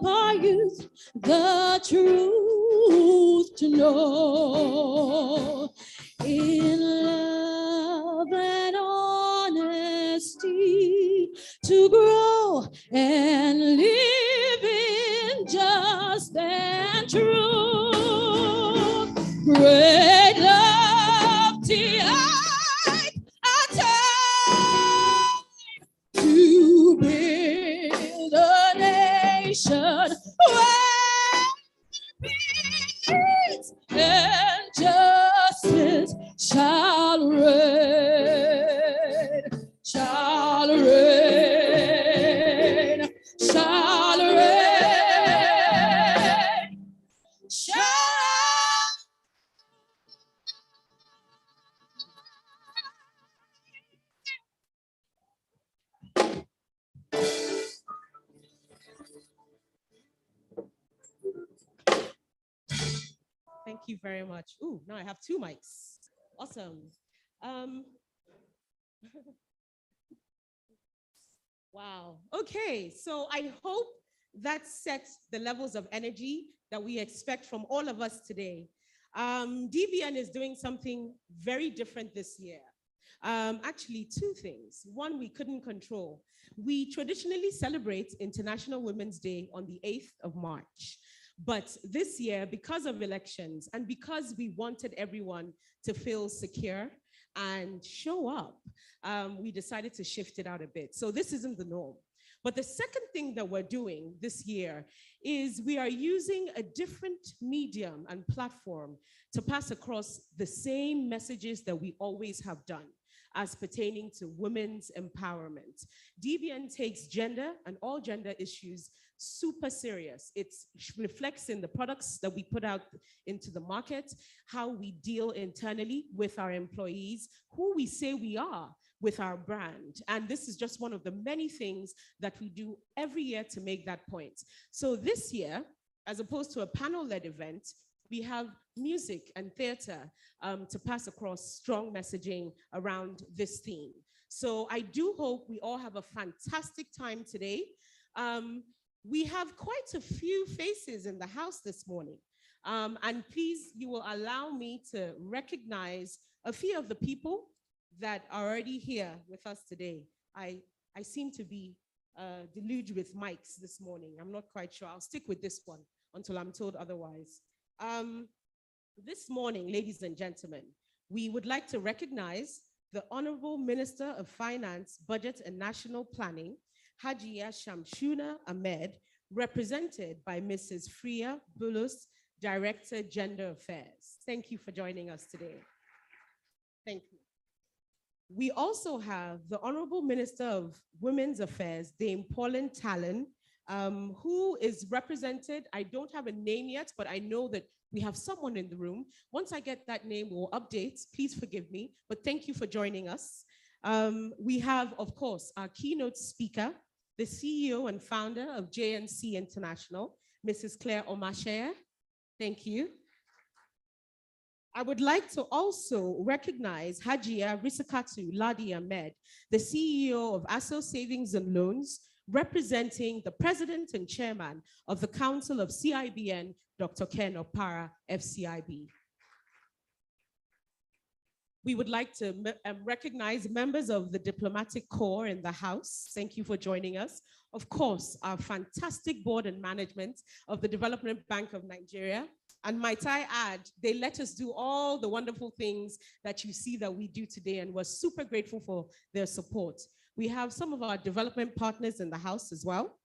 help our youth the truth to know. In love and honesty, to grow and live in just and truth. Great love, delight, our time to build a nation where peace and justice shall reign, shall reign, shall reign, shall. Thank you very much. Ooh, now I have two mics. Awesome. Wow. Okay, so I hope that sets the levels of energy that we expect from all of us today. DBN is doing something very different this year. Actually, two things. One, we couldn't control. We traditionally celebrate International Women's Day on the 8th of March. But this year, because of elections and because we wanted everyone to feel secure and show up, we decided to shift it out a bit. So this isn't the norm. But the second thing that we're doing this year is we are using a different medium and platform to pass across the same messages that we always have done as pertaining to women's empowerment. DBN takes gender and all gender issues super serious. It reflects in the products that we put out into the market, how we deal internally with our employees, who we say we are with our brand. And this is just one of the many things that we do every year to make that point. So this year, as opposed to a panel-led event, we have music and theater to pass across strong messaging around this theme. So I do hope we all have a fantastic time today. We have quite a few faces in the house this morning. And please, you will allow me to recognize a few of the people that are already here with us today. I seem to be deluged with mics this morning. I'm not quite sure. I'll stick with this one until I'm told otherwise. This morning, ladies and gentlemen, we would like to recognize the Honorable Minister of Finance, Budget and National Planning, Hajia Shamshuna Ahmed, represented by Mrs. Freya Bulus, Director, Gender Affairs. Thank you for joining us today. Thank you. We also have the Honorable Minister of Women's Affairs, Dame Pauline Talon, who is represented. I don't have a name yet, but I know that we have someone in the room. Once I get that name, we'll update. Please forgive me, but thank you for joining us. We have, of course, our keynote speaker, the CEO and founder of JNC International, Mrs. Claire Omashere. Thank you. I would like to also recognize Hajia Risakatu Ladi Ahmed, the CEO of ASO Savings and Loans, representing the president and chairman of the Council of CIBN, Dr. Ken Opara, FCIB. We would like to recognize members of the diplomatic corps in the house. Thank you for joining us. Of course, our fantastic board and management of the Development Bank of Nigeria. And might I add, they let us do all the wonderful things that you see that we do today, and we're super grateful for their support. We have some of our development partners in the house as well.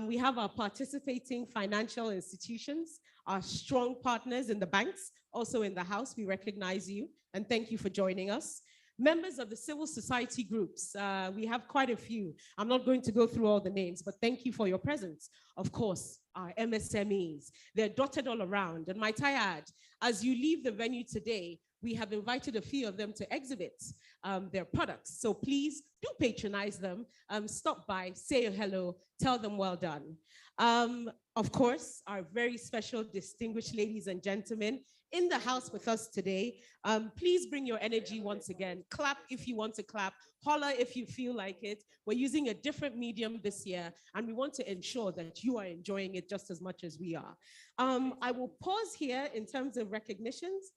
We have our participating financial institutions, our strong partners in the banks, also in the house. We recognize you and thank you for joining us. Members of the civil society groups, we have quite a few. I'm not going to go through all the names, but thank you for your presence. Of course, our MSMEs, they're dotted all around. And might I add, as you leave the venue today, we have invited a few of them to exhibit their products. So please do patronize them, stop by, say hello, tell them well done. Of course, our very special distinguished ladies and gentlemen, in the house with us today. Please bring your energy once again. Clap if you want to clap. Holler if you feel like it. We're using a different medium this year, and we want to ensure that you are enjoying it just as much as we are. I will pause here in terms of recognitions.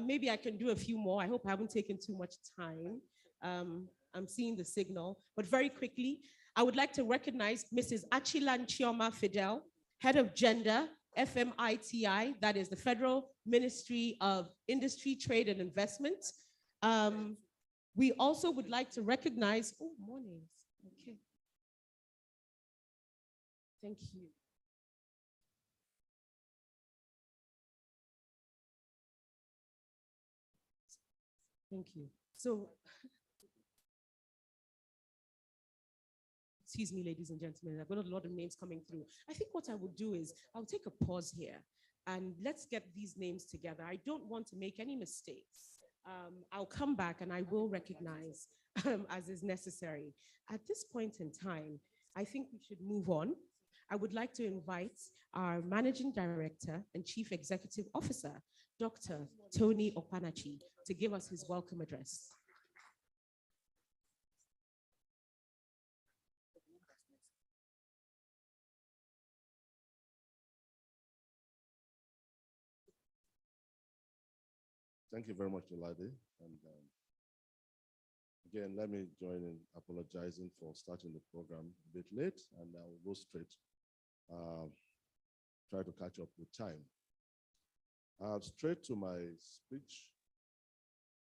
Maybe I can do a few more. I hope I haven't taken too much time. I'm seeing the signal, but very quickly, I would like to recognize Mrs. Achilan Chioma Fidel, Head of Gender, FMITI, that is the Federal Ministry of Industry, Trade, and Investment. We also would like to recognize, oh, mornings, okay. Thank you. Thank you. So, excuse me, ladies and gentlemen, I've got a lot of names coming through. I think what I will do is I'll take a pause here and let's get these names together. I don't want to make any mistakes. I'll come back and I will recognize as is necessary. At this point in time, I think we should move on. I would like to invite our Managing Director and Chief Executive Officer, Dr. Tony Opanachi, to give us his welcome address. Thank you very much, Olade. And again, let me join in apologizing for starting the program a bit late, and I will go straight, try to catch up with time. Straight to my speech.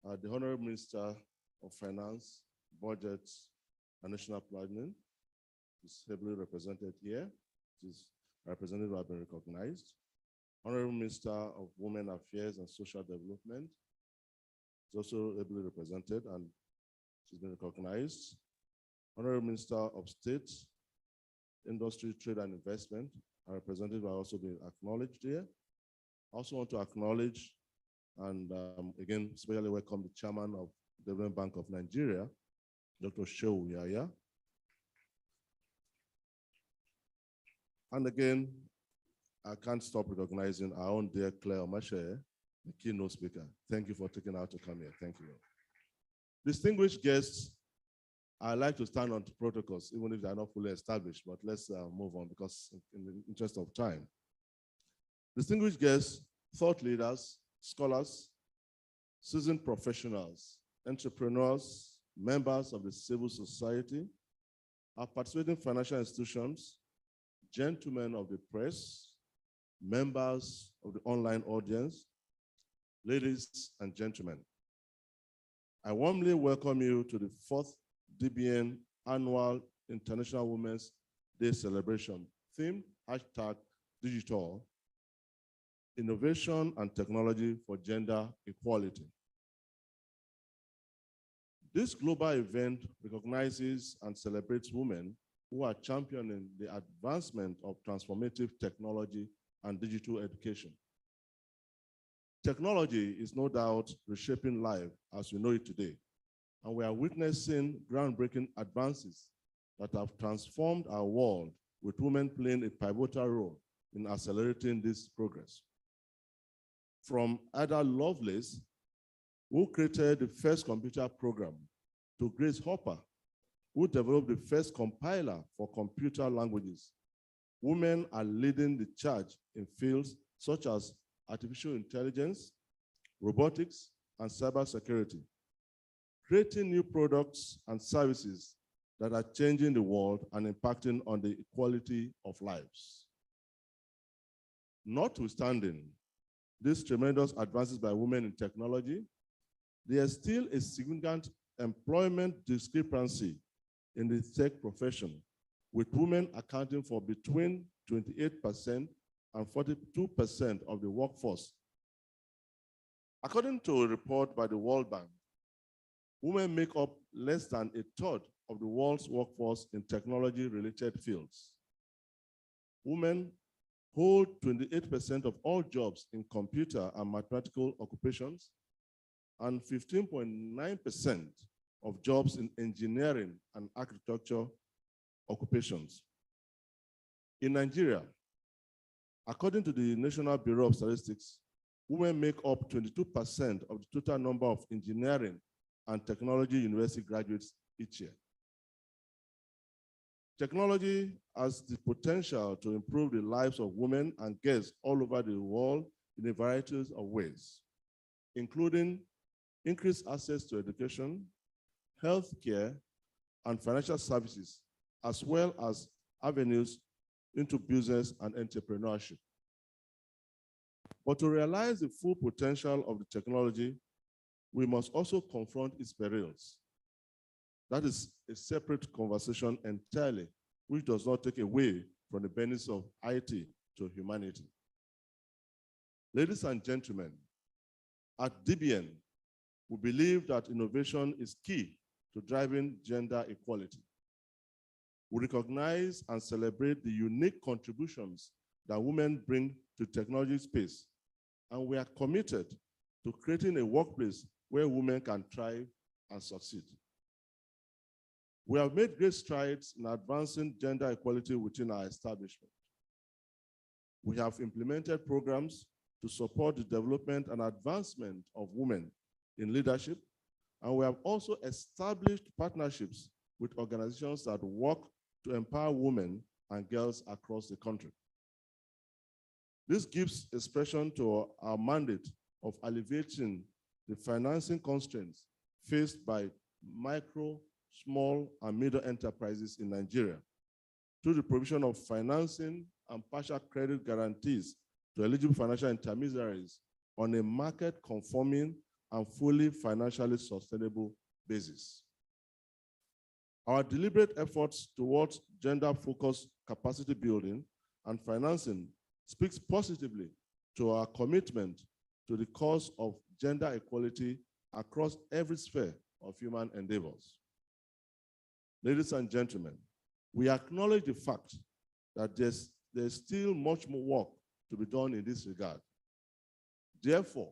The Honorable Minister of Finance, Budget, and National Planning is heavily represented here. His representatives have been recognized. Honorable Minister of Women Affairs and Social Development is also ably represented and she's been recognized. Honorable Minister of State, Industry, Trade and Investment, our representative have also been acknowledged here. I also want to acknowledge and again, especially welcome the Chairman of the Dbn Bank of Nigeria, Dr. Shehu Yaya. And again, I can't stop recognizing our own dear Claire Omashe, the keynote speaker. Thank you for taking out to come here. Thank you. Distinguished guests, I like to stand on protocols, even if they're not fully established, but let's move on because in the interest of time. Distinguished guests, thought leaders, scholars, seasoned professionals, entrepreneurs, members of the civil society, our participating financial institutions, gentlemen of the press, members of the online audience, ladies and gentlemen, I warmly welcome you to the 4th Dbn Annual International Women's Day celebration, themed #Digital, Innovation and Technology for Gender Equality. This global event recognizes and celebrates women who are championing the advancement of transformative technology and digital education. Technology is no doubt reshaping life as we know it today, and we are witnessing groundbreaking advances that have transformed our world, with women playing a pivotal role in accelerating this progress. From Ada Lovelace, who created the first computer program, to Grace Hopper, who developed the first compiler for computer languages, women are leading the charge in fields such as artificial intelligence, robotics, and cybersecurity, creating new products and services that are changing the world and impacting on the equality of lives. Notwithstanding these tremendous advances by women in technology, there is still a significant employment discrepancy in the tech profession, with women accounting for between 28% and 42% of the workforce. According to a report by the World Bank, women make up less than a third of the world's workforce in technology-related fields. Women hold 28% of all jobs in computer and mathematical occupations, and 15.9% of jobs in engineering and architecture occupations. In Nigeria, according to the National Bureau of Statistics, women make up 22% of the total number of engineering and technology university graduates each year. Technology has the potential to improve the lives of women and girls all over the world in a variety of ways, including increased access to education, healthcare, and financial services, as well as avenues into business and entrepreneurship. But to realize the full potential of the technology, we must also confront its perils. That is a separate conversation entirely, which does not take away from the benefits of IT to humanity. Ladies and gentlemen, at DBN, we believe that innovation is key to driving gender equality. We recognize and celebrate the unique contributions that women bring to the technology space, and we are committed to creating a workplace where women can thrive and succeed. We have made great strides in advancing gender equality within our establishment. We have implemented programs to support the development and advancement of women in leadership, and we have also established partnerships with organizations that work to empower women and girls across the country. This gives expression to our mandate of alleviating the financing constraints faced by micro, small, and middle enterprises in Nigeria through the provision of financing and partial credit guarantees to eligible financial intermediaries on a market-conforming and fully financially sustainable basis. Our deliberate efforts towards gender-focused capacity building and financing speaks positively to our commitment to the cause of gender equality across every sphere of human endeavors. Ladies and gentlemen, we acknowledge the fact that there's still much more work to be done in this regard. Therefore,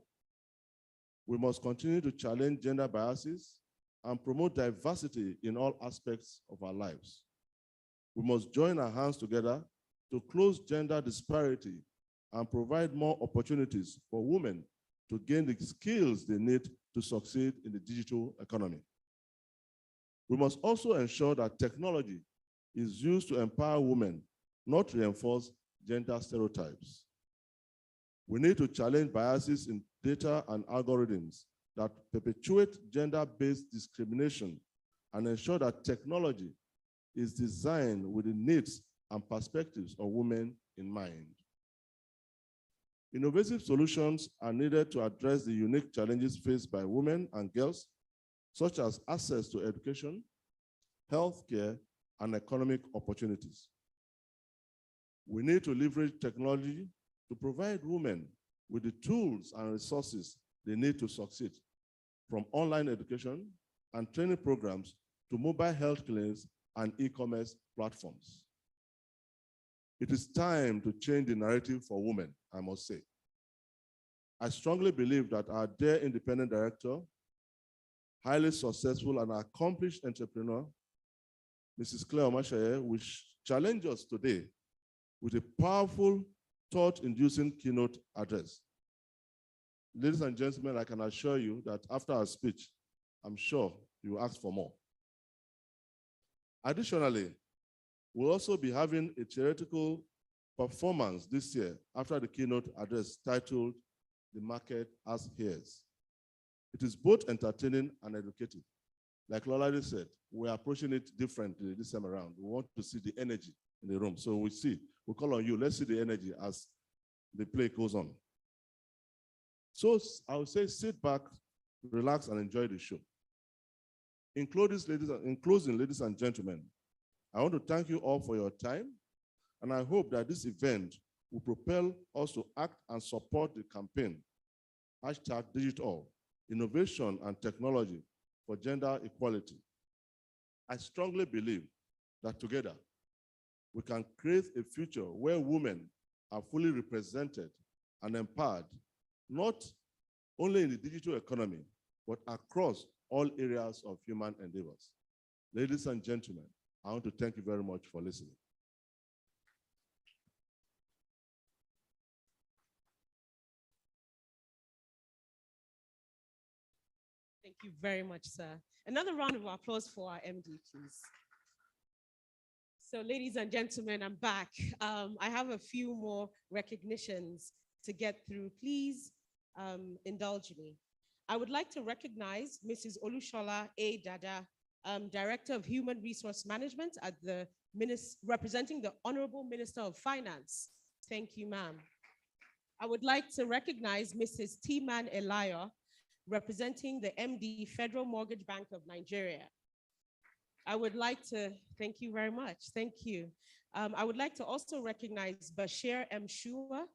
we must continue to challenge gender biases and promote diversity in all aspects of our lives. We must join our hands together to close gender disparity and provide more opportunities for women to gain the skills they need to succeed in the digital economy. We must also ensure that technology is used to empower women, not reinforce gender stereotypes. We need to challenge biases in data and algorithms that perpetuate gender-based discrimination and ensure that technology is designed with the needs and perspectives of women in mind. Innovative solutions are needed to address the unique challenges faced by women and girls, such as access to education, healthcare, and economic opportunities. We need to leverage technology to provide women with the tools and resources they need to succeed, from online education and training programs to mobile health clinics and e-commerce platforms. It is time to change the narrative for women, I must say. I strongly believe that our dear independent director, highly successful and accomplished entrepreneur, Mrs. Claire Omashaye, will challenge us today with a powerful, thought-inducing keynote address. Ladies and gentlemen, I can assure you that after our speech, I'm sure you will ask for more. Additionally, we'll also be having a theoretical performance this year after the keynote address titled "The Market as Hears." It is both entertaining and educative. Like Lolade said, we're approaching it differently this time around. We want to see the energy in the room. So we'll call on you. Let's see the energy as the play goes on. So I would say sit back, relax, and enjoy the show. In closing, ladies and gentlemen, I want to thank you all for your time, and I hope that this event will propel us to act and support the campaign, #Digital, Innovation and Technology for Gender Equality. I strongly believe that together, we can create a future where women are fully represented and empowered, not only in the digital economy, but across all areas of human endeavors. Ladies and gentlemen, I want to thank you very much for listening. Thank you very much, sir. Another round of applause for our MD, please. So, ladies and gentlemen, I'm back. I have a few more recognitions to get through. Please indulge me. I would like to recognize Mrs. Olushola A. Dada, Director of Human Resource Management at the representing the Honorable Minister of Finance. Thank you, ma'am. I would like to recognize Mrs. T-Man Elia, representing the MD Federal Mortgage Bank of Nigeria. I would like to, thank you very much, thank you. I would like to also recognize Bashir M. Shua,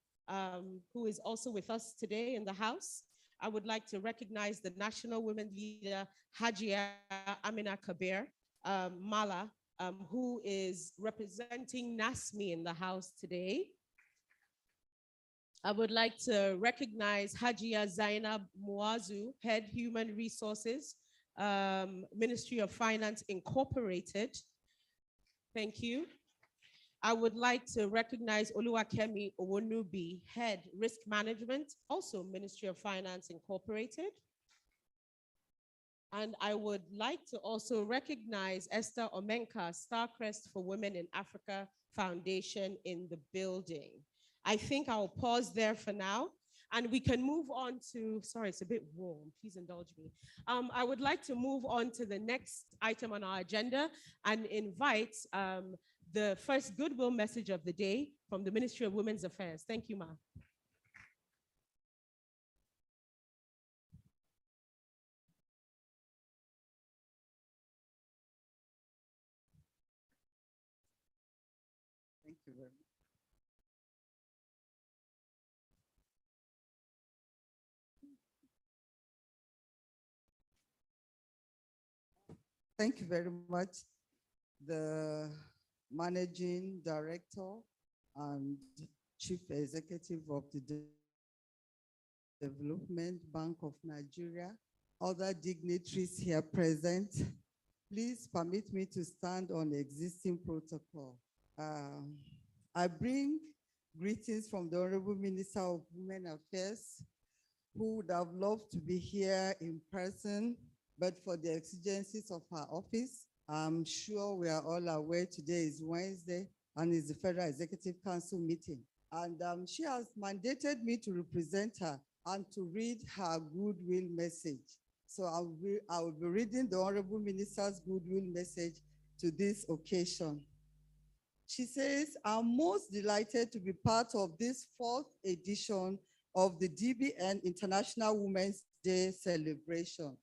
who is also with us today in the House. I would like to recognize the National Women Leader, Hajia Amina Kabir Mala, who is representing NASME in the House today. I would like to recognize Hajia Zainab Muazu, Head Human Resources, Ministry of Finance Incorporated. Thank you. I would like to recognize Oluwakemi Owonubi, Head Risk Management, also Ministry of Finance Incorporated. And I would like to also recognize Esther Omenka, Starcrest for Women in Africa Foundation in the building. I think I'll pause there for now. And we can move on to, sorry, it's a bit warm, please indulge me. I would like to move on to the next item on our agenda and invite the first goodwill message of the day from the Ministry of Women's Affairs. Thank you, ma'am. Thank you very much. Thank you very much, the Managing Director and Chief Executive of the Development Bank of Nigeria, other dignitaries here present. Please permit me to stand on the existing protocol. I bring greetings from the Honorable Minister of Women Affairs, who would have loved to be here in person, but for the exigencies of her office. I'm sure we are all aware today is Wednesday and is the Federal Executive Council meeting. And she has mandated me to represent her and to read her goodwill message. So I will be reading the Honorable Minister's goodwill message to this occasion. She says, I'm most delighted to be part of this 4th edition of the Dbn International Women's Day celebration.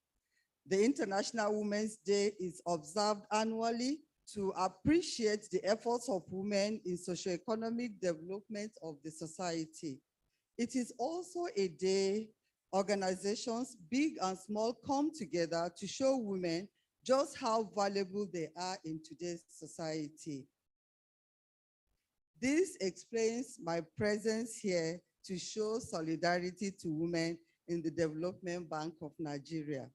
The International Women's Day is observed annually to appreciate the efforts of women in socioeconomic development of the society. It is also a day organizations, big and small, come together to show women just how valuable they are in today's society. This explains my presence here to show solidarity to women in the Development Bank of Nigeria.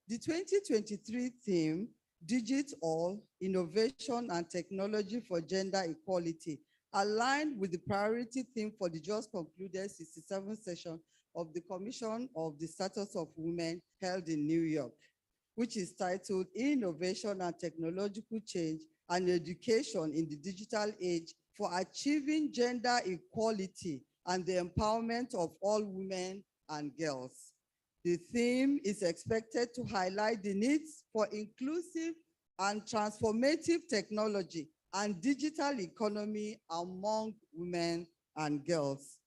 The 2023 theme, Digit All, Innovation and Technology for Gender Equality, aligned with the priority theme for the just concluded 67th session of the Commission of the Status of Women held in New York, which is titled Innovation and Technological Change and Education in the Digital Age for Achieving Gender Equality and the Empowerment of All Women and Girls. The theme is expected to highlight the needs for inclusive and transformative technology and digital economy among women and girls.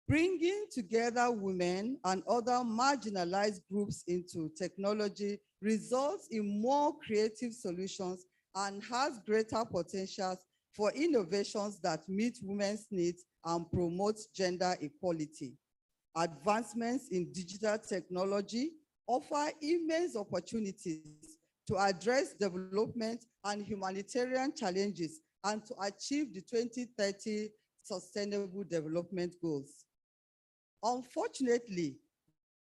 Bringing together women and other marginalized groups into technology results in more creative solutions and has greater potentials for innovations that meet women's needs and promote gender equality. Advancements in digital technology offer immense opportunities to address development and humanitarian challenges and to achieve the 2030 Sustainable Development Goals. Unfortunately,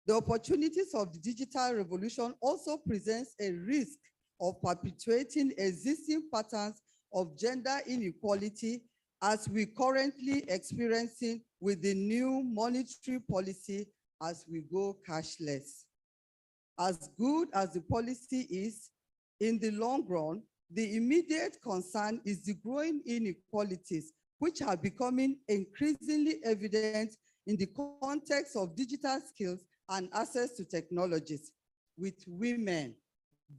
the opportunities of the digital revolution also presents a risk of perpetuating existing patterns of gender inequality as we currently experiencing with the new monetary policy as we go cashless. As good as the policy is, in the long run, the immediate concern is the growing inequalities, which are becoming increasingly evident in the context of digital skills and access to technologies, with women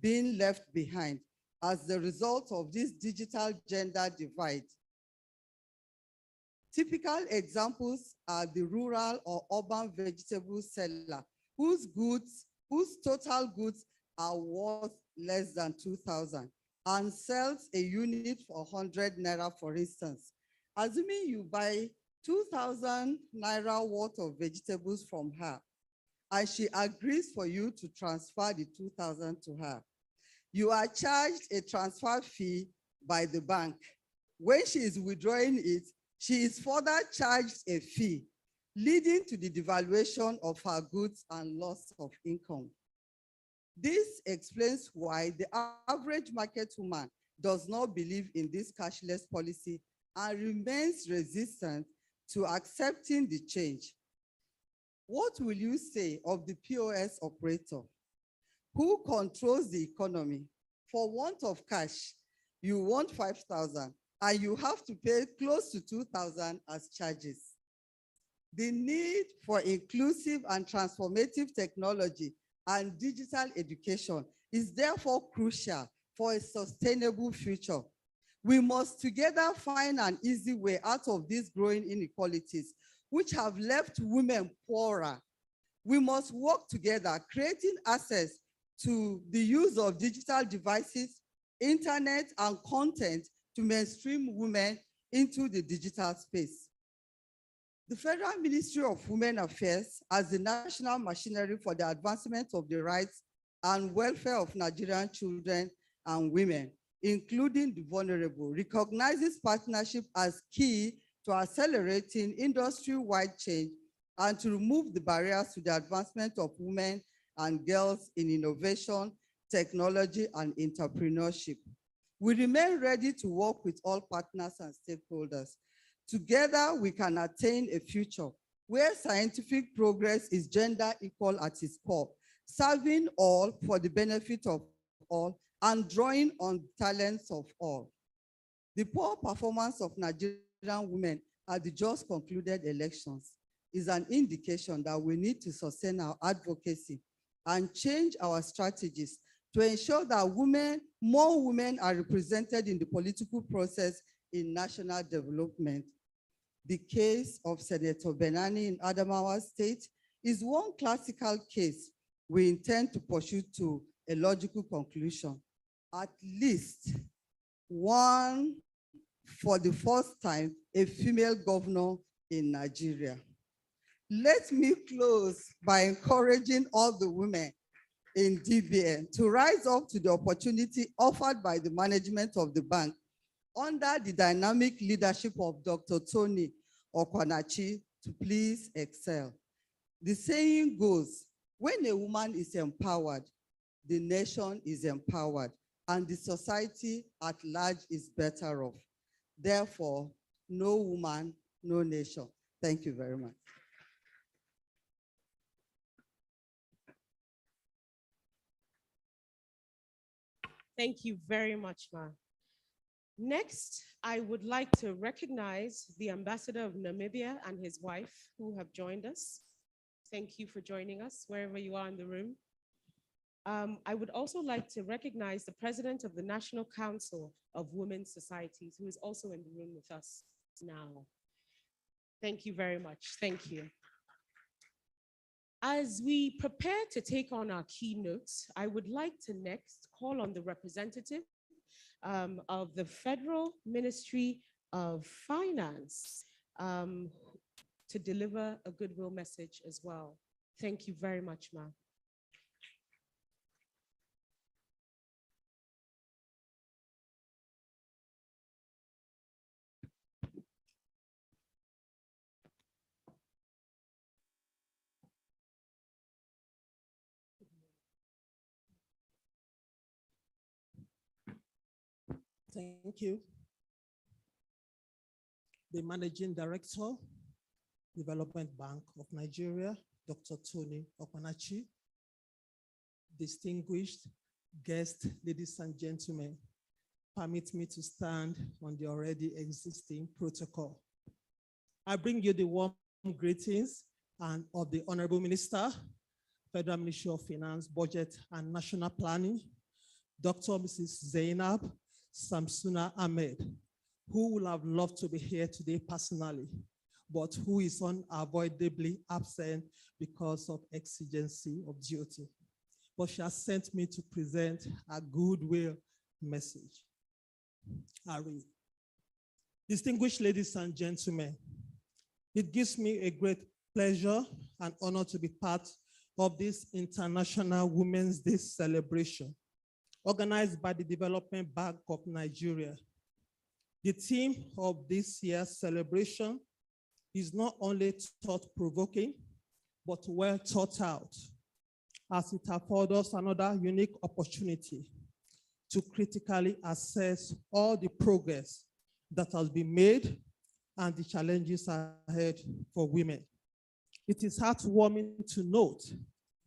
being left behind as the result of this digital gender divide. Typical examples are the rural or urban vegetable seller whose total goods are worth less than 2,000 and sells a unit for 100 naira, for instance. Assuming you buy 2,000 naira worth of vegetables from her, and she agrees for you to transfer the 2,000 to her, you are charged a transfer fee by the bank. When she is withdrawing it, she is further charged a fee, leading to the devaluation of her goods and loss of income. This explains why the average market woman does not believe in this cashless policy and remains resistant to accepting the change. What will you say of the POS operator who controls the economy? For want of cash, you want 5,000 and you have to pay close to 2,000 as charges. The need for inclusive and transformative technology and digital education is therefore crucial for a sustainable future. We must together find an easy way out of these growing inequalities, which have left women poorer. We must work together, creating access to the use of digital devices, internet, and content to mainstream women into the digital space. The Federal Ministry of Women Affairs, as the national machinery for the advancement of the rights and welfare of Nigerian children and women, including the vulnerable, recognizes partnership as key to accelerating industry-wide change and to remove the barriers to the advancement of women and girls in innovation, technology, and entrepreneurship. We remain ready to work with all partners and stakeholders. Together, we can attain a future where scientific progress is gender equal at its core, serving all for the benefit of all and drawing on talents of all. The poor performance of Nigerian women at the just concluded elections is an indication that we need to sustain our advocacy and change our strategies to ensure that more women are represented in the political process in national development. The case of Senator Benani in Adamawa State is one classical case we intend to pursue to a logical conclusion. At least one, for the first time, a female governor in Nigeria. Let me close by encouraging all the women in DBN to rise up to the opportunity offered by the management of the bank under the dynamic leadership of Dr. Tony Okwanachi to please excel. The saying goes, when a woman is empowered, the nation is empowered and the society at large is better off. Therefore, no woman, no nation. Thank you very much. Thank you very much, Ma. Next, I would like to recognize the Ambassador of Namibia and his wife who have joined us. Thank you for joining us wherever you are in the room. I would also like to recognize the President of the National Council of Women's Societies, who is also in the room with us now. Thank you very much. Thank you. As we prepare to take on our keynotes, I would like to next call on the representative of the Federal Ministry of Finance to deliver a goodwill message as well. Thank you very much, Ma. Thank you. The Managing Director, Development Bank of Nigeria, Dr. Tony Okwanachi, distinguished guests, ladies and gentlemen, permit me to stand on the already existing protocol. I bring you the warm greetings and of the Honorable Minister, Federal Ministry of Finance, Budget and National Planning, Dr. Mrs. Zainab Samsuna Ahmed, who would have loved to be here today personally, but who is unavoidably absent because of exigency of duty. But she has sent me to present a goodwill message. I read. Distinguished ladies and gentlemen, it gives me a great pleasure and honor to be part of this International Women's Day celebration, organized by the Development Bank of Nigeria. The theme of this year's celebration is not only thought-provoking, but well thought out, as it affords us another unique opportunity to critically assess all the progress that has been made and the challenges ahead for women. It is heartwarming to note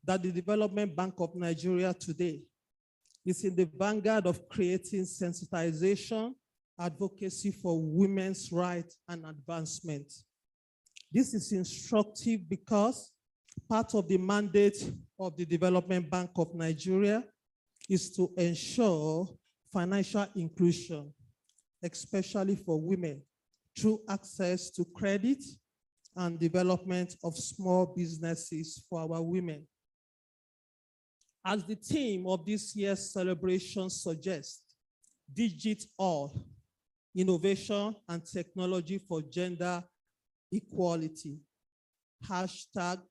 that the Development Bank of Nigeria today is in the vanguard of creating sensitization, advocacy for women's rights and advancement. This is instructive because part of the mandate of the Development Bank of Nigeria is to ensure financial inclusion, especially for women, through access to credit and development of small businesses for our women. As the theme of this year's celebration suggests, Digital, Innovation and Technology for Gender Equality,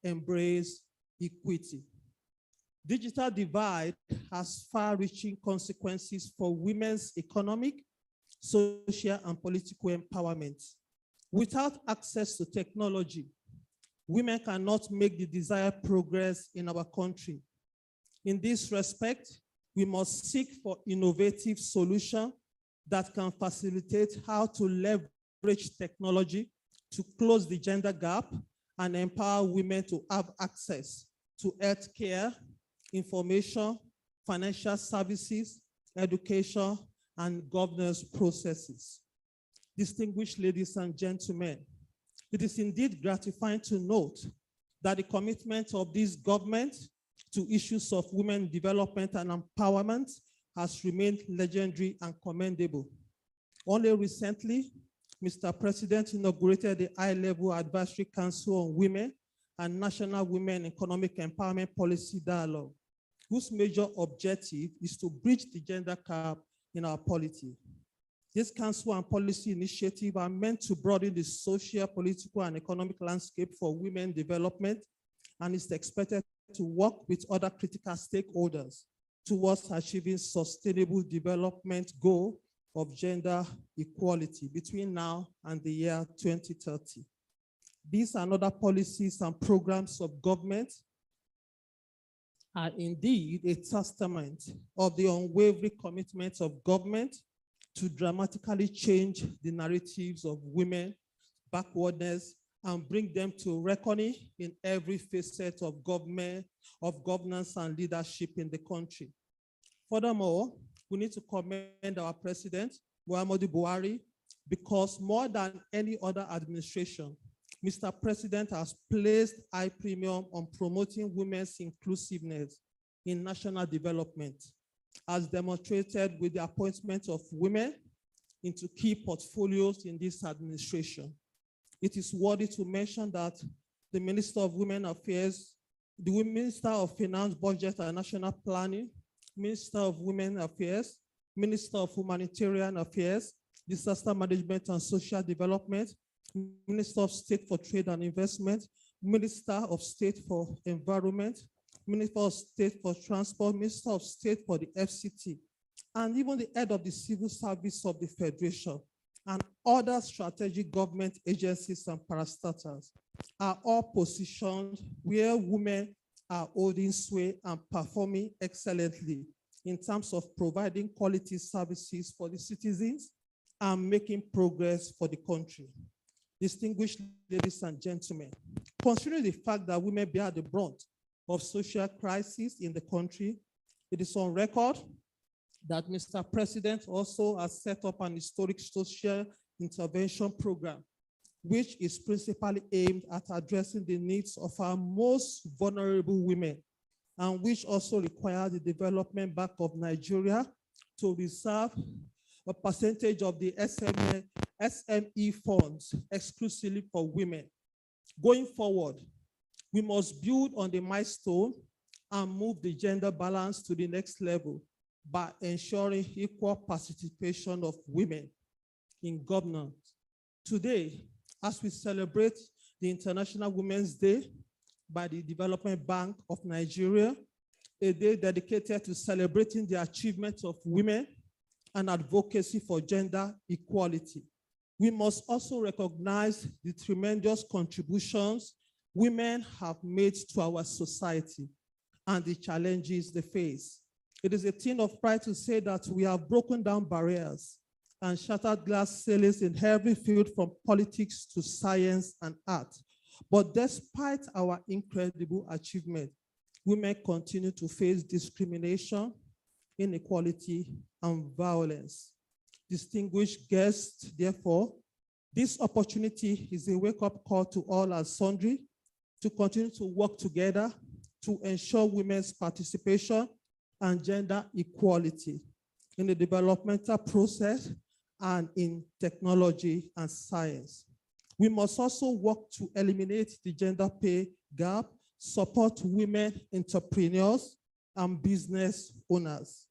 #embrace equity. Digital divide has far-reaching consequences for women's economic, social, and political empowerment. Without access to technology, women cannot make the desired progress in our country. In this respect, we must seek for innovative solutions that can facilitate how to leverage technology to close the gender gap and empower women to have access to healthcare, information, financial services, education, and governance processes. Distinguished ladies and gentlemen, it is indeed gratifying to note that the commitment of this government to issues of women development and empowerment has remained legendary and commendable. Only recently, Mr. President inaugurated the High-Level Advisory Council on Women and National Women Economic Empowerment Policy Dialogue, whose major objective is to bridge the gender gap in our polity. This council and policy initiative are meant to broaden the social, political, and economic landscape for women development, and is expected to work with other critical stakeholders towards achieving sustainable development goal of gender equality between now and the year 2030. These and other policies and programs of government are indeed a testament of the unwavering commitment of government to dramatically change the narratives of women backwardness and bring them to reckoning in every facet of government, of governance and leadership in the country. Furthermore, we need to commend our president, Muhammadu Buhari, because more than any other administration, Mr. President has placed high premium on promoting women's inclusiveness in national development, as demonstrated with the appointment of women into key portfolios in this administration. It is worthy to mention that the Minister of Women Affairs, the Minister of Finance, Budget and National Planning, Minister of Women Affairs, Minister of Humanitarian Affairs, Disaster Management and Social Development, Minister of State for Trade and Investment, Minister of State for Environment, Minister of State for Transport, Minister of State for the FCT, and even the head of the Civil Service of the Federation, and other strategic government agencies and parastatals are all positioned where women are holding sway and performing excellently in terms of providing quality services for the citizens and making progress for the country. Distinguished ladies and gentlemen, considering the fact that women bear the brunt of social crisis in the country, It is on record that Mr. President also has set up an historic social intervention program, which is principally aimed at addressing the needs of our most vulnerable women, and which also requires the Development Bank of Nigeria to reserve a percentage of the SME funds exclusively for women. Going forward, we must build on the milestone and move the gender balance to the next level by ensuring equal participation of women in governance. Today, as we celebrate the International Women's Day by the Development Bank of Nigeria, a day dedicated to celebrating the achievements of women and advocacy for gender equality, we must also recognize the tremendous contributions women have made to our society and the challenges they face. It is a thing of pride to say that we have broken down barriers and shattered glass ceilings in every field, from politics to science and art. But despite our incredible achievement, women continue to face discrimination, inequality, and violence. Distinguished guests, therefore, this opportunity is a wake-up call to all and sundry to continue to work together to ensure women's participation and gender equality in the developmental process and in technology and science. We must also work to eliminate the gender pay gap, support women entrepreneurs and business owners.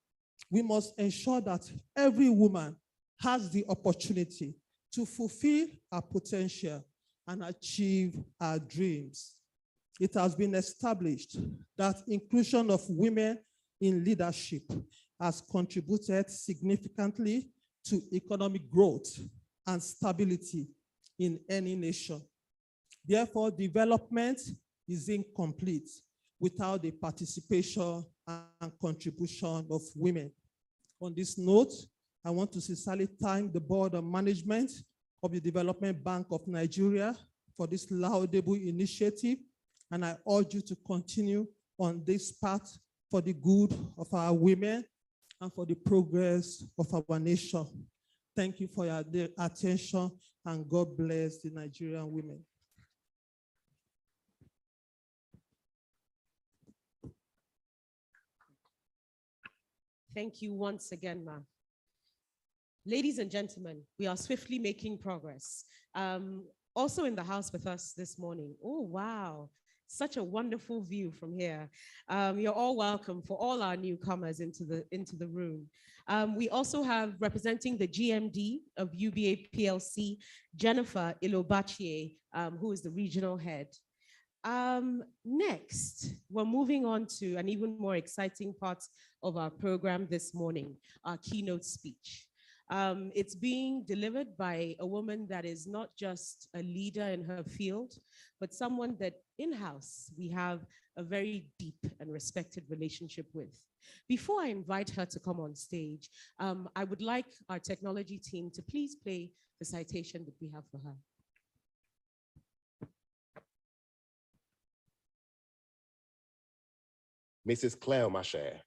We must ensure that every woman has the opportunity to fulfill her potential and achieve her dreams. It has been established that inclusion of women in leadership has contributed significantly to economic growth and stability in any nation. Therefore, development is incomplete without the participation and contribution of women. On this note, I want to sincerely thank the board of management of the Development Bank of Nigeria for this laudable initiative, and I urge you to continue on this path for the good of our women and for the progress of our nation. Thank you for your attention, and God bless the Nigerian women. Thank you once again, ma'am. Ladies and gentlemen, we are swiftly making progress. Also in the house with us this morning. Oh, wow. Such a wonderful view from here. You're all welcome for all our newcomers into the room. We also have, representing the GMD of UBA PLC, Jennifer Ilobachie, who is the regional head. Next, we're moving on to an even more exciting part of our program this morning, our keynote speech. It's being delivered by a woman that is not just a leader in her field, but someone that in-house we have a very deep and respected relationship with. Before I invite her to come on stage, I would like our technology team to please play the citation that we have for her. Mrs. Claire Masher.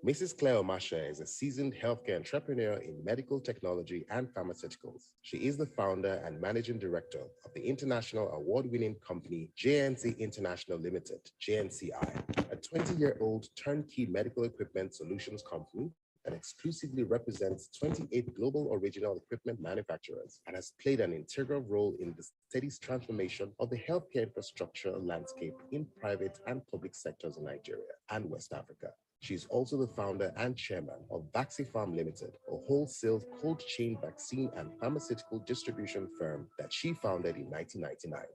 Mrs. Claire Masher is a seasoned healthcare entrepreneur in medical technology and pharmaceuticals. She is the founder and managing director of the international award-winning company Dbn International Limited, JNCI, a 20-year-old turnkey medical equipment solutions company that exclusively represents 28 global original equipment manufacturers and has played an integral role in the steady transformation of the healthcare infrastructure landscape in private and public sectors in Nigeria and West Africa. She is also the founder and chairman of Vaxifarm Limited, a wholesale cold chain vaccine and pharmaceutical distribution firm that she founded in 1999.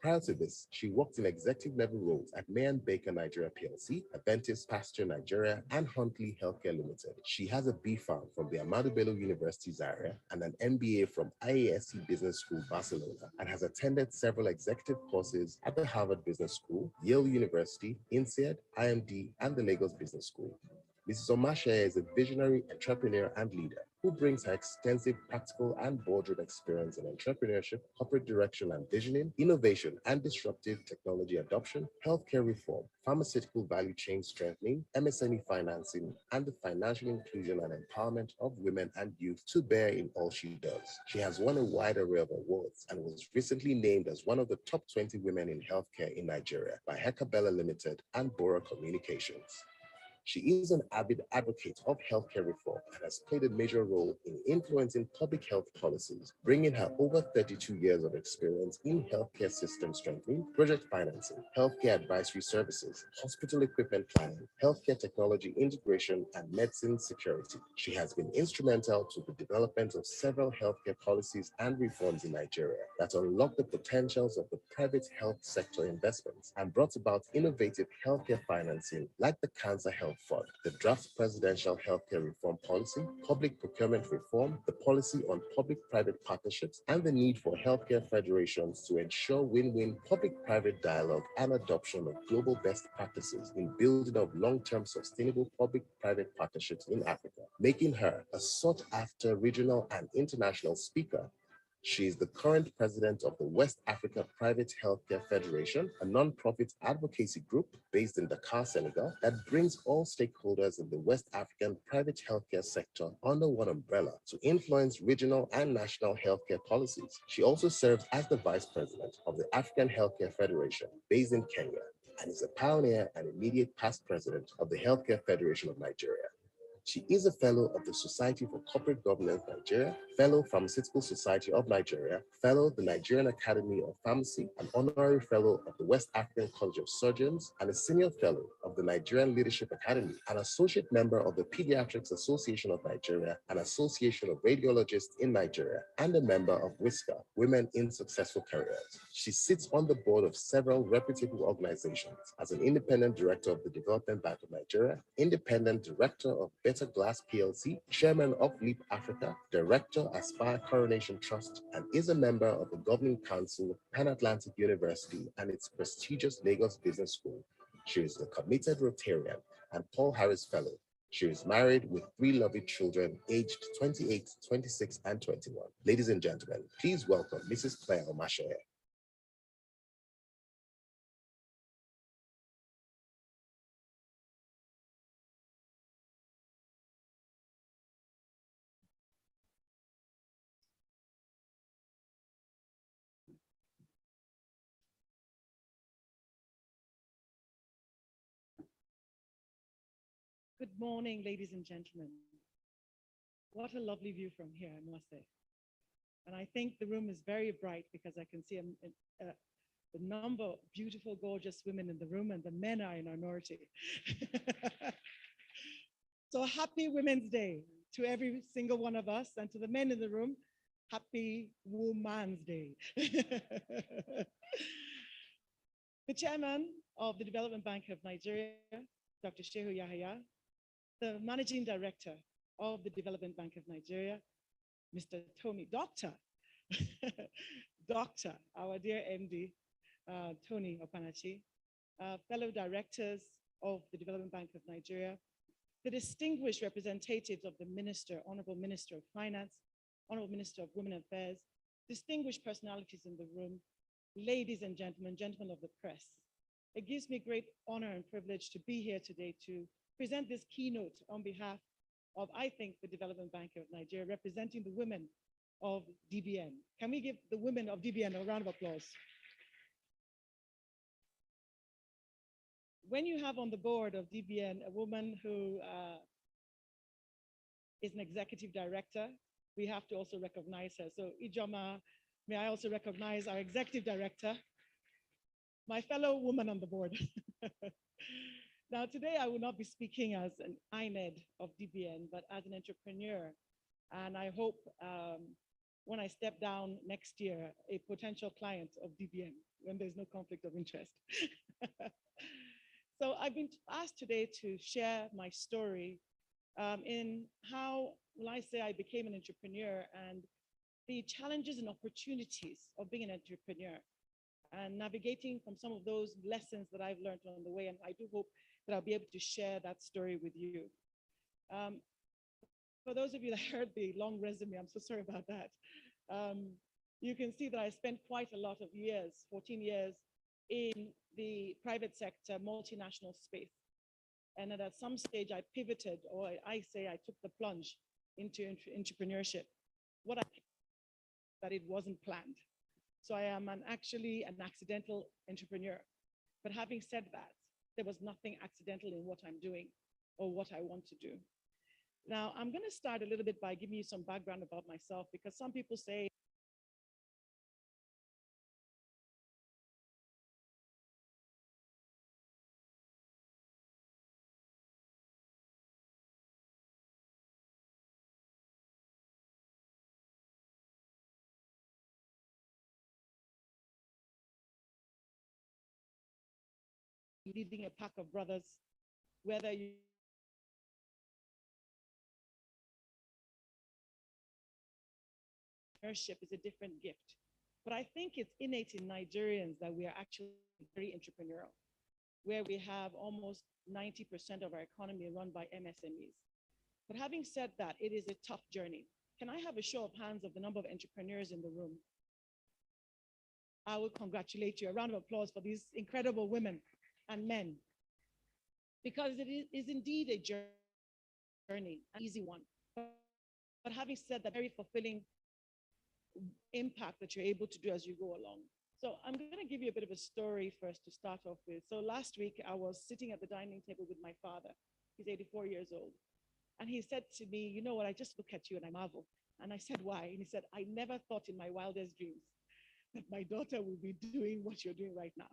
Prior to this, she worked in executive level roles at May & Baker Nigeria PLC, Adventist Pasture Nigeria, and Huntley Healthcare Limited. She has a B.Pharm from the Ahmadu Bello University Zaria and an MBA from IASC Business School Barcelona, and has attended several executive courses at the Harvard Business School, Yale University, INSEAD, IMD, and the Lagos Business School. Mrs. Omashe is a visionary entrepreneur and leader who brings her extensive practical and boardroom experience in entrepreneurship, corporate direction and visioning, innovation and disruptive technology adoption, healthcare reform, pharmaceutical value chain strengthening, MSME financing, and the financial inclusion and empowerment of women and youth to bear in all she does. She has won a wide array of awards and was recently named as one of the top 20 women in healthcare in Nigeria by Hekabella Limited and Bora Communications. She is an avid advocate of healthcare reform and has played a major role in influencing public health policies, bringing her over 32 years of experience in healthcare system strengthening, project financing, healthcare advisory services, hospital equipment planning, healthcare technology integration, and medicine security. She has been instrumental to the development of several healthcare policies and reforms in Nigeria that unlock the potentials of the private health sector investments and brought about innovative healthcare financing like the Cancer Health Fund, the draft presidential healthcare reform policy, public procurement reform, the policy on public-private partnerships, and the need for healthcare federations to ensure win-win public-private dialogue and adoption of global best practices in building of long-term sustainable public-private partnerships in Africa, making her a sought-after regional and international speaker. She is the current president of the West Africa Private Healthcare Federation, a non-profit advocacy group based in Dakar, Senegal, that brings all stakeholders in the West African private healthcare sector under one umbrella to influence regional and national healthcare policies. She also serves as the vice president of the African Healthcare Federation based in Kenya and is a pioneer and immediate past president of the Healthcare Federation of Nigeria. She is a fellow of the Society for Corporate Governance Nigeria, fellow Pharmaceutical Society of Nigeria, fellow the Nigerian Academy of Pharmacy, an honorary fellow of the West African College of Surgeons, and a senior fellow of the Nigerian Leadership Academy, an associate member of the Pediatrics Association of Nigeria, an association of radiologists in Nigeria, and a member of WISCA, Women in Successful Careers. She sits on the board of several reputable organizations as an independent director of the Development Bank of Nigeria, independent director of Better Glass PLC, chairman of Leap Africa, director Aspire Coronation Trust, and is a member of the governing council of Pan Atlantic University and its prestigious Lagos Business School. She is a committed Rotarian and Paul Harris Fellow. She is married with 3 lovely children aged 28, 26, and 21. Ladies and gentlemen, please welcome Mrs. Claire Omashe. Good morning, ladies and gentlemen. What a lovely view from here, I must say. And I think the room is very bright because I can see the number of beautiful, gorgeous women in the room, and the men are in minority. So happy Women's Day to every single one of us, and to the men in the room, happy Women's Day. The chairman of the Development Bank of Nigeria, Dr. Shehu Yahaya, the managing director of the Development Bank of Nigeria, Mr. Tony, Doctor, our dear MD, Tony Opanachi, fellow directors of the Development Bank of Nigeria, the distinguished representatives of the Minister, Honorable Minister of Finance, Honorable Minister of Women Affairs, distinguished personalities in the room, ladies and gentlemen, gentlemen of the press. It gives me great honor and privilege to be here today to present this keynote on behalf of, I think, the Development Bank of Nigeria, representing the women of DBN. Can we give the women of DBN a round of applause? When you have on the board of DBN a woman who is an executive director, we have to also recognize her. So Ijoma, may I also recognize our executive director, my fellow woman on the board. Now, today I will not be speaking as an INED of DBN, but as an entrepreneur. And I hope when I step down next year, a potential client of DBN, when there's no conflict of interest. So I've been asked today to share my story in how, will I say, I became an entrepreneur and the challenges and opportunities of being an entrepreneur and navigating from some of those lessons that I've learned on the way. And I do hope that I'll be able to share that story with you. For those of you that heard the long resume, I'm so sorry about that. Um, you can see that I spent quite a lot of years, 14 years, in the private sector, multinational space. And then at some stage, I pivoted, or I say I took the plunge into entrepreneurship. What I that it wasn't planned. So I am actually an accidental entrepreneur. But having said that, there was nothing accidental in what I'm doing or what I want to do. Now, I'm going to start a little bit by giving you some background about myself, because some people say, leading a pack of brothers, whether you entrepreneurship is a different gift. But I think it's innate in Nigerians that we are actually very entrepreneurial, where we have almost 90% of our economy run by MSMEs. But having said that, it is a tough journey. Can I have a show of hands of the number of entrepreneurs in the room? I will congratulate you. A round of applause for these incredible women and men, because it is indeed a journey, an easy one. But having said that, very fulfilling impact that you're able to do as you go along. So I'm going to give you a bit of a story first to start off with. So last week, I was sitting at the dining table with my father. He's 84 years old. And he said to me, you know what, I just look at you and I marvel. And I said, why? And he said, I never thought in my wildest dreams that my daughter would be doing what you're doing right now.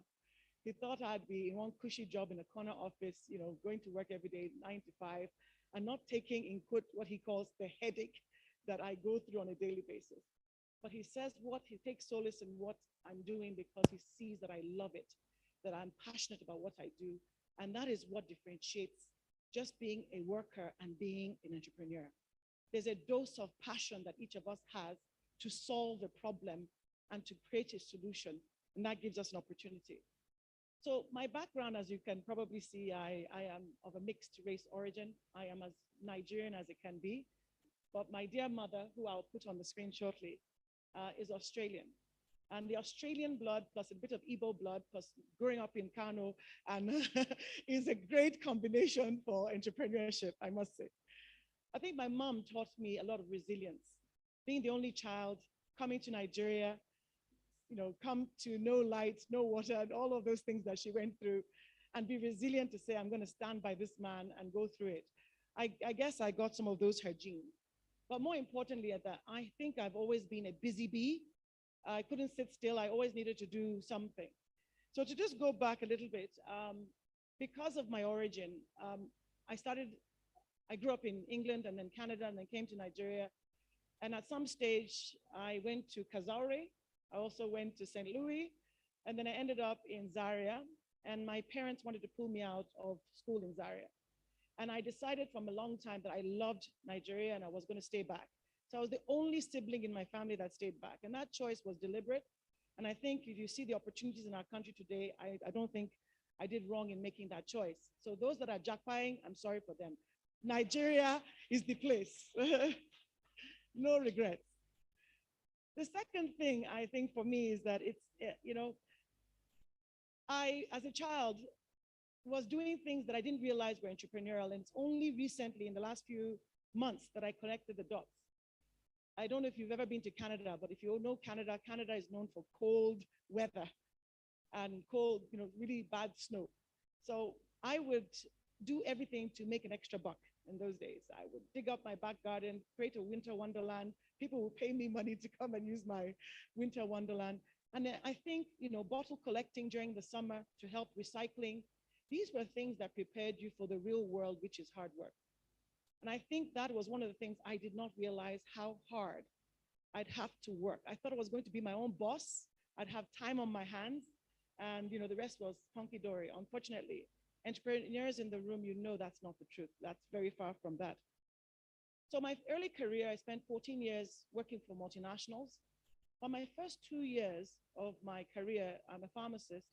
He thought I'd be in one cushy job in a corner office, you know, going to work every day, 9 to 5, and not taking in quote what he calls the headache that I go through on a daily basis. But he says what he takes solace in what I'm doing because he sees that I love it, that I'm passionate about what I do. And that is what differentiates just being a worker and being an entrepreneur. There's a dose of passion that each of us has to solve a problem and to create a solution. And that gives us an opportunity. So my background, as you can probably see, I am of a mixed race origin. I am as Nigerian as it can be. But my dear mother, who I'll put on the screen shortly, is Australian. And the Australian blood plus a bit of Igbo blood plus growing up in Kano and is a great combination for entrepreneurship, I must say. I think my mom taught me a lot of resilience. Being the only child, coming to Nigeria, you know, come to no light, no water, and all of those things that she went through, and be resilient to say, I'm going to stand by this man and go through it. I guess I got some of those her genes. But more importantly at that, I think I've always been a busy bee. I couldn't sit still. I always needed to do something. So to just go back a little bit, because of my origin, I grew up in England and then Canada and then came to Nigeria. And at some stage, I went to Kazaure. I also went to St. Louis. And then I ended up in Zaria. And my parents wanted to pull me out of school in Zaria. And I decided from a long time that I loved Nigeria and I was going to stay back. So I was the only sibling in my family that stayed back. And that choice was deliberate. And I think if you see the opportunities in our country today, I don't think I did wrong in making that choice. So those that are jackpying, I'm sorry for them. Nigeria is the place. No regrets. The second thing I think for me is that it's, you know, I, as a child, was doing things that I didn't realize were entrepreneurial. And it's only recently in the last few months that I connected the dots. I don't know if you've ever been to Canada, but if you know Canada, Canada is known for cold weather and cold, you know, really bad snow. So I would do everything to make an extra buck in those days. I would dig up my back garden, create a winter wonderland. People would pay me money to come and use my winter wonderland. And I think, you know, bottle collecting during the summer to help recycling. These were things that prepared you for the real world, which is hard work. And I think that was one of the things I did not realize how hard I'd have to work. I thought I was going to be my own boss. I'd have time on my hands. And, you know, the rest was hunky-dory. Unfortunately, entrepreneurs in the room, you know that's not the truth. That's very far from that. So my early career, I spent 14 years working for multinationals. But my first 2 years of my career, I'm a pharmacist.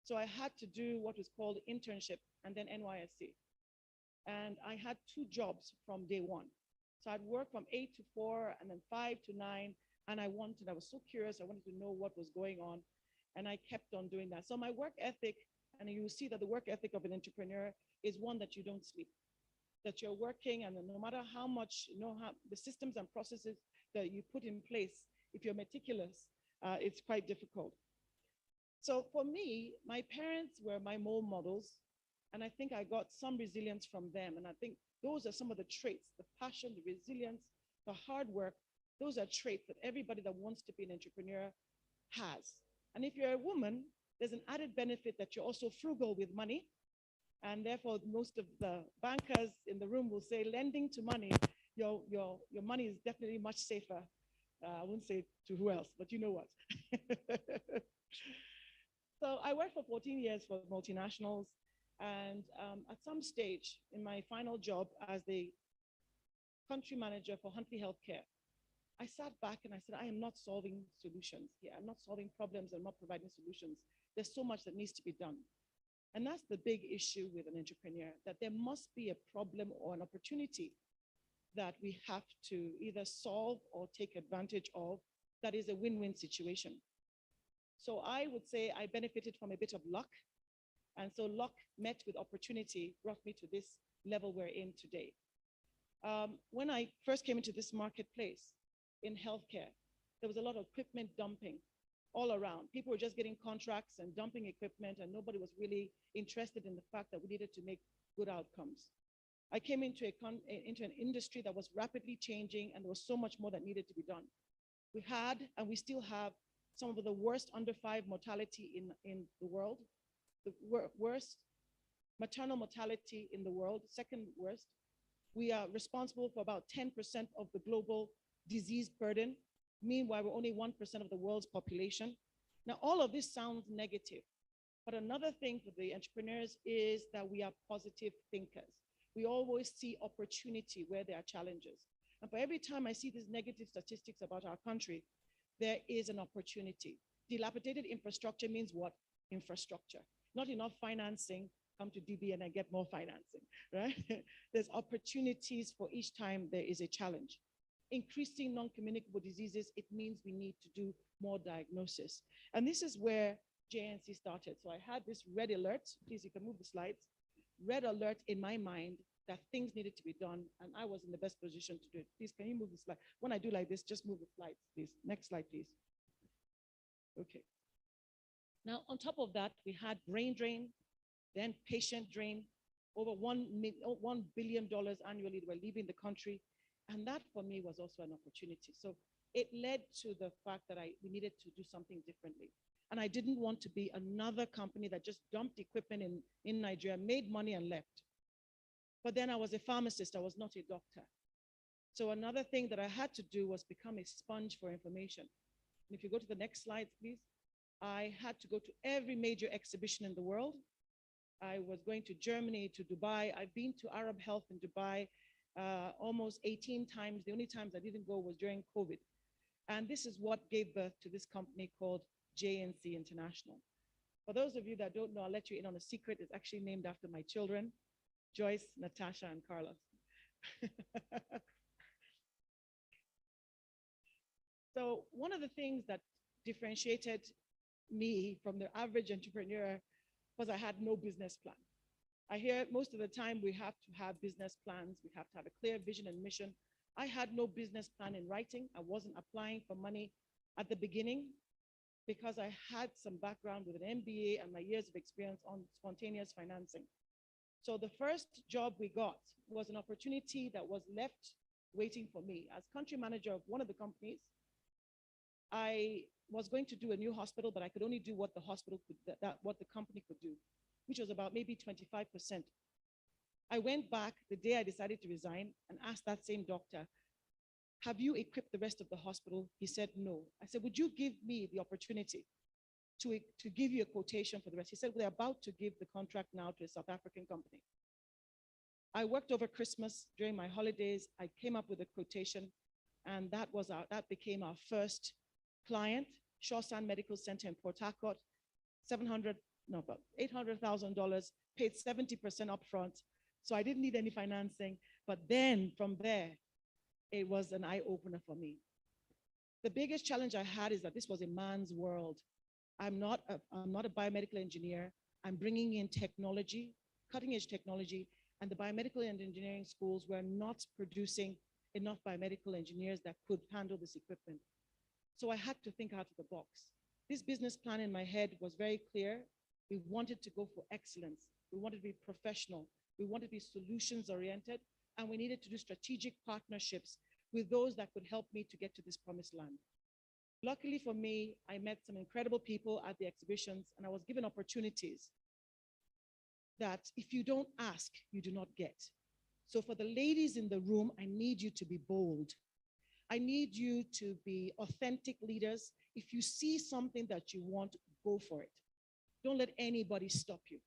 So I had to do what was called internship and then NYSC. And I had 2 jobs from day one. So I'd work from 8 to 4 and then 5 to 9. And I was so curious. I wanted to know what was going on. And I kept on doing that. So my work ethic, and you will see that the work ethic of an entrepreneur is one that you don't sleep, that you're working, and no matter how much, how the systems and processes that you put in place, if you're meticulous, it's quite difficult. So for me, my parents were my role models, and I think I got some resilience from them. And I think those are some of the traits: the passion, the resilience, the hard work. Those are traits that everybody that wants to be an entrepreneur has. And if you're a woman, there's an added benefit that you're also frugal with money. And therefore, most of the bankers in the room will say, lending to money, your money is definitely much safer. I won't say to who else, but you know what. So I worked for 14 years for multinationals. And at some stage in my final job as the country manager for Huntley Healthcare, I sat back and I said, I am not solving solutions here. I'm not solving problems. I'm not providing solutions. There's so much that needs to be done. And that's the big issue with an entrepreneur, that there must be a problem or an opportunity that we have to either solve or take advantage of that is a win-win situation. So I would say I benefited from a bit of luck. And so luck met with opportunity brought me to this level we're in today. When I first came into this marketplace in healthcare, there was a lot of equipment dumping all around. People were just getting contracts and dumping equipment, and nobody was really interested in the fact that we needed to make good outcomes. I came into an industry that was rapidly changing, and there was so much more that needed to be done. We had, and we still have, some of the worst under 5 mortality in the world, the worst maternal mortality in the world, second worst. We are responsible for about 10% of the global disease burden. Meanwhile, we're only 1% of the world's population. Now, all of this sounds negative, but another thing for the entrepreneurs is that we are positive thinkers. We always see opportunity where there are challenges. And for every time I see these negative statistics about our country, there is an opportunity. Dilapidated infrastructure means what? Infrastructure. Not enough financing, come to Dbn and get more financing, right? There's opportunities for each time there is a challenge. Increasing non-communicable diseases, it means we need to do more diagnosis. And this is where JNC started. So I had this red alert, please, you can move the slides, red alert in my mind that things needed to be done, and I was in the best position to do it. Please, can you move the slide? When I do like this, just move the slides, please. Next slide, please. Okay. Now, on top of that, we had brain drain, then patient drain, over $1 billion annually that were leaving the country. And that for me was also an opportunity. So it led to the fact that we needed to do something differently. And I didn't want to be another company that just dumped equipment in Nigeria, made money and left. But then I was a pharmacist, I was not a doctor. So another thing that I had to do was become a sponge for information. And if you go to the next slide, please. I had to go to every major exhibition in the world. I was going to Germany, to Dubai. I've been to Arab Health in Dubai almost 18 times. The only times I didn't go was during COVID. And this is what gave birth to this company called JNC International. For those of you that don't know, I'll let you in on a secret. It's actually named after my children, Joyce, Natasha, and Carlos. So one of the things that differentiated me from the average entrepreneur was I had no business plan. I hear most of the time we have to have business plans. We have to have a clear vision and mission. I had no business plan in writing. I wasn't applying for money at the beginning because I had some background with an MBA and my years of experience on spontaneous financing. So the first job we got was an opportunity that was left waiting for me. As country manager of one of the companies, I was going to do a new hospital, but I could only do what the hospital could, what the company could do, which was about maybe 25%. I went back the day I decided to resign and asked that same doctor, have you equipped the rest of the hospital? He said, no. I said, would you give me the opportunity to give you a quotation for the rest? He said, we're about to give the contract now to a South African company. I worked over Christmas during my holidays. I came up with a quotation, and that became our first client, Shawsan Medical Center in Port Harcourt, $800,000, paid 70% upfront. So I didn't need any financing. But then from there, it was an eye-opener for me. The biggest challenge I had is that this was a man's world. I'm not a biomedical engineer. I'm bringing in technology, cutting edge technology, and the biomedical and engineering schools were not producing enough biomedical engineers that could handle this equipment. So I had to think out of the box. This business plan in my head was very clear. We wanted to go for excellence. We wanted to be professional. We wanted to be solutions oriented, and we needed to do strategic partnerships with those that could help me to get to this promised land. Luckily for me, I met some incredible people at the exhibitions, and I was given opportunities that if you don't ask, you do not get. So for the ladies in the room, I need you to be bold. I need you to be authentic leaders. If you see something that you want, go for it. Don't let anybody stop you.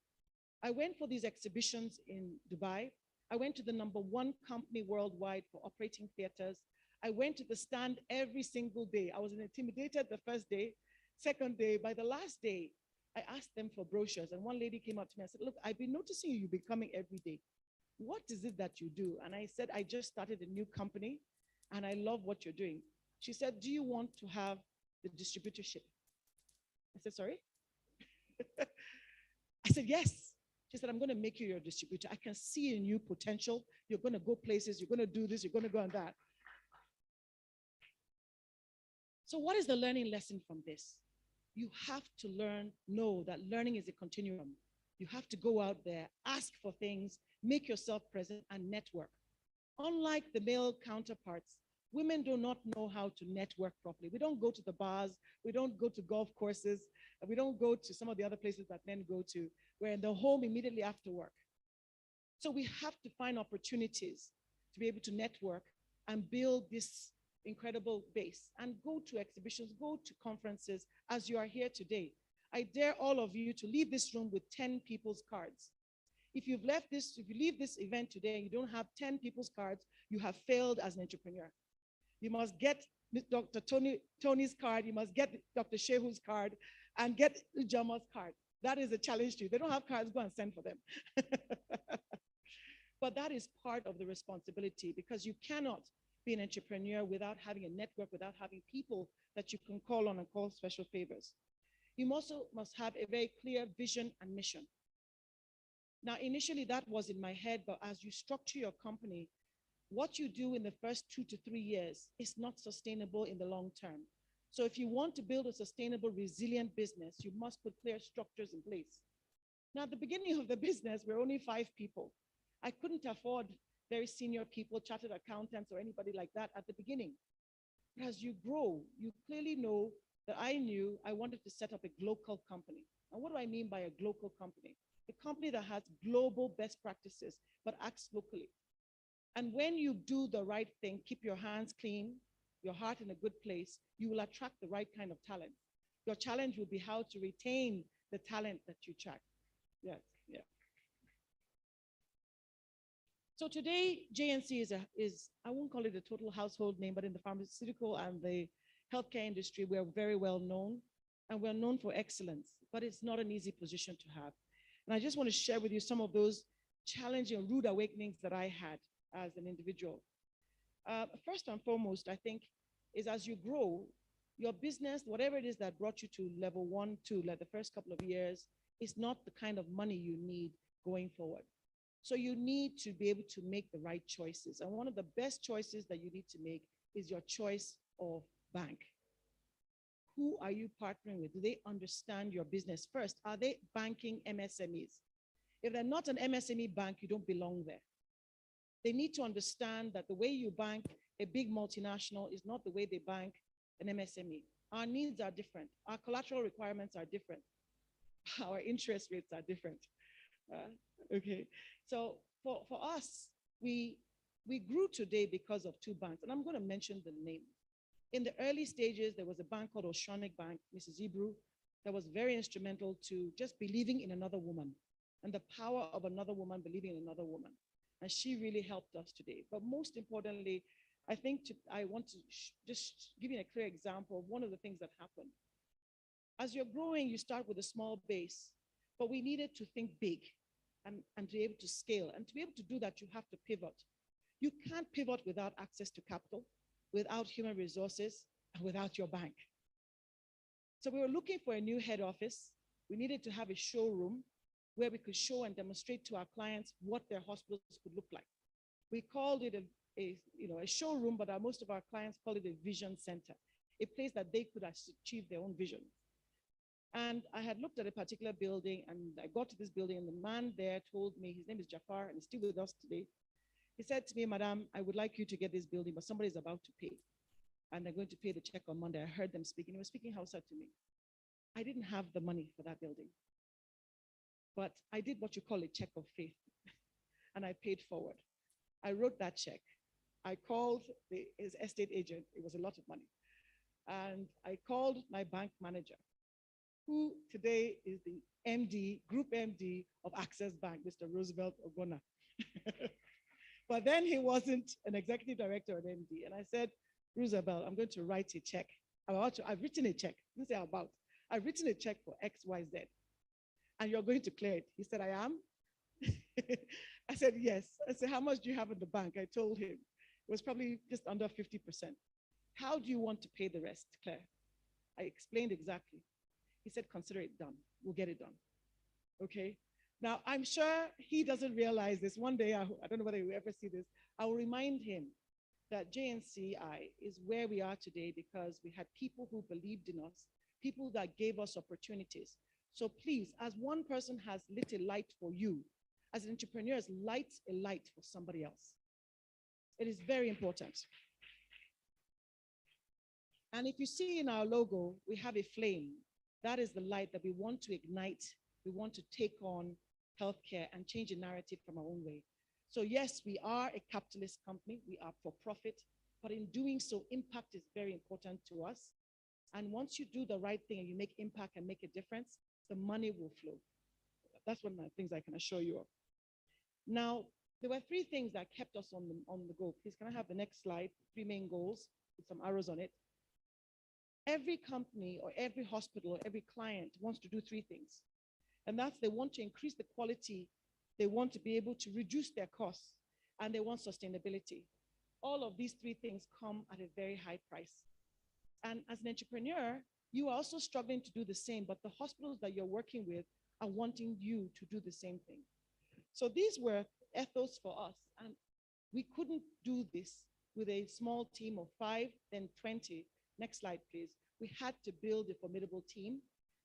I went for these exhibitions in Dubai. I went to the #1 company worldwide for operating theaters. I went to the stand every single day. I was intimidated the first day, second day. By the last day, I asked them for brochures, and one lady came up to me and said, "Look, I've been noticing you've been coming every day. What is it that you do?" And I said, "I just started a new company, and I love what you're doing." She said, "Do you want to have the distributorship?" I said, "Sorry?" I said, "Yes." She said, "I'm going to make you your distributor. I can see in you potential. You're going to go places. You're going to do this. You're going to go on that." So what is the learning lesson from this? You have to know that learning is a continuum. You have to go out there, ask for things, make yourself present, and network. Unlike the male counterparts, women do not know how to network properly. We don't go to the bars, we don't go to golf courses, we don't go to some of the other places that men go to. We're in the home immediately after work. So we have to find opportunities to be able to network and build this incredible base, and go to exhibitions, go to conferences as you are here today. I dare all of you to leave this room with 10 people's cards. If you leave this event today and you don't have 10 people's cards, you have failed as an entrepreneur. You must get Dr. Tony's card, you must get Dr. Shehu's card, and get Jama's card. That is a challenge to you. They don't have cards, go and send for them. But that is part of the responsibility, because you cannot be an entrepreneur without having a network, without having people that you can call on and call special favors. You also must have a very clear vision and mission. Now, initially that was in my head, but as you structure your company, what you do in the first 2 to 3 years is not sustainable in the long term. So if you want to build a sustainable, resilient business, you must put clear structures in place. Now, at the beginning of the business, we're only 5 people. I couldn't afford very senior people, chartered accountants, or anybody like that at the beginning. But as you grow, you clearly know that I knew I wanted to set up a global company. And what do I mean by a global company? A company that has global best practices, but acts locally. And when you do the right thing, keep your hands clean, your heart in a good place, you will attract the right kind of talent. Your challenge will be how to retain the talent that you attract. Yes, yeah. So today, JNC is, I won't call it a total household name, but in the pharmaceutical and the healthcare industry, we're very well known, and we're known for excellence, but it's not an easy position to have. And I just want to share with you some of those challenging and rude awakenings that I had as an individual. First and foremost, I think, is as you grow, your business, whatever it is that brought you to level 1, 2, like the first couple of years, is not the kind of money you need going forward. So you need to be able to make the right choices. And one of the best choices that you need to make is your choice of bank. Who are you partnering with? Do they understand your business first? Are they banking MSMEs? If they're not an MSME bank, you don't belong there. They need to understand that the way you bank a big multinational is not the way they bank an MSME. Our needs are different. Our collateral requirements are different. Our interest rates are different. Okay, so for us, we grew today because of 2 banks, and I'm going to mention the name. In the early stages, there was a bank called Oceanic Bank, Mrs. Ibru, that was very instrumental to just believing in another woman and the power of another woman believing in another woman. And she really helped us today. But most importantly, I think I want to just give you a clear example of one of the things that happened. As you're growing, you start with a small base, but we needed to think big and to be able to scale. And to be able to do that, you have to pivot. You can't pivot without access to capital, without human resources, and without your bank. So we were looking for a new head office. We needed to have a showroom where we could show and demonstrate to our clients what their hospitals could look like. We called it a showroom, but most of our clients call it a vision center, a place that they could achieve their own vision. And I had looked at a particular building, and I got to this building, and the man there told me, his name is Jafar, and he's still with us today. He said to me, Madam, I would like you to get this building, but somebody's about to pay. And they're going to pay the check on Monday. I heard them speaking. He was speaking Hausa to me. I didn't have the money for that building. But I did what you call a check of faith. And I paid forward. I wrote that check. I called his estate agent. It was a lot of money. And I called my bank manager, who today is the MD, Group MD of Access Bank, Mr. Roosevelt Ogona. But then he wasn't an executive director at MD. And I said, Roosevelt, I'm going to write a check. I've written a check. This is about. I've written a check for XYZ. And you're going to clear it. He said, I am. I said, yes. I said, how much do you have in the bank? I told him. It was probably just under 50%. How do you want to pay the rest, Claire? I explained exactly. He said, consider it done. We'll get it done. Okay? Now, I'm sure he doesn't realize this. One day, I don't know whether you ever see this, I will remind him that JNCI is where we are today because we had people who believed in us, people that gave us opportunities. So please, as one person has lit a light for you, as an entrepreneur, light a light for somebody else. It is very important. And if you see in our logo, we have a flame. That is the light that we want to ignite. We want to take on healthcare and change the narrative from our own way. So yes, we are a capitalist company. We are for profit, but in doing so, impact is very important to us. And once you do the right thing and you make impact and make a difference, the money will flow. That's one of the things I can assure you of. Now, there were three things that kept us on the go. Please, can I have the next slide? 3 main goals with some arrows on it. Every company or every hospital or every client wants to do 3 things. And that's they want to increase the quality, they want to be able to reduce their costs, and they want sustainability. All of these 3 things come at a very high price. And as an entrepreneur, you are also struggling to do the same, but the hospitals that you're working with are wanting you to do the same thing. So these were ethos for us, and we couldn't do this with a small team of 5, then 20. Next slide, please. We had to build a formidable team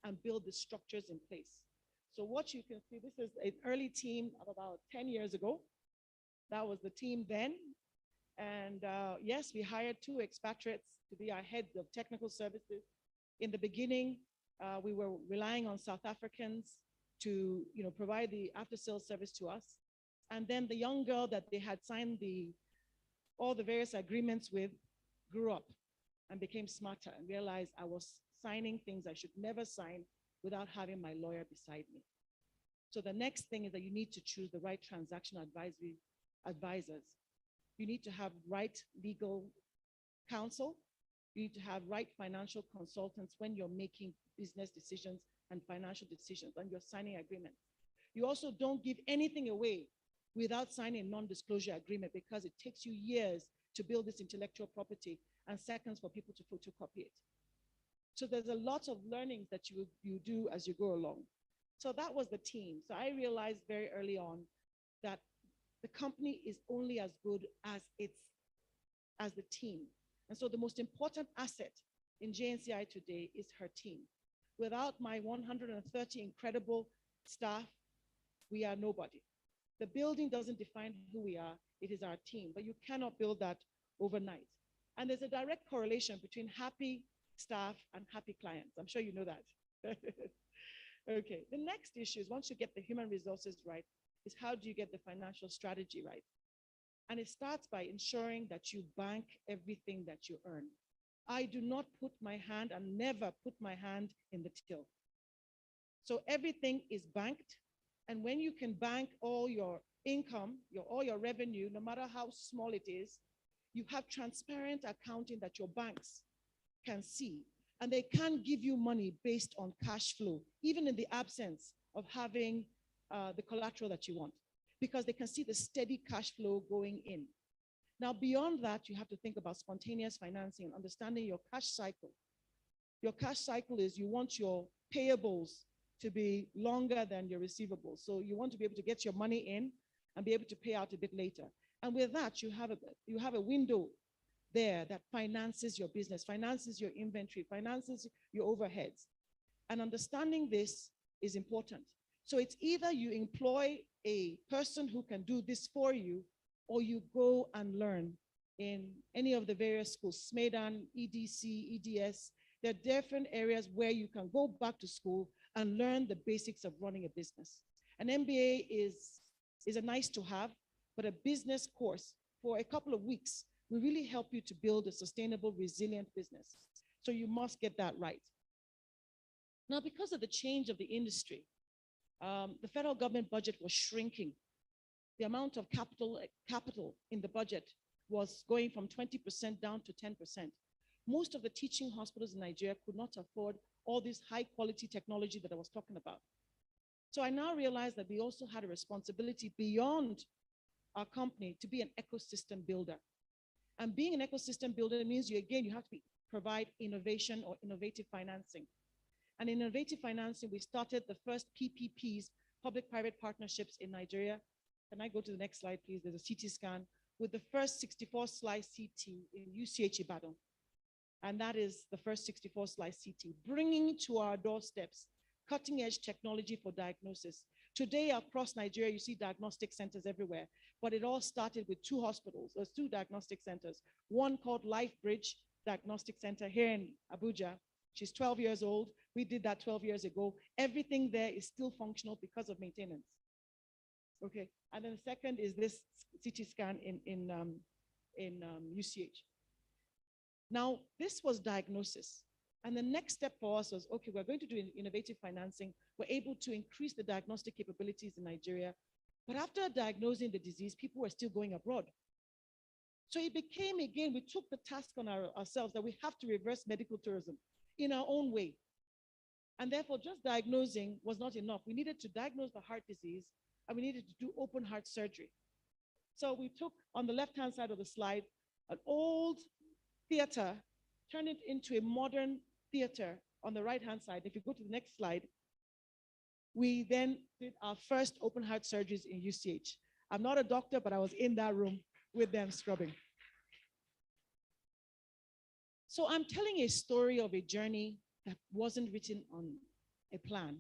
and build the structures in place. So what you can see, this is an early team of about 10 years ago. That was the team then. And yes, we hired 2 expatriates to be our heads of technical services. In the beginning, we were relying on South Africans to provide the after-sales service to us. And then the young girl that they had signed all the various agreements with grew up and became smarter and realized I was signing things I should never sign without having my lawyer beside me. So the next thing is that you need to choose the right transaction advisors. You need to have right legal counsel. You need to have right financial consultants when you're making business decisions and financial decisions and you're signing agreements. You also don't give anything away without signing a non-disclosure agreement because it takes you years to build this intellectual property and seconds for people to photocopy it. So there's a lot of learnings that you do as you go along. So that was the team. So I realized very early on that the company is only as good as the team. And so the most important asset in JNCI today is her team. Without my 130 incredible staff, we are nobody. The building doesn't define who we are, it is our team, but you cannot build that overnight. And there's a direct correlation between happy staff and happy clients. I'm sure you know that. Okay, the next issue is once you get the human resources right, is how do you get the financial strategy right? And it starts by ensuring that you bank everything that you earn. I do not put my hand and never put my hand in the till. So everything is banked. And when you can bank all your income, all your revenue, no matter how small it is, you have transparent accounting that your banks can see. And they can give you money based on cash flow, even in the absence of having the collateral that you want, because they can see the steady cash flow going in. Now, beyond that, you have to think about spontaneous financing and understanding your cash cycle. Your cash cycle is you want your payables to be longer than your receivables. So you want to be able to get your money in and be able to pay out a bit later. And with that, you have a window there that finances your business, finances your inventory, finances your overheads. And understanding this is important. So it's either you employ a person who can do this for you, or you go and learn in any of the various schools, SMEDAN, EDC, EDS. There are different areas where you can go back to school and learn the basics of running a business. An MBA is a nice to have, but a business course for a couple of weeks will really help you to build a sustainable, resilient business. So you must get that right. Now, because of the change of the industry, the federal government budget was shrinking. The amount of capital in the budget was going from 20% down to 10%. Most of the teaching hospitals in Nigeria could not afford all this high quality technology that I was talking about. So I now realize that we also had a responsibility beyond our company to be an ecosystem builder. And being an ecosystem builder means you have to provide innovation or innovative financing. And in innovative financing, we started the first PPPs, public-private partnerships in Nigeria. Can I go to the next slide, please? There's a CT scan with the first 64-slice CT in UCH Ibadan. And that is the first 64-slice CT, bringing to our doorsteps cutting-edge technology for diagnosis. Today, across Nigeria, you see diagnostic centers everywhere, but it all started with two hospitals, or two diagnostic centers, one called LifeBridge Diagnostic Center here in Abuja. She's 12 years old. We did that 12 years ago. Everything there is still functional because of maintenance. Okay, and then the second is this CT scan in UCH. Now, this was diagnosis. And the next step for us was, okay, we're going to do innovative financing. We're able to increase the diagnostic capabilities in Nigeria. But after diagnosing the disease, people were still going abroad. So it became, again, we took the task on ourselves that we have to reverse medical tourism in our own way. And therefore, just diagnosing was not enough. We needed to diagnose the heart disease, and we needed to do open heart surgery. So we took, on the left-hand side of the slide, an old theater, turned it into a modern theater on the right-hand side. If you go to the next slide, we then did our first open heart surgeries in UCH. I'm not a doctor, but I was in that room with them scrubbing. So I'm telling a story of a journey that wasn't written on a plan.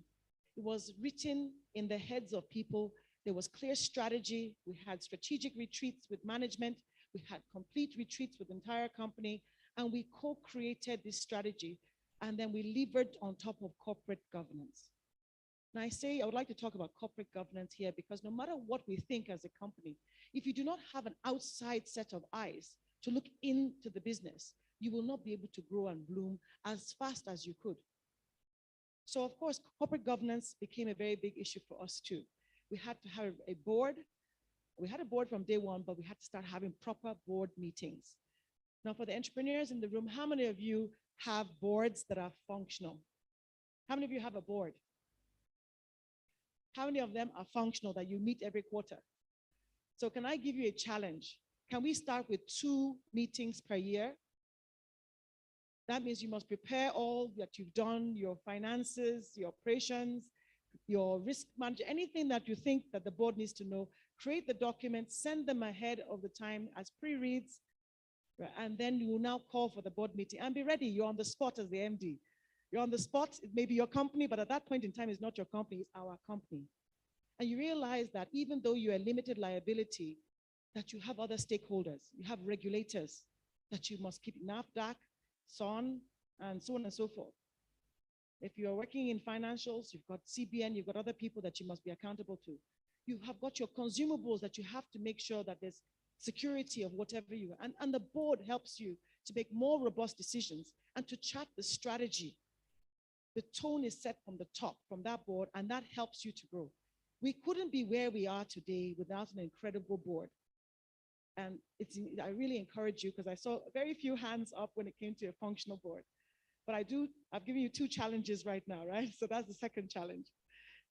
It was written in the heads of people. There was clear strategy. We had strategic retreats with management. We had complete retreats with the entire company, and we co-created this strategy, and then we levered on top of corporate governance. Now I would like to talk about corporate governance here, because no matter what we think as a company, if you do not have an outside set of eyes to look into the business, you will not be able to grow and bloom as fast as you could. So of course, corporate governance became a very big issue for us too. We had to have a board. We had a board from day one, but we had to start having proper board meetings. Now for the entrepreneurs in the room, how many of you have boards that are functional? How many of you have a board? How many of them are functional that you meet every quarter? So can I give you a challenge? Can we start with 2 meetings per year? That means you must prepare all that you've done, your finances, your operations, your risk management, anything that you think that the board needs to know. Create the documents, send them ahead of the time as pre-reads, and then you will now call for the board meeting and be ready. You're on the spot as the MD. You're on the spot, it may be your company, but at that point in time, it's not your company, it's our company. And you realize that even though you're a limited liability, that you have other stakeholders, you have regulators that you must keep, NAFDAC, SON, and so on and so forth. If you're working in financials, you've got CBN, you've got other people that you must be accountable to. You have got your consumables that you have to make sure that there's security of whatever you, and the board helps you to make more robust decisions and to chart the strategy. The tone is set from the top, from that board, and that helps you to grow. We couldn't be where we are today without an incredible board. And I really encourage you, because I saw very few hands up when it came to a functional board. But I've given you 2 challenges right now, right? So that's the second challenge.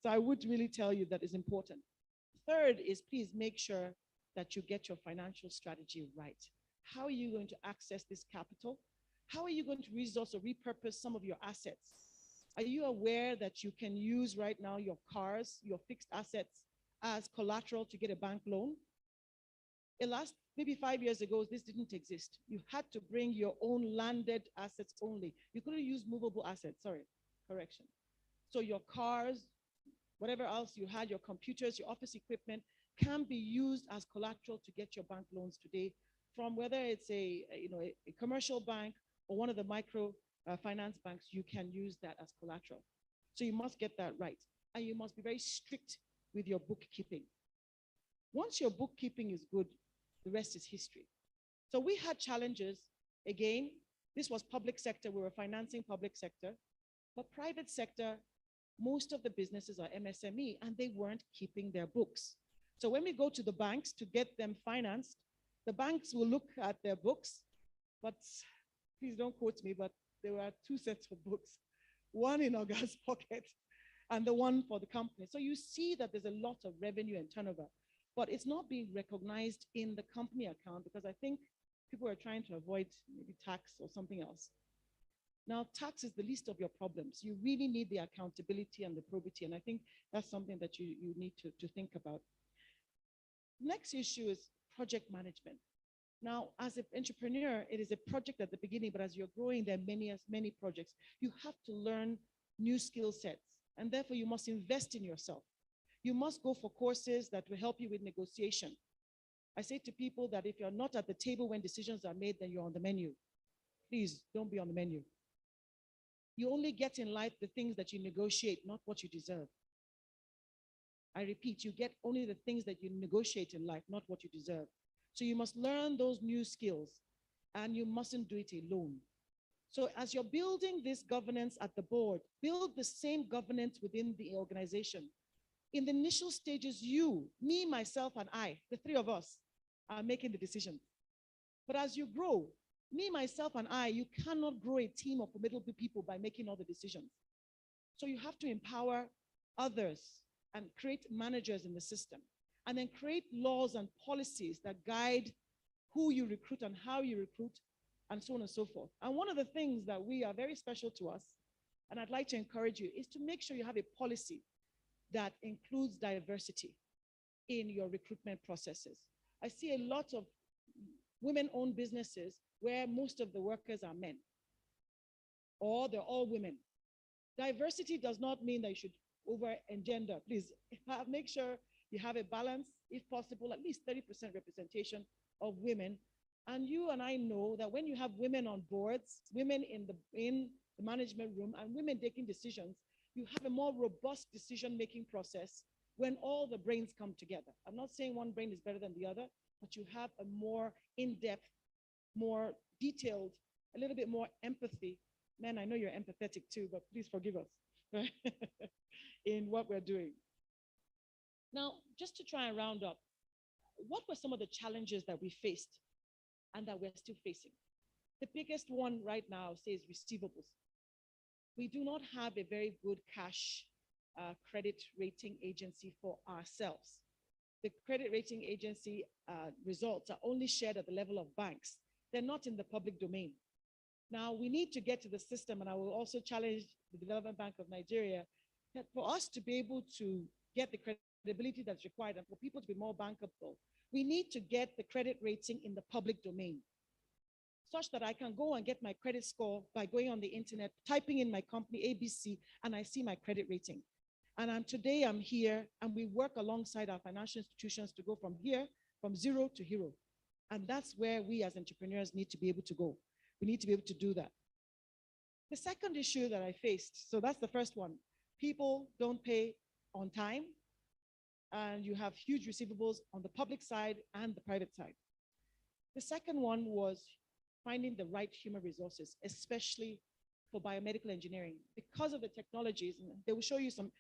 So I would really tell you that is important. Third is, please make sure that you get your financial strategy right. How are you going to access this capital? How are you going to resource or repurpose some of your assets? Are you aware that you can use right now your cars, your fixed assets as collateral to get a bank loan? The last maybe 5 years ago, this didn't exist. You had to bring your own landed assets only. You couldn't use movable assets, sorry, correction. So your cars, whatever else you had, your computers, your office equipment can be used as collateral to get your bank loans today from whether it's a commercial bank or one of the micro finance banks, you can use that as collateral. So you must get that right. And you must be very strict with your bookkeeping. Once your bookkeeping is good, the rest is history. So we had challenges. Again, this was public sector. We were financing public sector. But private sector, most of the businesses are MSME, and they weren't keeping their books. So when we go to the banks to get them financed, the banks will look at their books, but please don't quote me, but there were 2 sets of books, one in Oga's pocket and the one for the company. So you see that there's a lot of revenue and turnover, but it's not being recognized in the company account because I think people are trying to avoid maybe tax or something else. Now, tax is the least of your problems. You really need the accountability and the probity, and I think that's something that you need to think about. Next issue is project management. Now, as an entrepreneur, it is a project at the beginning, but as you're growing, there are many projects. You have to learn new skill sets, and therefore you must invest in yourself. You must go for courses that will help you with negotiation. I say to people that if you're not at the table when decisions are made, then you're on the menu. Please don't be on the menu. You only get in life the things that you negotiate, not what you deserve. I repeat, you get only the things that you negotiate in life, not what you deserve. So you must learn those new skills, and you mustn't do it alone. So as you're building this governance at the board, build the same governance within the organization. In the initial stages, you, me, myself, and I, the 3 of us, are making the decisions. But as you grow, me, myself, and I, you cannot grow a team of formidable people by making all the decisions. So you have to empower others and create managers in the system, and then create laws and policies that guide who you recruit and how you recruit, and so on and so forth. And one of the things that we are very special to us, and I'd like to encourage you, is to make sure you have a policy that includes diversity in your recruitment processes. I see a lot of women-owned businesses where most of the workers are men, or they're all women. Diversity does not mean that you should over-engender. Please make sure you have a balance, if possible, at least 30% representation of women. And you and I know that when you have women on boards, women in the management room, and women taking decisions, you have a more robust decision-making process when all the brains come together. I'm not saying one brain is better than the other, but you have a more in-depth, more detailed, a little bit more empathy. Man, I know you're empathetic too, but please forgive us in what we're doing. Now, just to try and round up, what were some of the challenges that we faced and that we're still facing? The biggest one right now, say, is receivables. We do not have a very good cash credit rating agency for ourselves. The credit rating agency results are only shared at the level of banks. They're not in the public domain. Now, we need to get to the system, and I will also challenge the Development Bank of Nigeria that for us to be able to get the credibility that's required and for people to be more bankable, we need to get the credit rating in the public domain, such that I can go and get my credit score by going on the internet, typing in my company ABC, and I see my credit rating. And today I'm here, and we work alongside our financial institutions to go from here, from zero to hero. And that's where we as entrepreneurs need to be able to go. We need to be able to do that. The second issue that I faced, so that's the first one. People don't pay on time, and you have huge receivables on the public side and the private side. The second one was finding the right human resources, especially for biomedical engineering. Because of the technologies, and they will show you some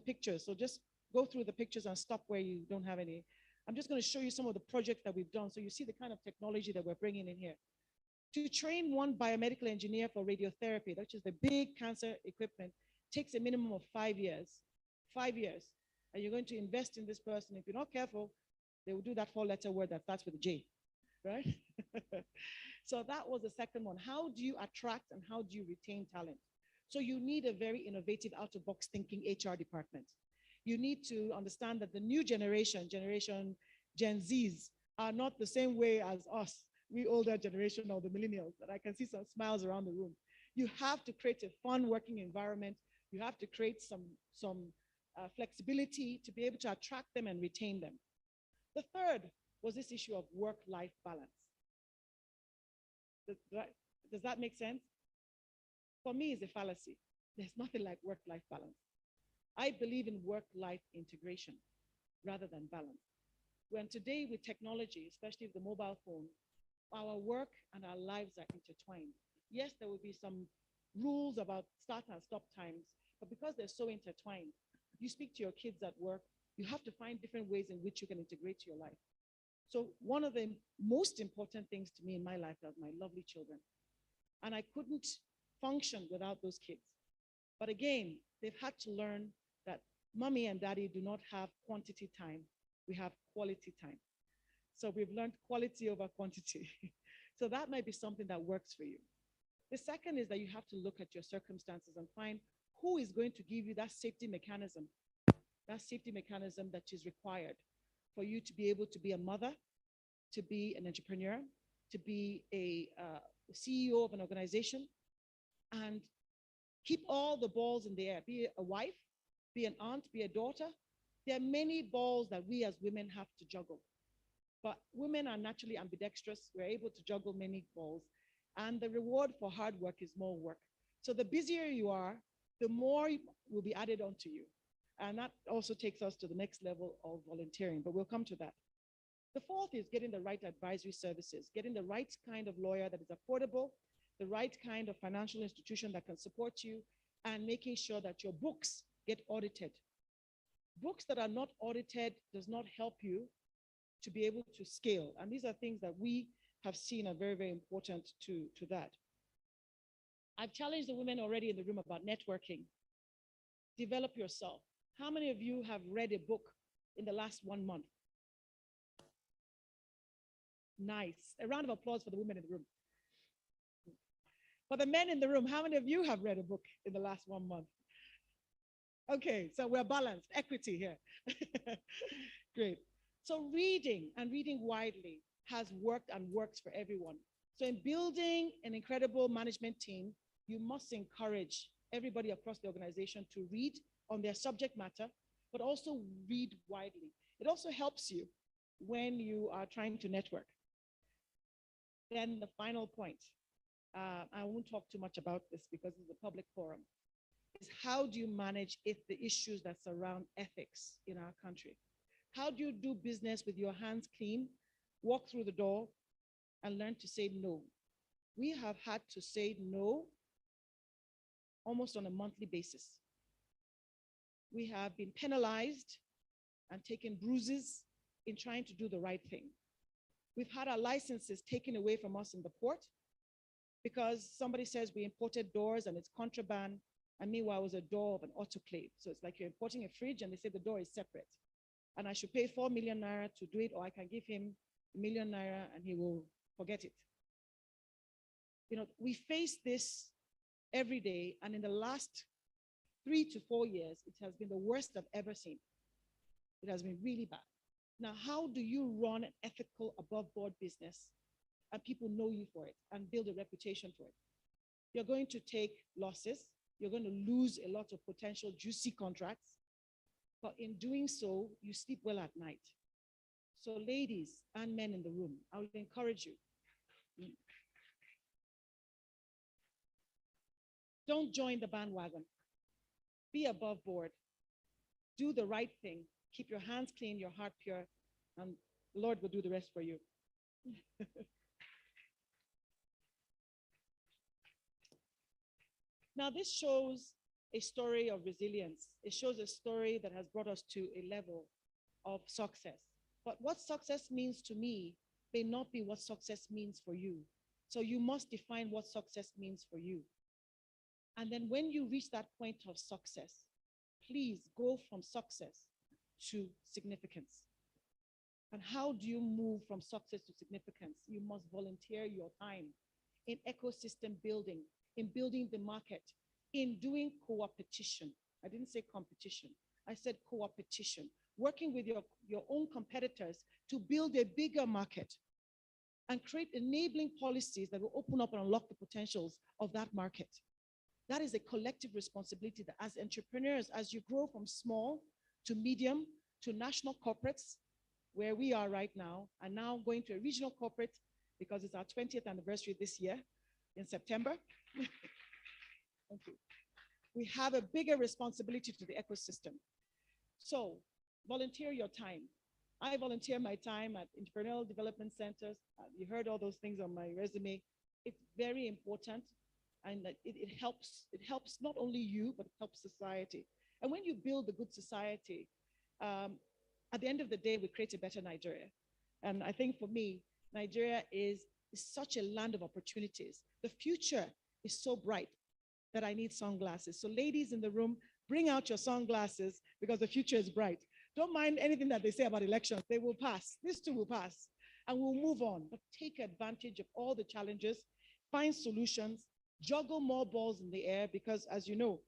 pictures, so just go through the pictures and stop where you don't have any. I'm just going to show you some of the projects that we've done, so you see the kind of technology that we're bringing in here. To train one biomedical engineer for radiotherapy, which is the big cancer equipment, takes a minimum of 5 years. 5 years. And you're going to invest in this person. If you're not careful, They will do that four-letter word that starts with a J, right? So that was the second one. How do you attract and how do you retain talent? So you need a very innovative, out-of-box thinking HR department. You need to understand that the new generation Gen Zs, are not the same way as us, we older generation or the millennials, that I can see some smiles around the room. You have to create a fun working environment. You have to create some flexibility to be able to attract them and retain them. The third was this issue of work-life balance. Does that make sense? For me, it's a fallacy. There's nothing like work-life balance. I believe in work-life integration rather than balance. When today with technology, especially with the mobile phone, our work and our lives are intertwined. Yes, there will be some rules about start and stop times, but because they're so intertwined, you speak to your kids at work, you have to find different ways in which you can integrate your life. So one of the most important things to me in my life are my lovely children. And I couldn't function without those kids. But again, they've had to learn that mommy and daddy do not have quantity time. We have quality time. So we've learned quality over quantity. So that might be something that works for you. The second is that you have to look at your circumstances and find who is going to give you that safety mechanism that is required for you to be able to be a mother, to be an entrepreneur, to be a CEO of an organization, and keep all the balls in the air. Be a wife, be an aunt, be a daughter. There are many balls that we as women have to juggle. But women are naturally ambidextrous. We're able to juggle many balls. And the reward for hard work is more work. So the busier you are, the more will be added onto you. And that also takes us to the next level of volunteering, but we'll come to that. The fourth is getting the right advisory services, getting the right kind of lawyer that is affordable, the right kind of financial institution that can support you, and making sure that your books get audited. Books that are not audited does not help you to be able to scale. And these are things that we have seen are very, very important to that. I've challenged the women already in the room about networking. Develop yourself. How many of you have read a book in the last 1 month? Nice. A round of applause for the women in the room. For the men in the room, how many of you have read a book in the last 1 month? Okay, so we're balanced, equity here. Great. So reading and reading widely has worked and works for everyone. So in building an incredible management team, you must encourage everybody across the organization to read on their subject matter, but also read widely. It also helps you when you are trying to network. Then the final point, I won't talk too much about this because it's a public forum, is how do you manage the issues that surround ethics in our country? How do you do business with your hands clean, walk through the door, and learn to say no? We have had to say no almost on a monthly basis. We have been penalized and taken bruises in trying to do the right thing. We've had our licenses taken away from us in the port because somebody says we imported doors and it's contraband, and meanwhile it was a door of an autoclave. So it's like you're importing a fridge and they say the door is separate. And I should pay 4 million naira to do it, or I can give him 1 million naira and he will forget it. You know, we face this every day, and in the last 3 to 4 years, it has been the worst I've ever seen. It has been really bad. Now, how do you run an ethical, above board business and people know you for it and build a reputation for it? You're going to take losses. You're going to lose a lot of potential juicy contracts. But in doing so, you sleep well at night. So ladies and men in the room, I would encourage you. Don't join the bandwagon. Be above board. Do the right thing. Keep your hands clean, your heart pure, and the Lord will do the rest for you. Now, this shows a story of resilience. It shows a story that has brought us to a level of success. But what success means to me may not be what success means for you. So you must define what success means for you. And then when you reach that point of success, please go from success to significance. And how do you move from success to significance? You must volunteer your time in ecosystem building, in building the market, in doing co-opetition. I didn't say competition. I said co-opetition, working with your own competitors to build a bigger market and create enabling policies that will open up and unlock the potentials of that market. That is a collective responsibility that as entrepreneurs, as you grow from small to medium to national corporates, where we are right now, and now going to a regional corporate because it's our 20th anniversary this year in September. Thank you. We have a bigger responsibility to the ecosystem. So volunteer your time. I volunteer my time at entrepreneurial development centers. You heard all those things on my resume. It's very important, and it helps not only you, but it helps society. And when you build a good society, at the end of the day, we create a better Nigeria. And I think for me, Nigeria is such a land of opportunities. The future is so bright that I need sunglasses. So ladies in the room, bring out your sunglasses because the future is bright. Don't mind anything that they say about elections. They will pass. This too will pass. And we'll move on. But take advantage of all the challenges, find solutions, juggle more balls in the air because, as you know,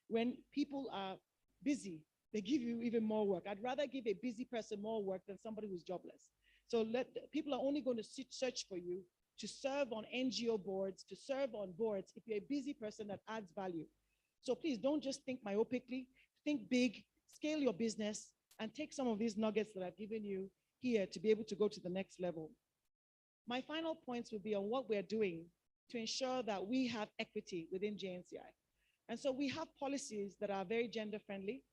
when people are busy, they give you even more work. I'd rather give a busy person more work than somebody who's jobless. So people are only going to search for you to serve on NGO boards, to serve on boards if you're a busy person that adds value. So please don't just think myopically, think big, scale your business, and take some of these nuggets that I've given you here to be able to go to the next level. My final points will be on what we're doing to ensure that we have equity within JNCI. And so we have policies that are very gender friendly.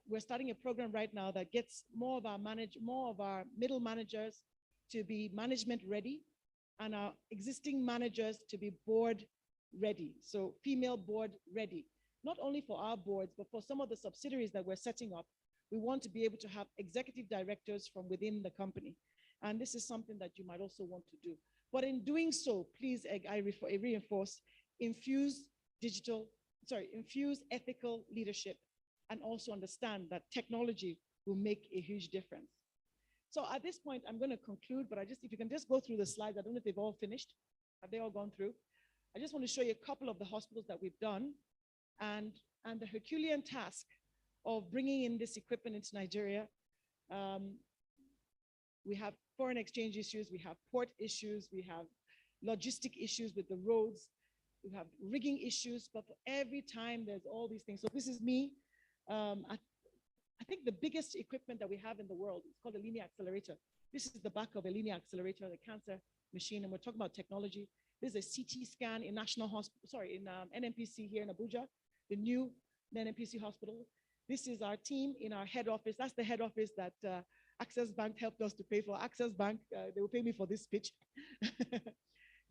We're starting a program right now that gets more of our middle managers to be management ready and our existing managers to be board ready. So female board ready, not only for our boards, but for some of the subsidiaries that we're setting up. We want to be able to have executive directors from within the company. And this is something that you might also want to do. But in doing so, please, I reinforce, infuse ethical leadership, and also understand that technology will make a huge difference. So at this point, I'm going to conclude, but if you can just go through the slides. I don't know if they've all finished. Have they all gone through? I just want to show you a couple of the hospitals that we've done and the Herculean task of bringing in this equipment into Nigeria. We have foreign exchange issues, we have port issues, we have logistic issues with the roads, we have rigging issues, but for every time there's all these things. So this is me. I think the biggest equipment that we have in the world is called a linear accelerator. This is the back of a linear accelerator, the cancer machine, and we're talking about technology. There's a CT scan in NMPC here in Abuja, the new NMPC hospital. This is our team in our head office. That's the head office that Access Bank helped us to pay for. Access Bank, they will pay me for this speech.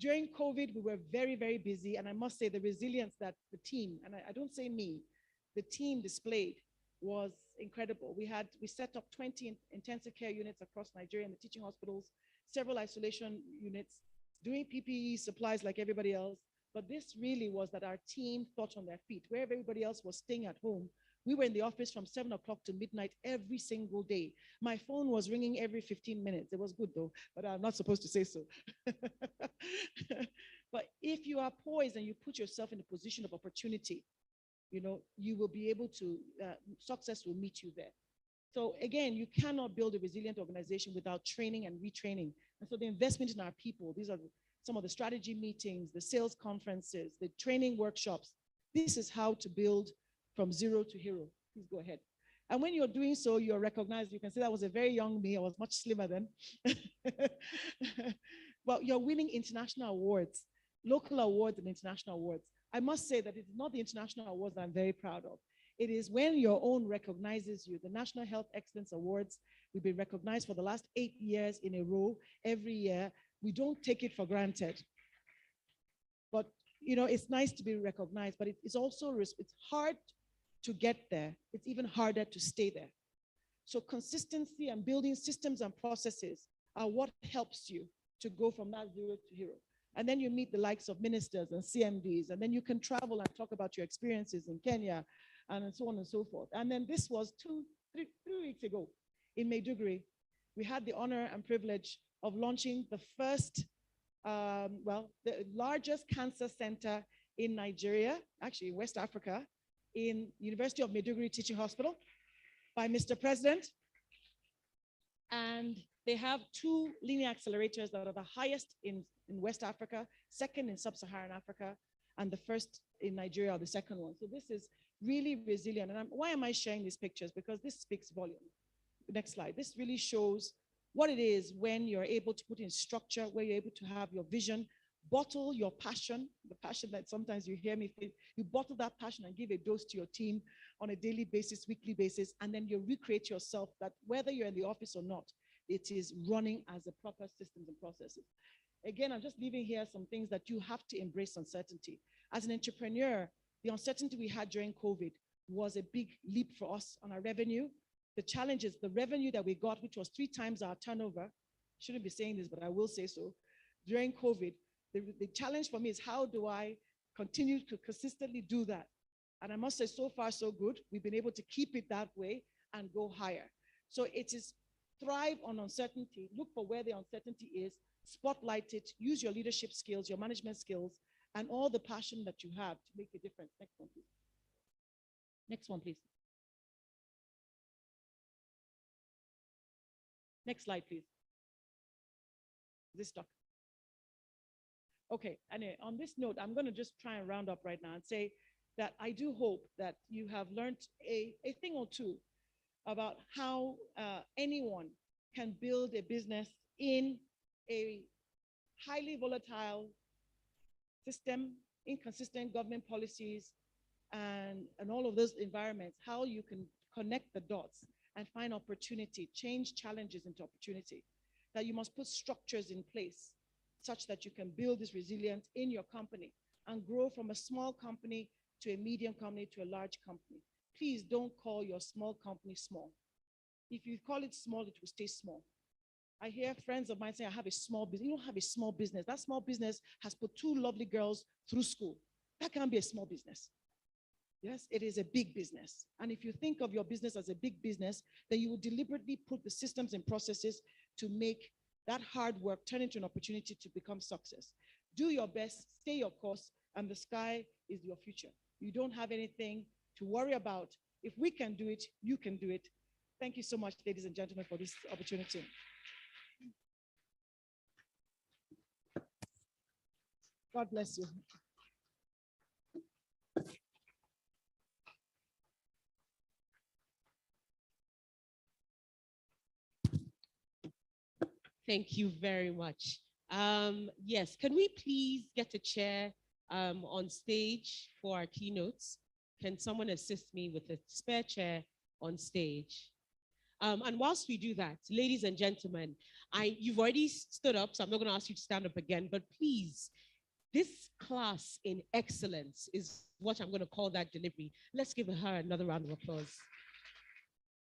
During COVID, we were very, very busy. And I must say the resilience that the team, and I don't say me, the team displayed was incredible. We set up 20 intensive care units across Nigeria in the teaching hospitals, several isolation units, doing PPE supplies like everybody else. But this really was that our team thought on their feet. Where everybody else was staying at home, we were in the office from 7 o'clock to midnight every single day. My phone was ringing every 15 minutes. It was good though, but I'm not supposed to say so. But if you are poised and you put yourself in a position of opportunity, you will be able to, success will meet you there. So again, you cannot build a resilient organization without training and retraining. And so the investment in our people, these are some of the strategy meetings, the sales conferences, the training workshops. This is how to build from zero to hero. Please go ahead. And when you're doing so, you're recognized. You can say that was a very young me. I was much slimmer then. Well, you're winning international awards, local awards and international awards. I must say that it's not the international awards that I'm very proud of. It is when your own recognizes you. The National Health Excellence Awards, we've been recognized for the last 8 years in a row, every year. We don't take it for granted. But, it's nice to be recognized, but it's also, it's hard to get there. It's even harder to stay there. So consistency and building systems and processes are what helps you to go from that zero to hero. And then you meet the likes of ministers and CMDs, and then you can travel and talk about your experiences in Kenya and so on and so forth. And then this was 3 weeks ago in Maiduguri. we had the honor and privilege of launching the first, the largest cancer center in Nigeria, actually West Africa, in University of Maiduguri Teaching Hospital by Mr. President. And they have 2 linear accelerators that are the highest in West Africa, second in sub-Saharan Africa, and the first in Nigeria, or the second one. So this is really resilient. And why am I sharing these pictures? Because this speaks volume. Next slide. This really shows what it is when you're able to put in structure, where you're able to have your vision, bottle your passion, the passion that sometimes you hear me say, you bottle that passion and give a dose to your team on a daily basis, weekly basis, and then you recreate yourself that whether you're in the office or not, it is running as a proper systems and processes. Again, I'm just leaving here some things that you have to embrace uncertainty. As an entrepreneur, the uncertainty we had during COVID was a big leap for us on our revenue. The challenge is the revenue that we got, which was 3 times our turnover. Shouldn't be saying this, but I will say so. During COVID, the challenge for me is how do I continue to consistently do that? And I must say, so far, so good. We've been able to keep it that way and go higher. So it is thrive on uncertainty. Look for where the uncertainty is, spotlight it, use your leadership skills, your management skills, and all the passion that you have to make a difference. Next one, please. Next one, please. Next slide, please. This stuck. Okay, anyway, on this note, I'm going to just try and round up right now and say that I do hope that you have learned a thing or two about how anyone can build a business in a highly volatile system, inconsistent government policies, and all of those environments, how you can connect the dots and find opportunity, change challenges into opportunity, that you must put structures in place such that you can build this resilience in your company and grow from a small company to a medium company to a large company. Please don't call your small company small. If you call it small, it will stay small. I hear friends of mine say, I have a small business. You don't have a small business. That small business has put 2 lovely girls through school. That can't be a small business. Yes, it is a big business. And if you think of your business as a big business, then you will deliberately put the systems and processes to make that hard work turn into an opportunity to become success. Do your best, stay your course, and the sky is your future. You don't have anything to worry about. If we can do it, you can do it. Thank you so much, ladies and gentlemen, for this opportunity. God bless you. Thank you very much. Yes, can we please get a chair on stage for our keynotes? Can someone assist me with a spare chair on stage? And whilst we do that, ladies and gentlemen, you've already stood up, so I'm not going to ask you to stand up again, but please, this class in excellence is what I'm going to call that delivery. Let's give her another round of applause.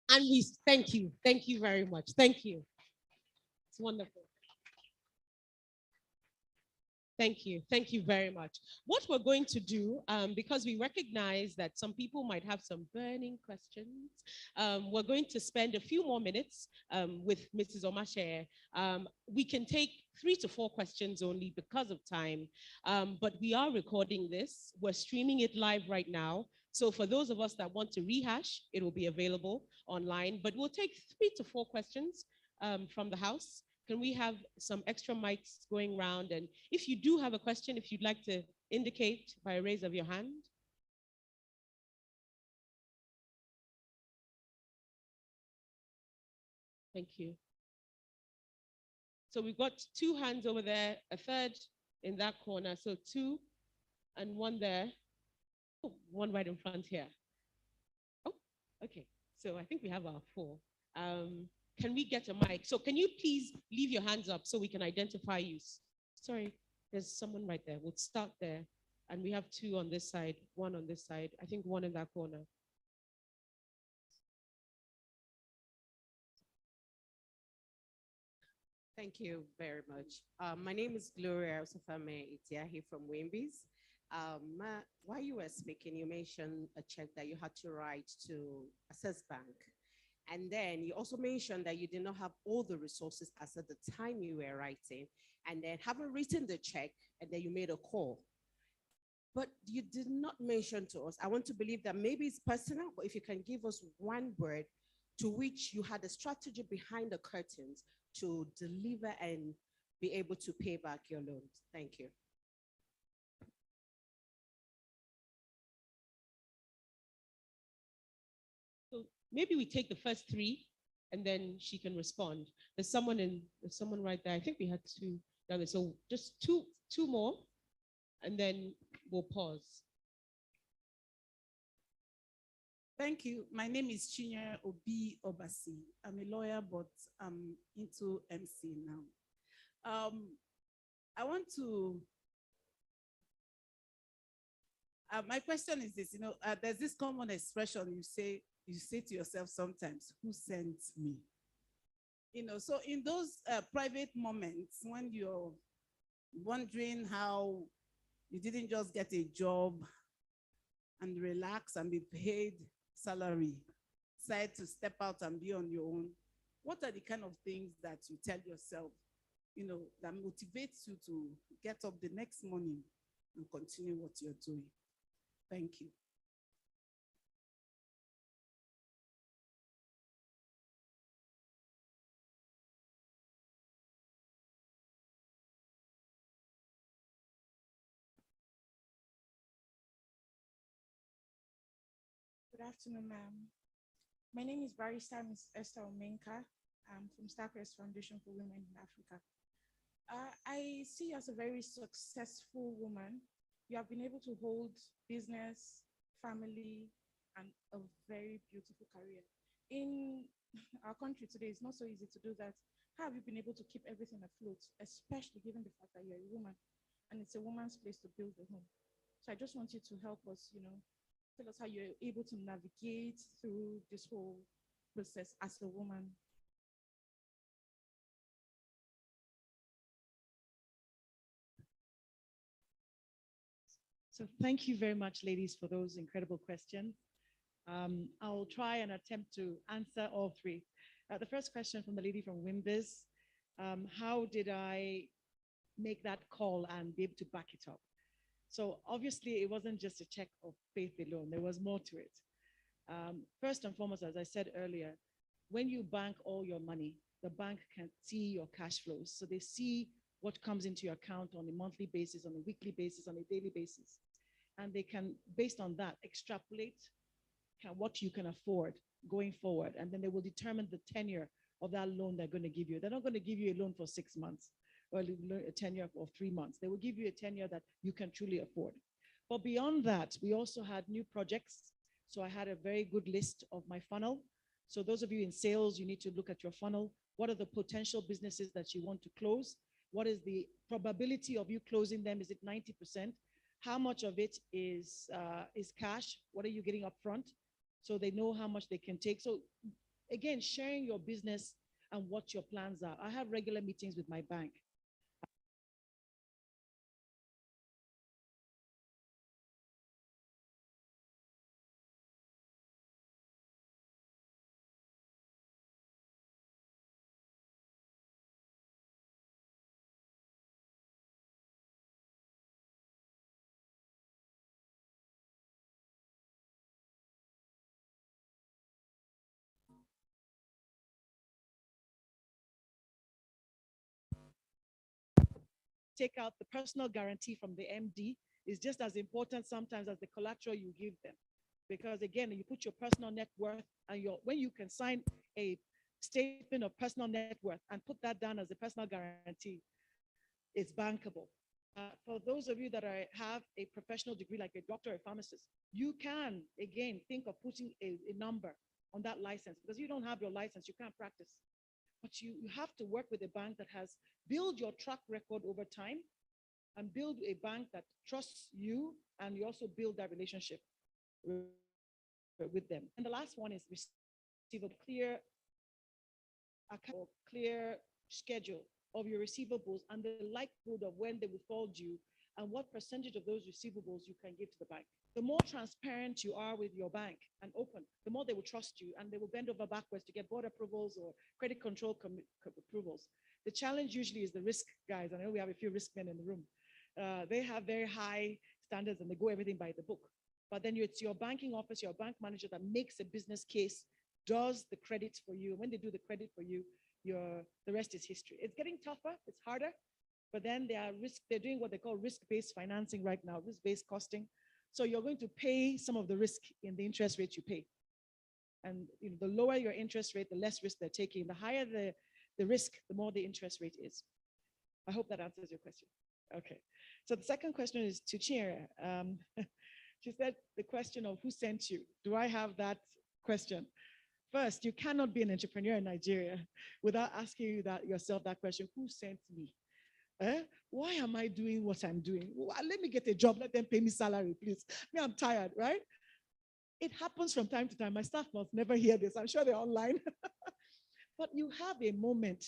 And we thank you very much. Thank you. It's wonderful. Thank you very much. What we're going to do, because we recognize that some people might have some burning questions, we're going to spend a few more minutes with Mrs. Omashe. We can take 3 to 4 questions only because of time, but we are recording this. We're streaming it live right now. So for those of us that want to rehash, it will be available online, but we'll take 3 to 4 questions from the house. Can we have some extra mics going around? And if you do have a question, if you'd like to indicate by a raise of your hand. Thank you. So we've got 2 hands over there, a third in that corner. So 2 and 1 there. Oh, 1 right in front here. Oh, okay. So I think we have our 4. Can we get a mic? So can you please leave your hands up so we can identify you? Sorry, there's someone right there. We'll start there. And we have 2 on this side, 1 on this side. I think 1 in that corner. Thank you very much. My name is Gloria Osafame Itiahi from Women'S. While you were speaking, you mentioned a check that you had to write to Access Bank. And then you also mentioned that you did not have all the resources as at the time you were writing, and then haven't written the check, and then you made a call. But you did not mention to us, I want to believe that maybe it's personal, but if you can give us one word to which you had a strategy behind the curtains to deliver and be able to pay back your loans. Thank you. So maybe we take the first three and then she can respond. There's someone right there. I think we had two down there. So just two more, and then we'll pause. Thank you. My name is Chinya Obi Obasi. I'm a lawyer, but I'm into MC now. I want to, my question is this, there's this common expression you say to yourself sometimes, who sent me? So in those private moments when you're wondering how you didn't just get a job and relax and be paid salary, decide to step out and be on your own, what are the kind of things that you tell yourself, that motivates you to get up the next morning and continue what you're doing? Thank you. Good afternoon, ma'am. My name is Barrister Ms. Esther Omenka. I'm from Starcrest Foundation for Women in Africa. I see you as a very successful woman. You have been able to hold business, family, and a very beautiful career. In our country today, it's not so easy to do that. How have you been able to keep everything afloat, especially given the fact that you're a woman and it's a woman's place to build a home? So I just want you to help us, tell us how you're able to navigate through this whole process as a woman. So thank you very much, ladies, for those incredible questions. I'll try and attempt to answer all three. The first question from the lady from WIMBIZ, how did I make that call and be able to back it up? So obviously it wasn't just a check of faith alone, there was more to it. First and foremost, as I said earlier, when you bank all your money, the bank can see your cash flows. So they see what comes into your account on a monthly basis, on a weekly basis, on a daily basis. And they can, based on that, extrapolate what you can afford going forward. And then they will determine the tenure of that loan they're going to give you. They're not going to give you a loan for 6 months or a tenure of 3 months. They will give you a tenure that you can truly afford. But beyond that, we also had new projects. So I had a very good list of my funnel. So those of you in sales, you need to look at your funnel. What are the potential businesses that you want to close? What is the probability of you closing them? Is it 90%? How much of it is cash? What are you getting up front? So they know how much they can take. So again, sharing your business and what your plans are. I have regular meetings with my bank. Take out the personal guarantee from the MD is just as important sometimes as the collateral you give them. Because again, you put your personal net worth and when you can sign a statement of personal net worth and put that down as a personal guarantee, it's bankable. For those of you that have a professional degree like a doctor or a pharmacist, you can, again, think of putting a number on that license because you don't have your license, you can't practice. But you have to work with a bank that has built your track record over time and build a bank that trusts you, and you also build that relationship with them. And the last one is receive a clear schedule of your receivables and the likelihood of when they will fall due and what percentage of those receivables you can give to the bank. The more transparent you are with your bank and open, the more they will trust you and they will bend over backwards to get board approvals or credit control approvals. The challenge usually is the risk guys. I know we have a few risk men in the room. They have very high standards and they go everything by the book. But then it's your banking office, your bank manager that makes a business case, does the credits for you. When they do the credit for you, the rest is history. It's getting tougher, it's harder, but then they're doing what they call risk-based financing right now, risk-based costing. So you're going to pay some of the risk in the interest rate you pay. And the lower your interest rate, the less risk they're taking. The higher the risk, the more the interest rate is. I hope that answers your question. Okay. So the second question is to Chair. She said the question of who sent you. Do I have that question? First, you cannot be an entrepreneur in Nigeria without asking yourself that question, who sent me? Why am I doing what I'm doing? Well, let me get a job, let them pay me salary, please. Me, I'm tired, right? It happens from time to time. My staff must never hear this. I'm sure they're online. But you have a moment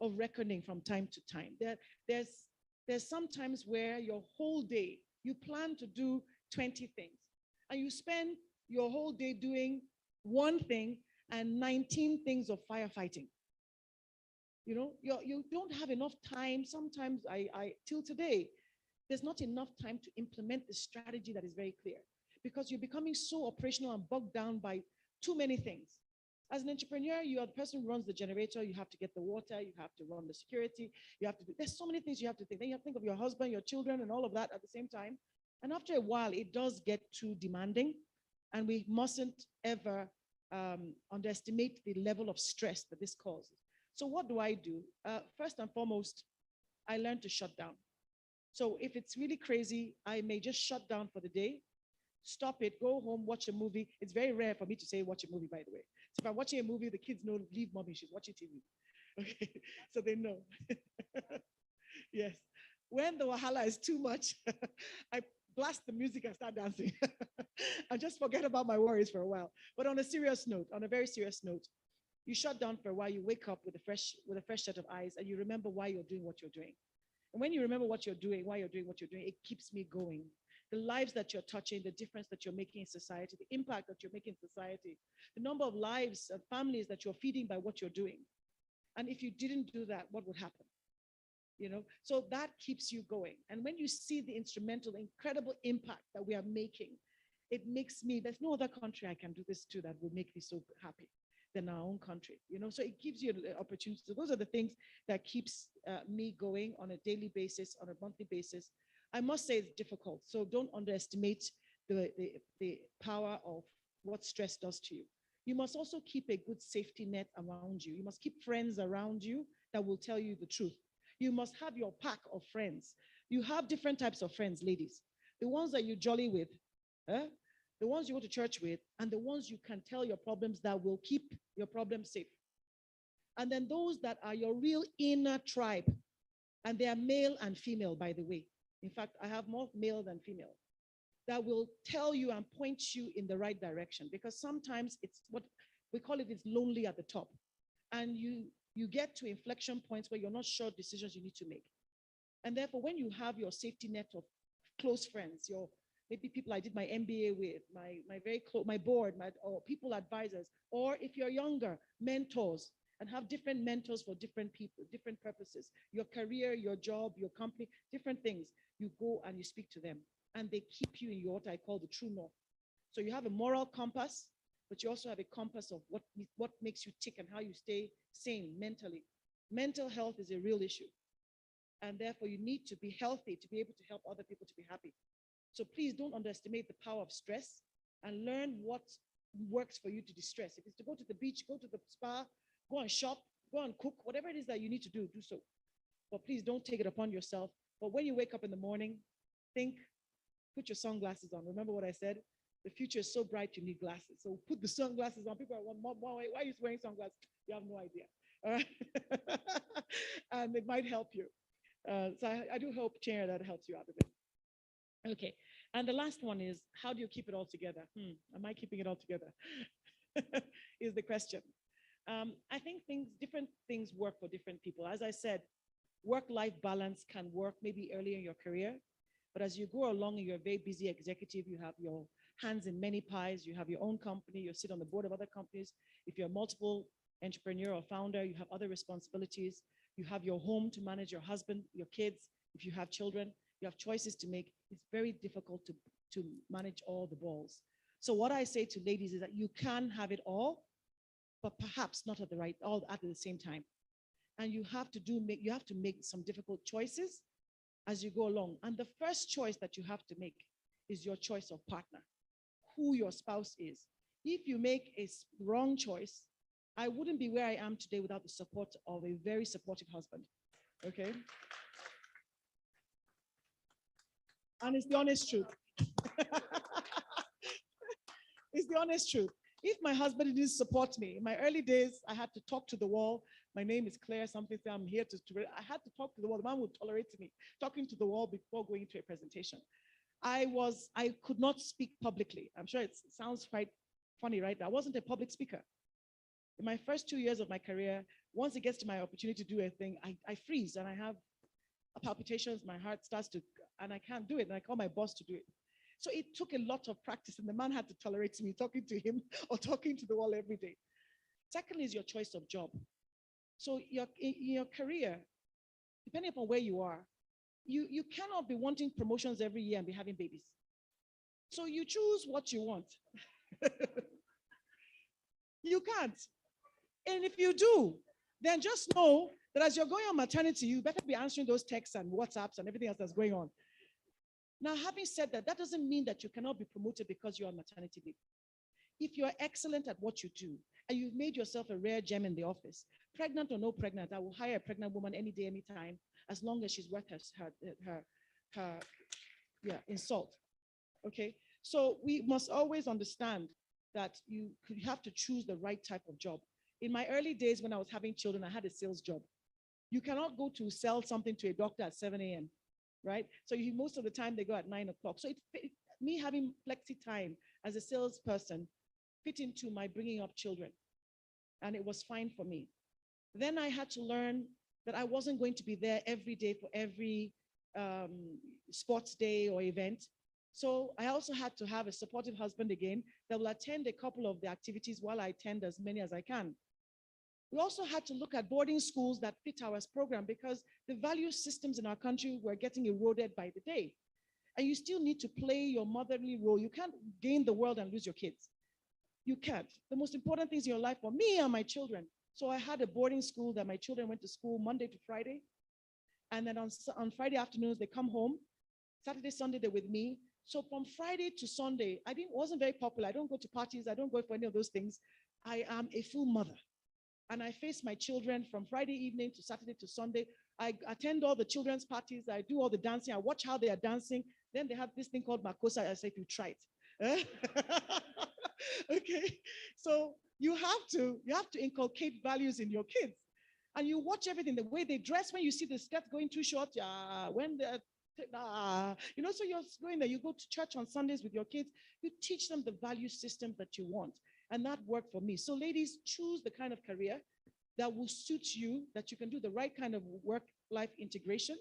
of reckoning from time to time. There's some times where your whole day, you plan to do 20 things, and you spend your whole day doing one thing and 19 things of firefighting. You don't have enough time. Sometimes till today, there's not enough time to implement the strategy that is very clear because you're becoming so operational and bogged down by too many things. As an entrepreneur, you are the person who runs the generator. You have to get the water. You have to run the security. There's so many things you have to think. Then you have to think of your husband, your children, and all of that at the same time. And after a while, it does get too demanding. And we mustn't ever underestimate the level of stress that this causes. So what do I do? First and foremost, I learned to shut down. So if it's really crazy, I may just shut down for the day, stop it, go home, watch a movie. It's very rare for me to say watch a movie, by the way. So if I'm watching a movie, the kids know, leave mommy, she's watching TV. Okay, so they know. Yes. When the wahala is too much, I blast the music and start dancing. I just forget about my worries for a while. But on a serious note, on a very serious note, you shut down for a while, you wake up with a fresh set of eyes, and you remember why you're doing what you're doing. And when you remember what you're doing, why you're doing what you're doing, it keeps me going. The lives that you're touching, the difference that you're making in society, the impact that you're making in society, the number of lives and families that you're feeding by what you're doing. And if you didn't do that, what would happen? So that keeps you going. And when you see the instrumental, incredible impact that we are making, it makes me, there's no other country I can do this to that will make me so happy than our own country. So it gives you the opportunity. So those are the things that keeps me going on a daily basis, on a monthly basis. I must say it's difficult. So don't underestimate the power of what stress does to you. You must also keep a good safety net around you. You must keep friends around you that will tell you the truth. You must have your pack of friends. You have different types of friends, ladies. The ones that you jolly with, the ones you go to church with, and the ones you can tell your problems that will keep your problems safe. And then those that are your real inner tribe. And they are male and female, by the way. In fact, I have more male than female that will tell you and point you in the right direction, because sometimes it's what we call it's lonely at the top. And you get to inflection points where you're not sure decisions you need to make. And therefore, when you have your safety net of close friends, maybe people I did my MBA with, my very close, my board, or people advisors, or if you're younger, mentors, and have different mentors for different people, different purposes, your career, your job, your company, different things. You go and you speak to them, and they keep you in what I call the true north. So you have a moral compass, but you also have a compass of what makes you tick and how you stay sane mentally. Mental health is a real issue. And therefore, you need to be healthy to be able to help other people to be happy. So please don't underestimate the power of stress, and learn what works for you to distress. If it's to go to the beach, go to the spa, go and shop, go and cook, whatever it is that you need to do, do so. But please don't take it upon yourself. But when you wake up in the morning, put your sunglasses on. Remember what I said? The future is so bright, you need glasses. So put the sunglasses on. People are, why are you wearing sunglasses? You have no idea. All right? And it might help you. So I do hope, Chair, that helps you out a bit. Okay. And the last one is, how do you keep it all together? Am I keeping it all together? Is the question. I think different things work for different people. As I said, work-life balance can work maybe early in your career. But as you go along and you're a very busy executive, you have your hands in many pies, you have your own company, you sit on the board of other companies. If you're a multiple entrepreneur or founder, you have other responsibilities. You have your home to manage, your husband, your kids. If you have children, you have choices to make. It's very difficult to manage all the balls. So what I say to ladies is that you can have it all, but perhaps not at all at the same time. And you have to make some difficult choices as you go along. And the first choice that you have to make is your choice of partner, who your spouse is. If you make a wrong choice, I wouldn't be where I am today without the support of a very supportive husband, okay? And it's the honest truth. It's the honest truth. If my husband didn't support me, in my early days, I had to talk to the wall. My name is Claire, something, I'm here to, I had to talk to the wall. The man would tolerate me, talking to the wall before going to a presentation. I could not speak publicly. I'm sure it sounds quite funny, right? I wasn't a public speaker. In my first 2 years of my career, once it gets to my opportunity to do a thing, I freeze and I have palpitations, my heart starts to, and I can't do it. And I call my boss to do it. So it took a lot of practice, and the man had to tolerate me talking to him or talking to the wall every day. Secondly is your choice of job. So in your career, depending upon where you are, you cannot be wanting promotions every year and be having babies. So you choose what you want. You can't. And if you do, then just know that as you're going on maternity, you better be answering those texts and WhatsApps and everything else that's going on. Now, having said that, that doesn't mean that you cannot be promoted because you're on maternity leave. If you're excellent at what you do, and you've made yourself a rare gem in the office, pregnant or no pregnant, I will hire a pregnant woman any day, anytime, as long as she's worth her insult. Okay? So we must always understand that you have to choose the right type of job. In my early days when I was having children, I had a sales job. You cannot go to sell something to a doctor at 7 a.m., right? So most of the time they go at 9 o'clock. So me having flexi time as a salesperson fit into my bringing up children. And it was fine for me. Then I had to learn that I wasn't going to be there every day for every sports day or event. So I also had to have a supportive husband again that will attend a couple of the activities while I attend as many as I can. We also had to look at boarding schools that fit our program because the value systems in our country were getting eroded by the day. And you still need to play your motherly role. You can't gain the world and lose your kids. You can't. The most important things in your life for me are my children. So I had a boarding school that my children went to school Monday to Friday. And then on Friday afternoons, they come home. Saturday, Sunday, they're with me. So from Friday to Sunday, wasn't very popular. I don't go to parties. I don't go for any of those things. I am a full mother. And I face my children from Friday evening to Saturday to Sunday. I attend all the children's parties. I do all the dancing. I watch how they are dancing. Then they have this thing called Makosa. I say, if you try it. Okay. So you have to inculcate values in your kids. And you watch everything, the way they dress, when you see the skirt going too short, when they're so you're going there, you go to church on Sundays with your kids, you teach them the value system that you want. And that worked for me. So ladies, choose the kind of career that will suit you, that you can do the right kind of work-life integration,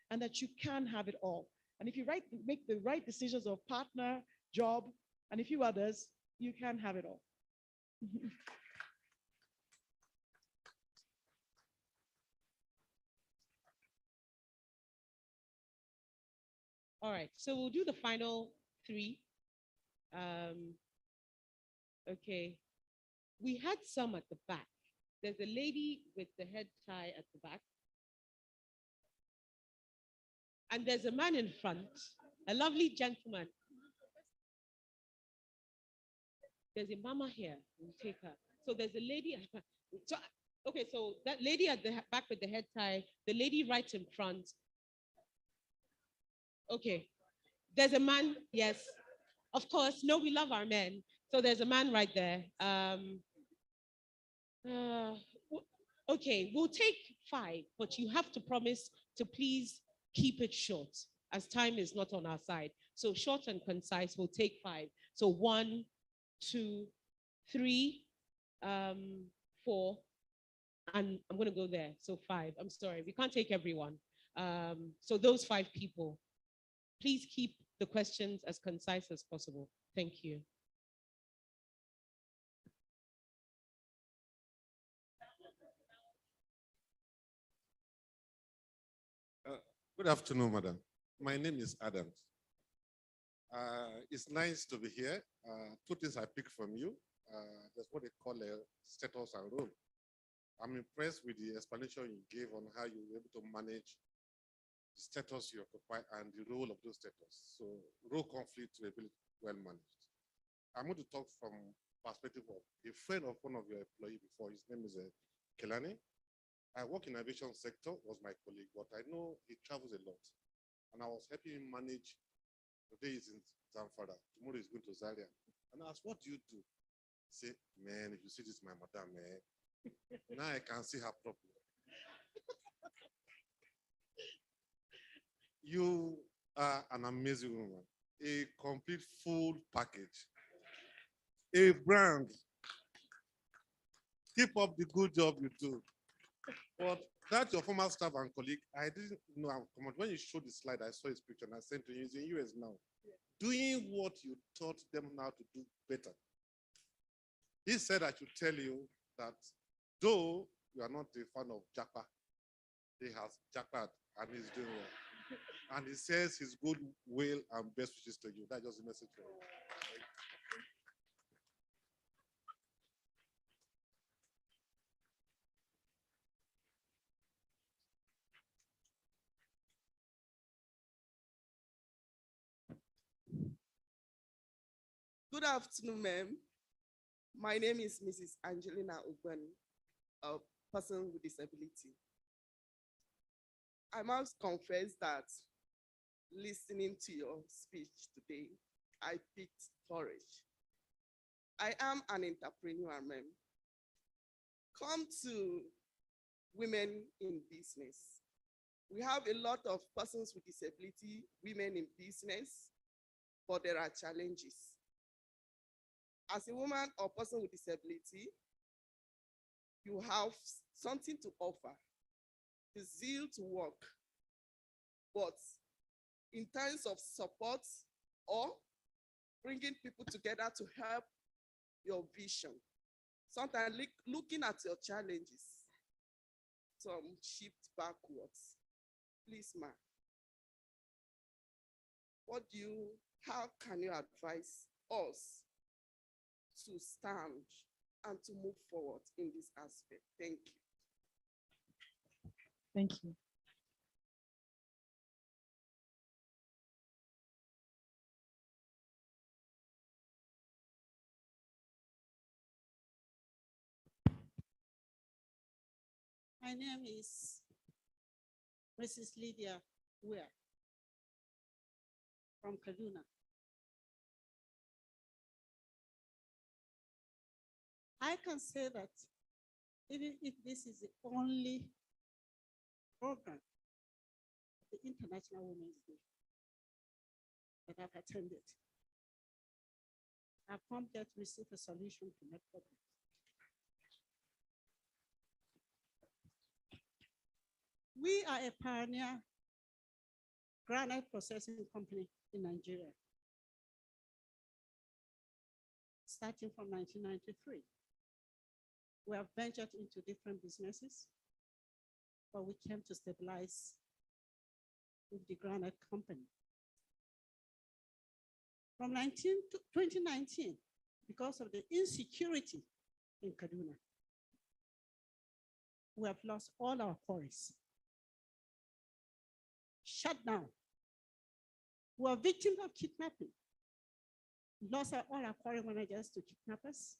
and that you can have it all. And if you make the right decisions of partner, job, and a few others, you can have it all. All right, so we'll do the final three. Okay, we had some at the back. There's a lady with the head tie at the back. And there's a man in front, a lovely gentleman. There's a mama here, we'll take her. So there's a lady at the back. So, okay, so that lady at the back with the head tie, the lady right in front. Okay, there's a man, yes. Of course, no, we love our men. So there's a man right there. Okay, we'll take 5, but you have to promise to please keep it short, as time is not on our side. So short and concise, we'll take 5. So 1, 2, 3, 4, and I'm gonna go there. So 5. I'm sorry, we can't take everyone. So those 5 people. please keep the questions as concise as possible. Thank you. Good afternoon, madam. My name is Adams. It's nice to be here. Two things I picked from you. That's what they call a status and role. I'm impressed with the explanation you gave on how you were able to manage the status you occupy and the role of those status. So role conflict will be well managed. I'm going to talk from perspective of a friend of one of your employees before. His name is Kelani. I work in aviation sector, was my colleague, but I know he travels a lot. And I was helping him manage. Today he's in Zamfara, tomorrow he's going to Zaria. And I asked, what do you do? He said, man, if you see this, my madam, man, now I can see her properly. You are an amazing woman, a complete full package, a brand. Keep up the good job you do. But that your former staff and colleague, I didn't know. When you showed the slide, I saw his picture and I sent to you. He's in US now, doing what you taught them now to do better. He said I should tell you that though you are not a fan of Japa, he has Japa and he's doing well. And he says his good will and best wishes to you. That's just a message for you. Good afternoon, ma'am. My name is Mrs. Angelina Ogbani, a person with disability. I must confess that listening to your speech today, I picked courage. I am an entrepreneur, ma'am. Come to women in business. We have a lot of persons with disability, women in business, but there are challenges. As a woman or person with disability, you have something to offer, the zeal to work. But in terms of support or bringing people together to help your vision, sometimes looking at your challenges, some shift backwards. Please, ma'am, how can you advise us to stand and to move forward in this aspect? Thank you. Thank you. My name is Mrs. Lydia Weir from Kaduna. I can say that even if this is the only program, the International Women's Day, that I've attended, I've come here to receive a solution to my problem. We are a pioneer granite processing company in Nigeria, starting from 1993. We have ventured into different businesses, but we came to stabilize with the granite company. From 2019, because of the insecurity in Kaduna, we have lost all our quarries. Shut down. We are victims of kidnapping. Lost all our quarry managers to kidnappers.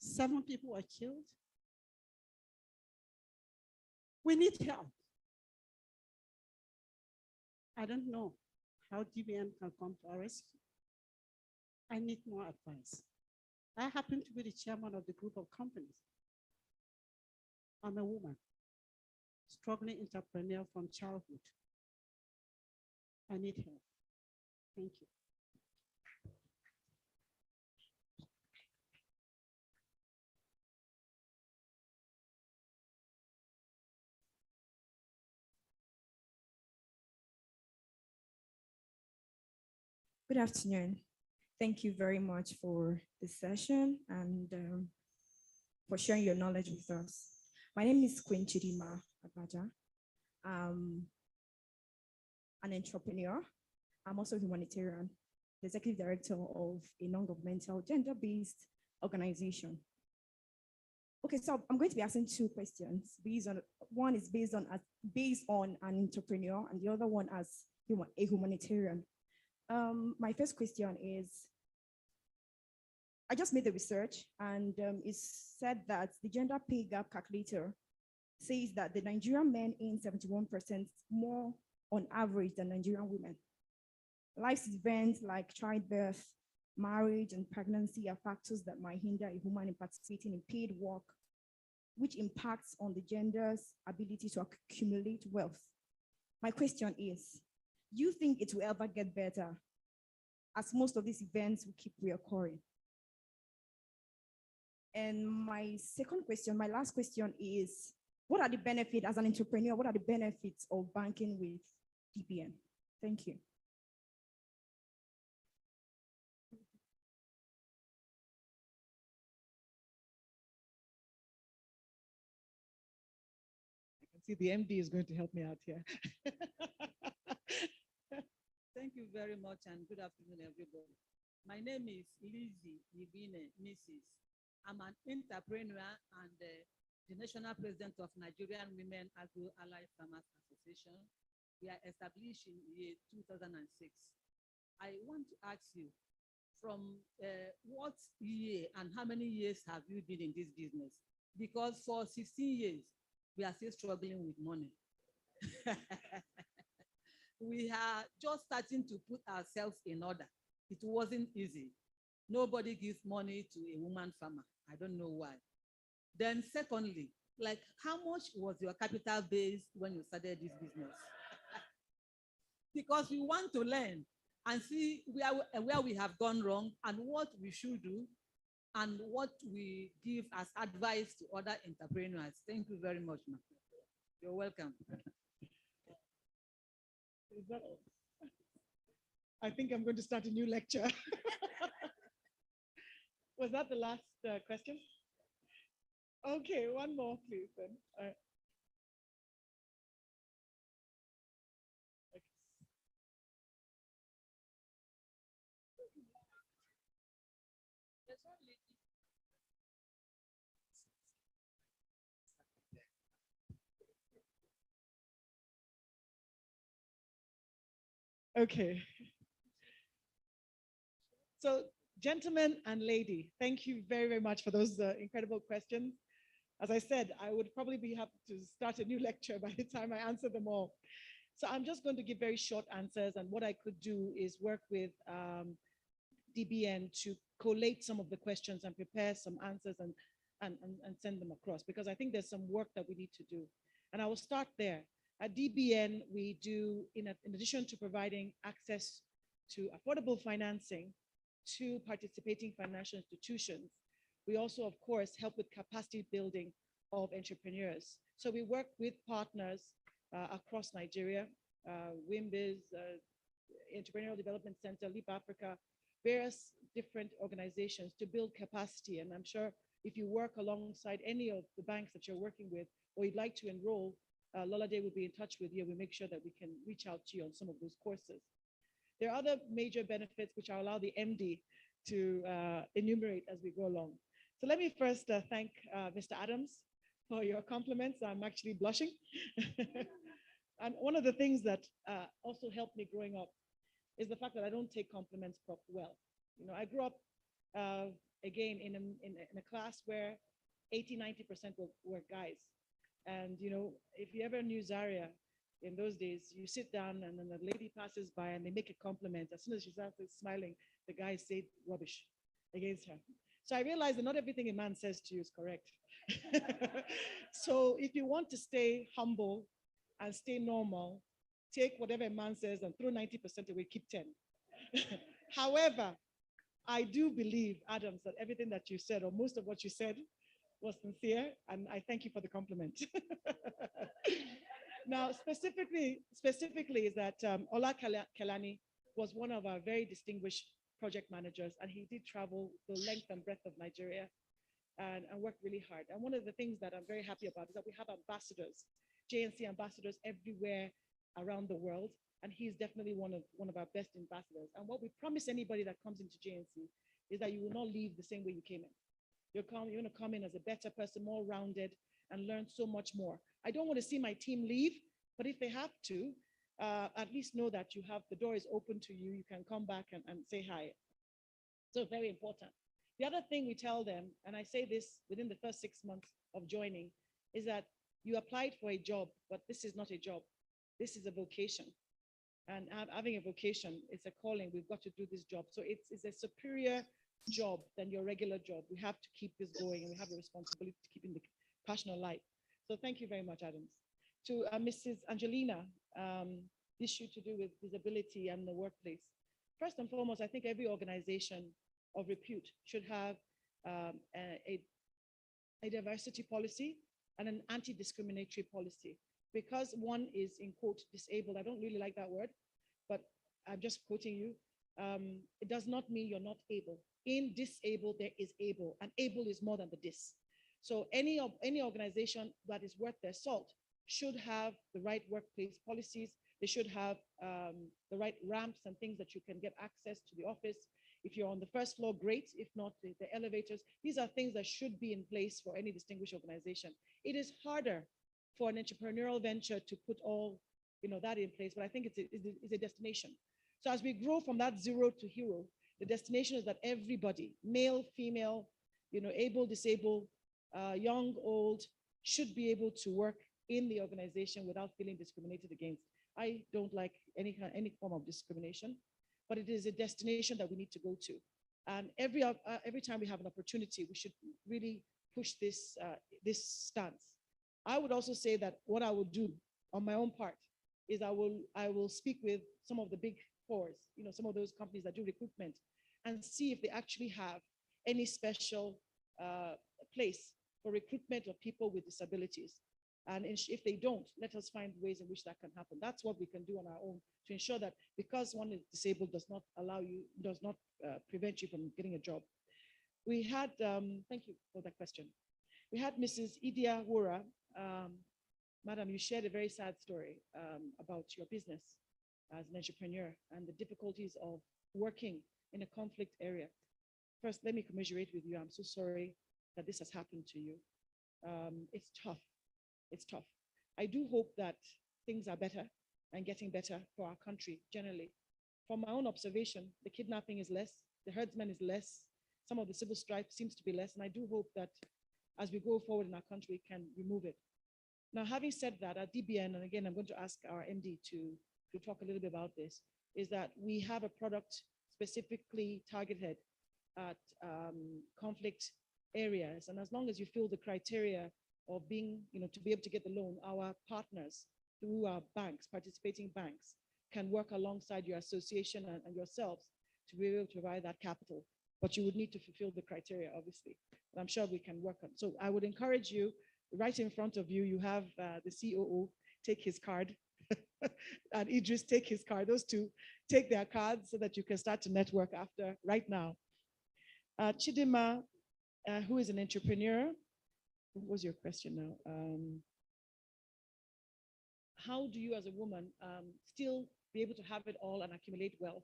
7 people were killed. We need help. I don't know how DBN can come to our rescue. I need more advice. I happen to be the chairman of the group of companies. I'm a woman, struggling entrepreneur from childhood. I need help. Thank you. Good afternoon. Thank you very much for this session and for sharing your knowledge with us. My name is Queen Chidima Abaja. I'm an entrepreneur. I'm also a humanitarian, the executive director of a non-governmental gender-based organization. Okay, so I'm going to be asking two questions. One is based on an entrepreneur, and the other one as a humanitarian. My first question is, I just made the research, and it's said that the gender pay gap calculator says that the Nigerian men earn 71% more on average than Nigerian women. Life's events like childbirth, marriage, and pregnancy are factors that might hinder a woman in participating in paid work, which impacts on the gender's ability to accumulate wealth. My question is, do you think it will ever get better, as most of these events will keep reoccurring? And my last question is, what are the benefits as an entrepreneur? What are the benefits of banking with Dbn? Thank you. See, the MD is going to help me out here. Thank you very much and good afternoon, everybody. My name is Lizzie Dbn Mrs. I'm an entrepreneur and the national president of Nigerian Women Agro Allied Farmers Association. We are established in the year 2006. I want to ask you, from what year and how many years have you been in this business? Because for 16 years, we are still struggling with money. We are just starting to put ourselves in order. It wasn't easy. Nobody gives money to a woman farmer. I don't know why. Then secondly, like how much was your capital base when you started this business? Because we want to learn and see where we have gone wrong and what we should do and what we give as advice to other entrepreneurs. Thank you very much, ma'am. You're welcome. Is that all? I think I'm going to start a new lecture. Was that the last question? Okay, one more, please. Then. Okay. So, gentlemen and lady, thank you very, very much for those incredible questions. As I said, I would probably have to start a new lecture by the time I answer them all. So I'm just going to give very short answers, and what I could do is work with Dbn to collate some of the questions and prepare some answers and send them across, because I think there's some work that we need to do. And I will start there. At Dbn, we do, in addition to providing access to affordable financing to participating financial institutions, we also, of course, help with capacity building of entrepreneurs. So we work with partners across Nigeria, WIMBIZ, Entrepreneurial Development Center, Leap Africa, various different organizations to build capacity. And I'm sure if you work alongside any of the banks that you're working with, or you'd like to enroll, Lolade will be in touch with you. We make sure that we can reach out to you on some of those courses. There are other major benefits which I'll allow the MD to enumerate as we go along. So let me first thank Mr. Adams for your compliments. I'm actually blushing. And one of the things that also helped me growing up is the fact that I don't take compliments well. You know, I grew up, again, in a class where 80–90% were guys. And, you know, if you ever knew Zaria in those days, you sit down and then the lady passes by and they make a compliment. As soon as she starts smiling, the guys say rubbish against her. So I realized that not everything a man says to you is correct. So if you want to stay humble and stay normal, take whatever a man says and throw 90% away, keep 10. However, I do believe, Adams, that everything that you said, or most of what you said, was sincere, and I thank you for the compliment. Now, specifically is that Ola Kelani was one of our very distinguished project managers, and he did travel the length and breadth of Nigeria and worked really hard. And one of the things that I'm very happy about is that we have ambassadors, JNC ambassadors everywhere around the world, and he's definitely one of our best ambassadors. And what we promise anybody that comes into JNC is that you will not leave the same way you came in. You're going to come in as a better person, more rounded, and learn so much more. I don't want to see my team leave, but if they have to, at least know that you have the door is open to you. You can come back and say hi. So very important. The other thing we tell them, and I say this within the first 6 months of joining, is that you applied for a job, but this is not a job. This is a vocation. And having a vocation, it's a calling. We've got to do this job. So it's a superior job than your regular job. We have to keep this going, and we have a responsibility to keeping the passion alive. So thank you very much, Adams. To Mrs. Angelina, issue to do with disability and the workplace. First and foremost, I think every organization of repute should have a diversity policy and an anti-discriminatory policy. Because one is, in quote, disabled, I don't really like that word, but I'm just quoting you, it does not mean you're not able. In disabled, there is able, and able is more than the dis. So any organization that is worth their salt should have the right workplace policies. They should have the right ramps and things that you can get access to the office. If you're on the first floor, great. If not, the elevators. These are things that should be in place for any distinguished organization. It is harder for an entrepreneurial venture to put all that in place, but I think it's a destination. So as we grow from that zero to hero, the destination is that everybody, male, female, able, disabled, young, old, should be able to work in the organization without feeling discriminated against. I don't like any form of discrimination, but it is a destination that we need to go to. And every time we have an opportunity, we should really push this stance. I would also say that what I will do on my own part is I will speak with some of the big fours, some of those companies that do recruitment, and see if they actually have any special place for recruitment of people with disabilities. And if they don't, let us find ways in which that can happen. That's what we can do on our own to ensure that because one is disabled does not prevent you from getting a job. We had, thank you for that question. We had Mrs. Idia Wura. Madam, you shared a very sad story about your business as an entrepreneur and the difficulties of working in a conflict area. First, let me commiserate with you. I'm so sorry that this has happened to you. It's tough. It's tough. I do hope that things are better and getting better for our country generally. From my own observation, the kidnapping is less, the herdsmen is less, some of the civil strife seems to be less, and I do hope that as we go forward in our country, we can remove it. Now, having said that, at DBN, and again, I'm going to ask our MD to talk a little bit about this, is that we have a product specifically targeted at conflict areas. And as long as you fill the criteria of being, to be able to get the loan, our partners through our banks, participating banks, can work alongside your association and yourselves to be able to provide that capital. But you would need to fulfill the criteria, obviously. But I'm sure we can work on. So I would encourage you, right in front of you, you have the COO, take his card. And Idris, take his card. Those two, take their cards so that you can start to network after, right now. Chidima, who is an entrepreneur. What was your question now? How do you as a woman still be able to have it all and accumulate wealth?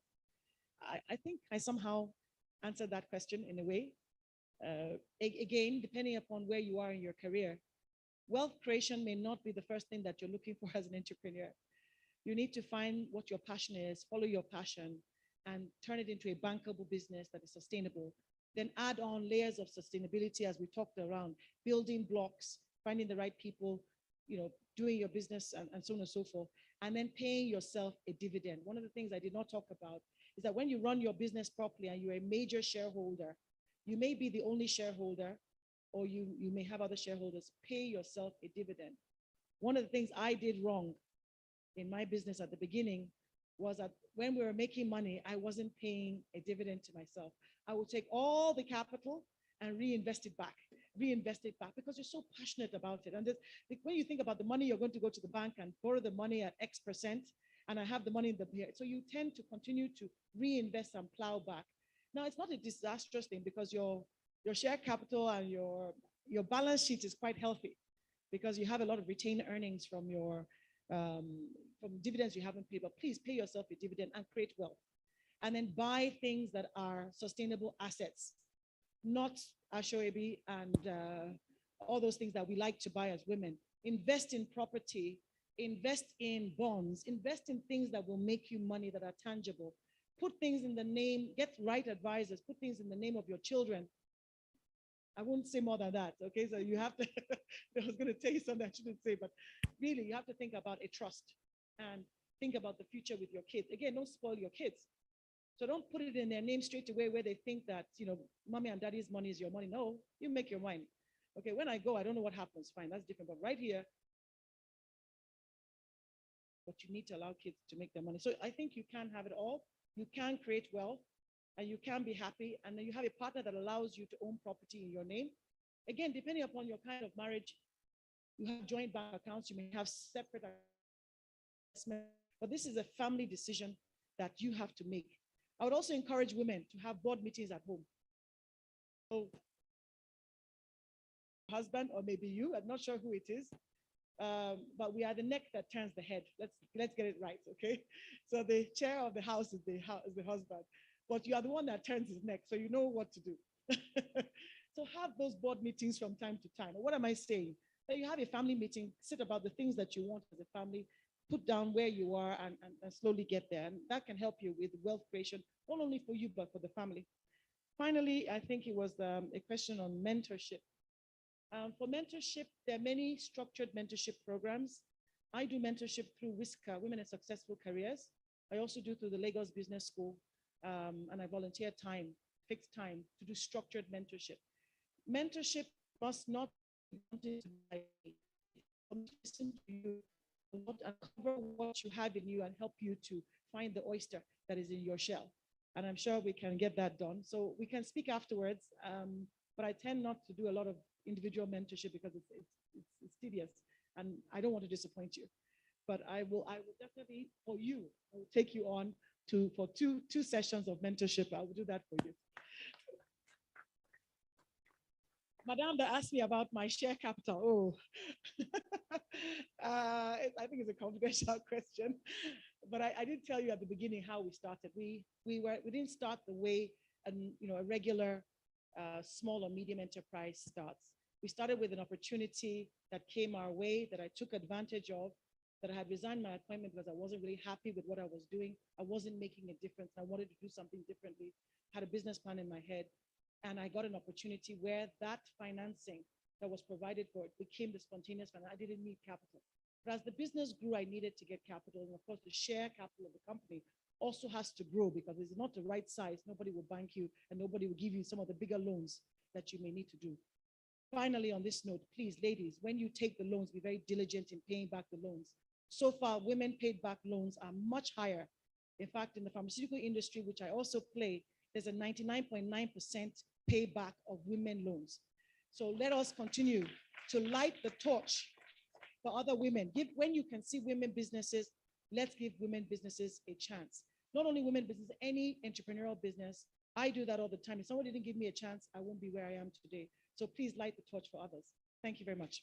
I think I somehow answered that question in a way. Again, depending upon where you are in your career, wealth creation may not be the first thing that you're looking for as an entrepreneur. You need to find what your passion is, follow your passion, and turn it into a bankable business that is sustainable. Then add on layers of sustainability as we talked around, building blocks, finding the right people, doing your business and so on and so forth, and then paying yourself a dividend. One of the things I did not talk about is that when you run your business properly and you're a major shareholder, you may be the only shareholder, or you may have other shareholders, pay yourself a dividend. One of the things I did wrong in my business at the beginning was that when we were making money, I wasn't paying a dividend to myself. I would take all the capital and reinvest it back because you're so passionate about it. And when you think about the money, you're going to go to the bank and borrow the money at X%, and I have the money in the here. So you tend to continue to reinvest and plow back. Now, it's not a disastrous thing because your share capital and your balance sheet is quite healthy because you have a lot of retained earnings from your from dividends you haven't paid. But please pay yourself a dividend and create wealth, and then buy things that are sustainable assets, not Ashoebi and all those things that we like to buy as women. Invest in property, invest in bonds, invest in things that will make you money that are tangible. Put things in the name, get right advisors, put things in the name of your children. I won't say more than that, okay? So you have to, I was going to tell you something I shouldn't say, but really you have to think about a trust and think about the future with your kids. Again, don't spoil your kids. So don't put it in their name straight away where they think that, you know, mommy and daddy's money is your money. No, you make your mind. Okay, when I go, I don't know what happens. Fine, that's different. But right here, but you need to allow kids to make their money. So I think you can have it all. You can create wealth and you can be happy. And then you have a partner that allows you to own property in your name. Again, depending upon your kind of marriage, you have joint bank accounts, you may have separate investments, but this is a family decision that you have to make. I would also encourage women to have board meetings at home. So, husband, or maybe you, I'm not sure who it is, but we are the neck that turns the head. Let's get it right, okay? So the chair of the house is the husband, but you are the one that turns his neck, so you know what to do. So have those board meetings from time to time. What am I saying? That you have a family meeting, sit about the things that you want as a family, put down where you are and slowly get there. And that can help you with wealth creation, not only for you, but for the family. Finally, I think it was a question on mentorship. For mentorship, there are many structured mentorship programs. I do mentorship through WISCA, Women in Successful Careers. I also do through the Lagos Business School, and I volunteer time, fixed time, to do structured mentorship. Mentorship must not be listen to you, uncover what you have in you and help you to find the oyster that is in your shell. And I'm sure we can get that done. So we can speak afterwards, but I tend not to do a lot of individual mentorship because it's tedious and I don't want to disappoint you. But I will definitely, for you, I will take you on for two sessions of mentorship. I will do that for you. Madame that asked me about my share capital. Oh, I think it's a confidential question, but I did tell you at the beginning how we started. We didn't start the way a regular small or medium enterprise starts. We started with an opportunity that came our way that I took advantage of, that I had resigned my appointment because I wasn't really happy with what I was doing. I wasn't making a difference. I wanted to do something differently. Had a business plan in my head. And I got an opportunity where that financing that was provided for it became the spontaneous finance. I didn't need capital. But as the business grew, I needed to get capital. And of course, the share capital of the company also has to grow because it's not the right size. Nobody will bank you and nobody will give you some of the bigger loans that you may need to do. Finally, on this note, please, ladies, when you take the loans, be very diligent in paying back the loans. So far, women paid back loans are much higher. In fact, in the pharmaceutical industry, which I also play, there's a 99.9% payback of women loans. So let us continue to light the torch for other women. When you can see women businesses, let's give women businesses a chance. Not only women business, any entrepreneurial business. I do that all the time. If somebody didn't give me a chance, I won't be where I am today. So please light the torch for others. Thank you very much.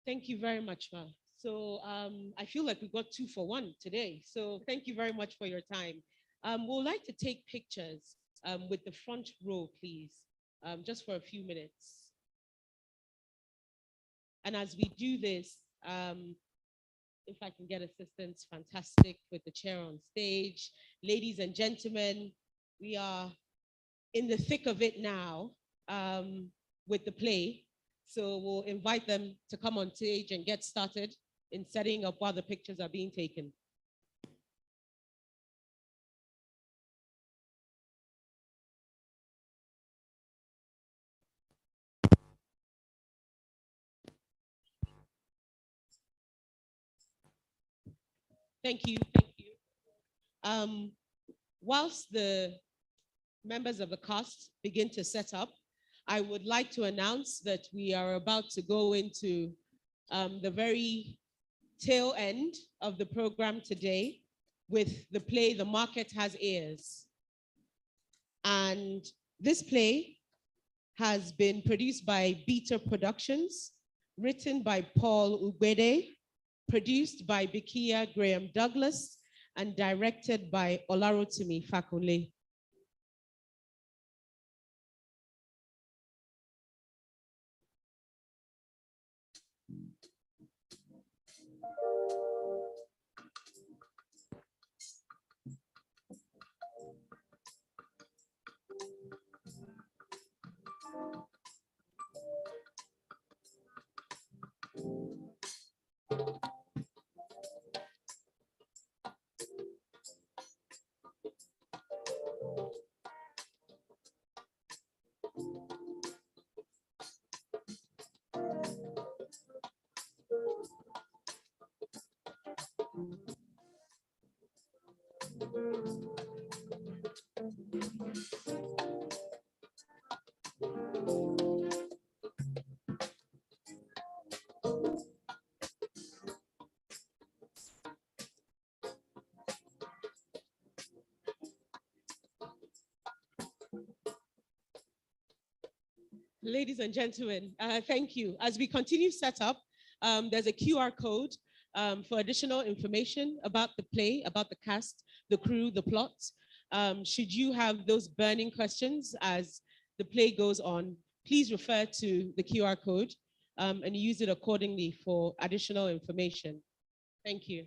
Thank you very much, Ma. So I feel like we got 2 for 1 today. So thank you very much for your time. We'd like to take pictures with the front row, please, just for a few minutes. And as we do this, if I can get assistance, fantastic, with the chair on stage. Ladies and gentlemen, we are in the thick of it now with the play. So we'll invite them to come on stage and get started in setting up while the pictures are being taken. Thank you, thank you. Whilst the members of the cast begin to set up, I would like to announce that we are about to go into the very tail end of the program today with the play The Market Has Ears. And this play has been produced by Beta Productions, written by Paul Ugbede, produced by Bikia Graham Douglas, and directed by Olarotimi Fakule. Ladies and gentlemen, thank you. As we continue setup, there's a QR code for additional information about the play, about the cast, the crew, the plot. Should you have those burning questions as the play goes on, please refer to the QR code and use it accordingly for additional information. Thank you.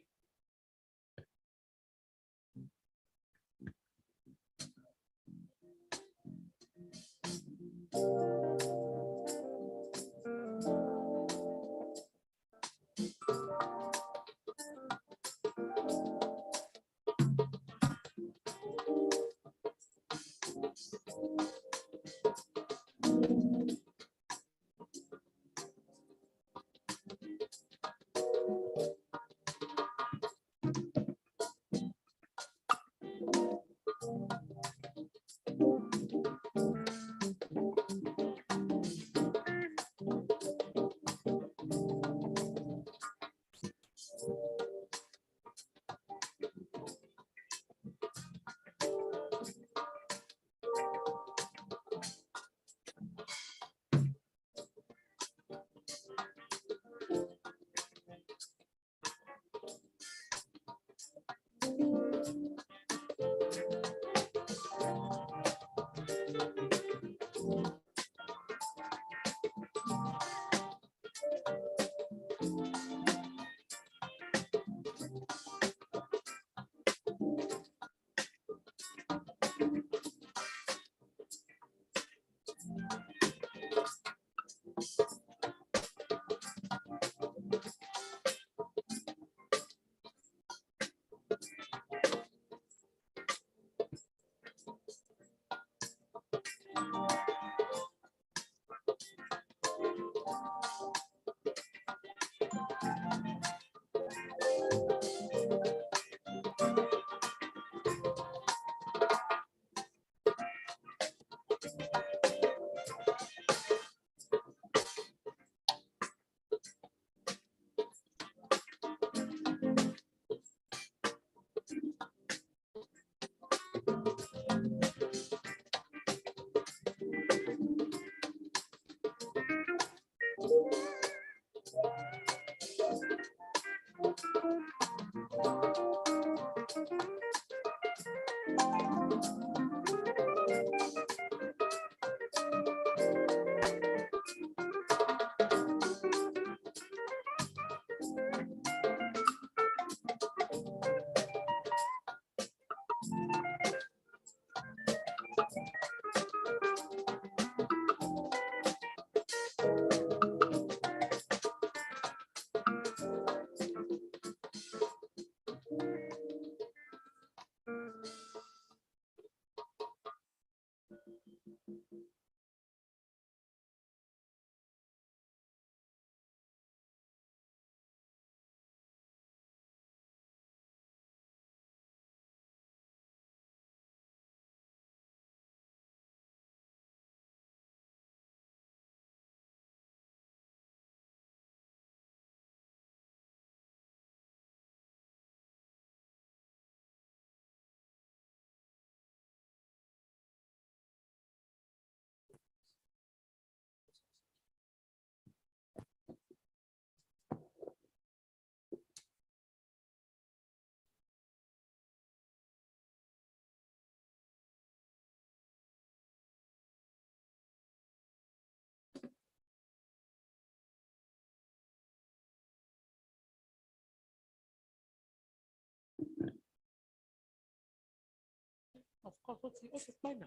Of course, what's the plan now?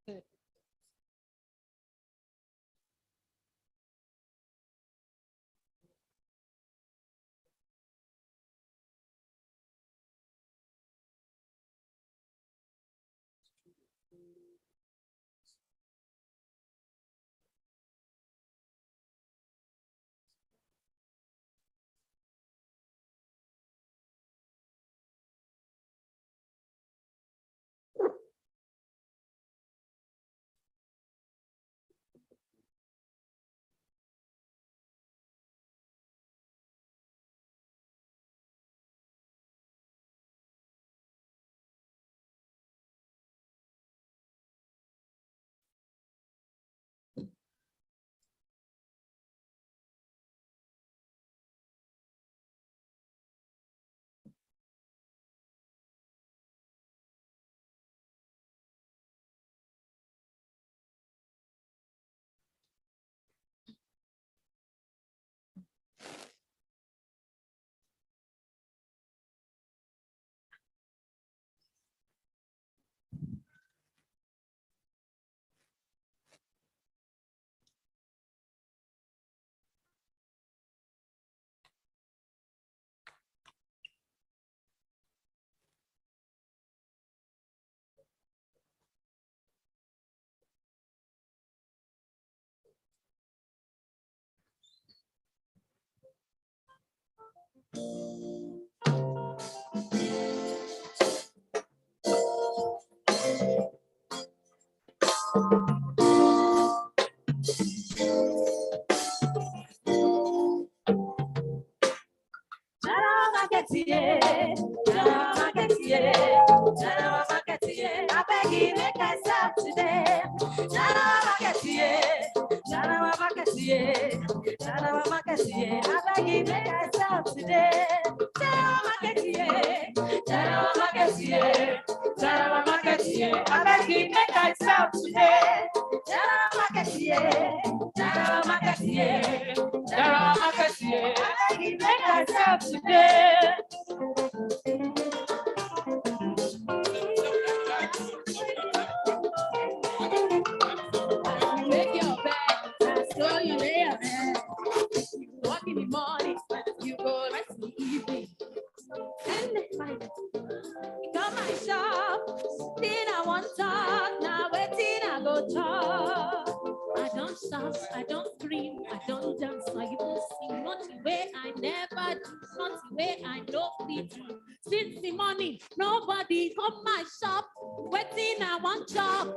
Yeah. I beg you, make I stop today. I beg you, make I stop today. I beg you, make I stop today. I beg you, make I stop today. You make your bed, so you lay your head. You walk in the morning, you go rest in the evening. And at night, you come my shop, then I want talk, now waiting I go talk. I don't shout, I don't scream, I don't dance, I even sing, nothing where I never do, nothing where I know it. Since the morning, nobody come my shop, waiting I want job,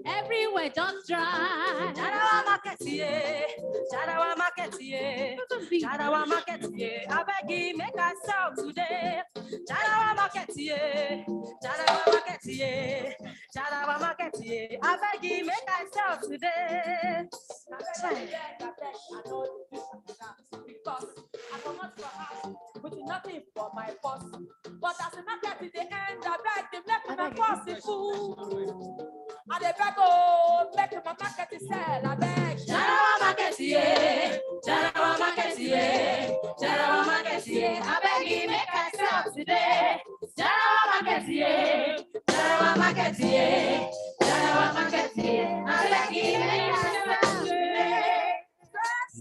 everywhere just dry. Jarawa market, yeah, Jarawa market, yeah, Jarawa market, yeah, I beg you, make us sell today. Jarawa market, yeah, Jarawa market, yeah, Jarawa market, yeah, I beg you, make us sell today. Because I cannot for house with nothing for my boss. But as a market in the end, I beg them make my boss the food. And they beg oh, make my market sell. I beg. Jarawa market, yeah, Jarawa market, yeah, Jarawa market, yeah. I beg you, make I sell today. Jarawa market, yeah, Jarawa market, yeah, Jarawa market, yeah. I beg you, make I sell today.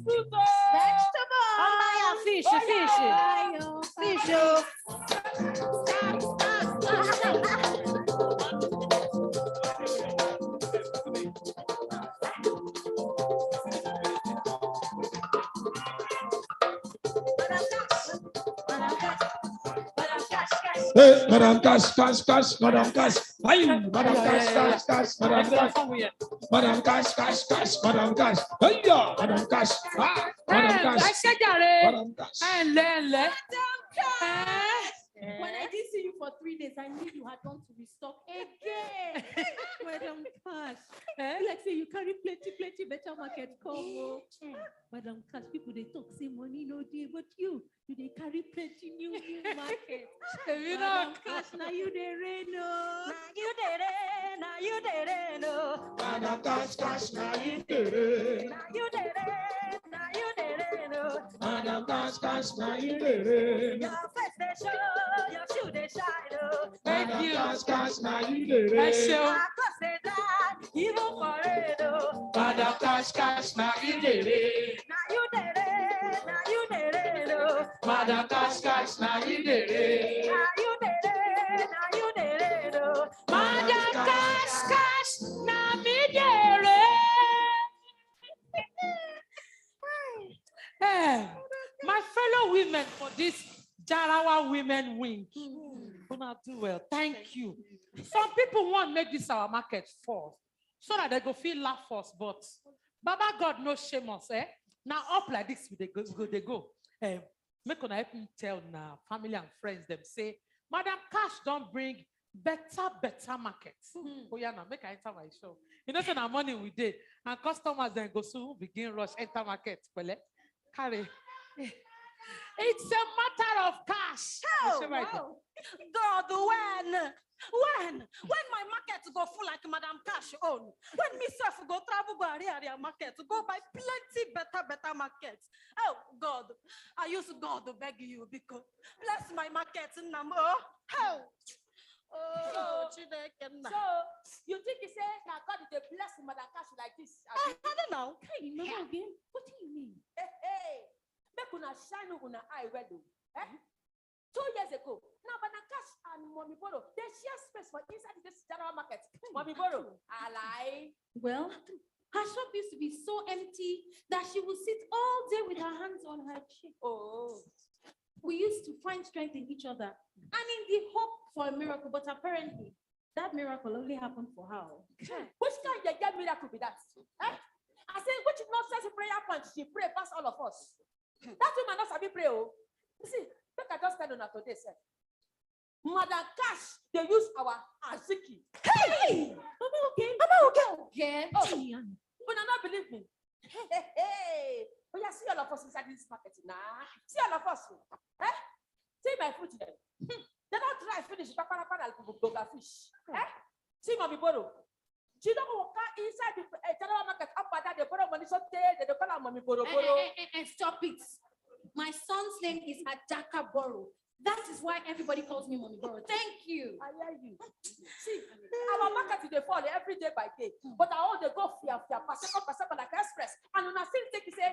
Vegetable. Oh, fish, fish. Hey, Madam Cash, Madam Cash. Hey, Madam Cash, Madam Cash. Madam Cash, Madam Cash. Hey, Madam Cash. Madam Cash. Madam Cash. When I didn't see you for 3 days, I knew you had gone to restock again. Madam Cash, like say you carry plenty better market come. Madam Cash, people they talk say money no day, but you they carry plenty new market. Madam Cash, now you they rain, now you they rain, now you they rain, Madam Cash, now you did it. now you they rain, now you they rain, Madam Cash, now you did it. Your face they show, your shoe they shine, Thank you. Cash, now you did it. Even for it, Madam Cash, now you did it. now you did it, now you did it, Madam Cash, now you did it. now you did it, now you did it, Madam Cash, now me did Hey, my fellow women for this Jarawa Women Wing. Una do well. Thank you. Some people want to make this our market fall so that they go feel laugh us, but Baba God no shame us, eh? Now up like this, they go. Make una help me tell now family and friends them say, Madam Cash don't bring better markets. Oh yeah, now make I enter my show. You know, so now money we did, and customers then go soon begin rush enter market. Carry. It's a matter of cash. Oh, wow. God, when my market go full like Madam Cash own, when myself go travel go area market to go buy plenty better markets. Oh God, I use God to beg you because bless my market number. Oh, So you think he say now God is a blessing Madam Cash like this? I don't know. Hey, remember again? What do you mean? Hey. Make una shine una eye well though. 2 years ago, now Madam Cash and Mommy Boro, they share space for inside this general market. Mommy Boro, I lie. Well, her shop used to be so empty that she would sit all day with her hands on her cheek. Oh. We used to find strength in each other and in the hope for a miracle, but apparently that miracle only happened for her. Which kind of miracle be that? I say, which nonsense prayer point she pray past all of us? That woman not sabi pray. Oh, you see, make I just tell you now today, sir. Madam Cash, they use our aziki. Hey, Mama, okay. Oh, but I not believe me. Hey. Oh, yeah, see all of us inside this market now. See all of us. See my food there. They don't try finish the fish. See Mommy Boro. She don't walk inside the general market up and down. They borrow money so they don't call her Mommy Boro. Stop it. My son's name is Adaka Boro. That is why everybody calls me Mommy Boro. Thank you. I hear you. See, our market is fall every day by day. But I all they go fear, pass like express. And when I still take it, say,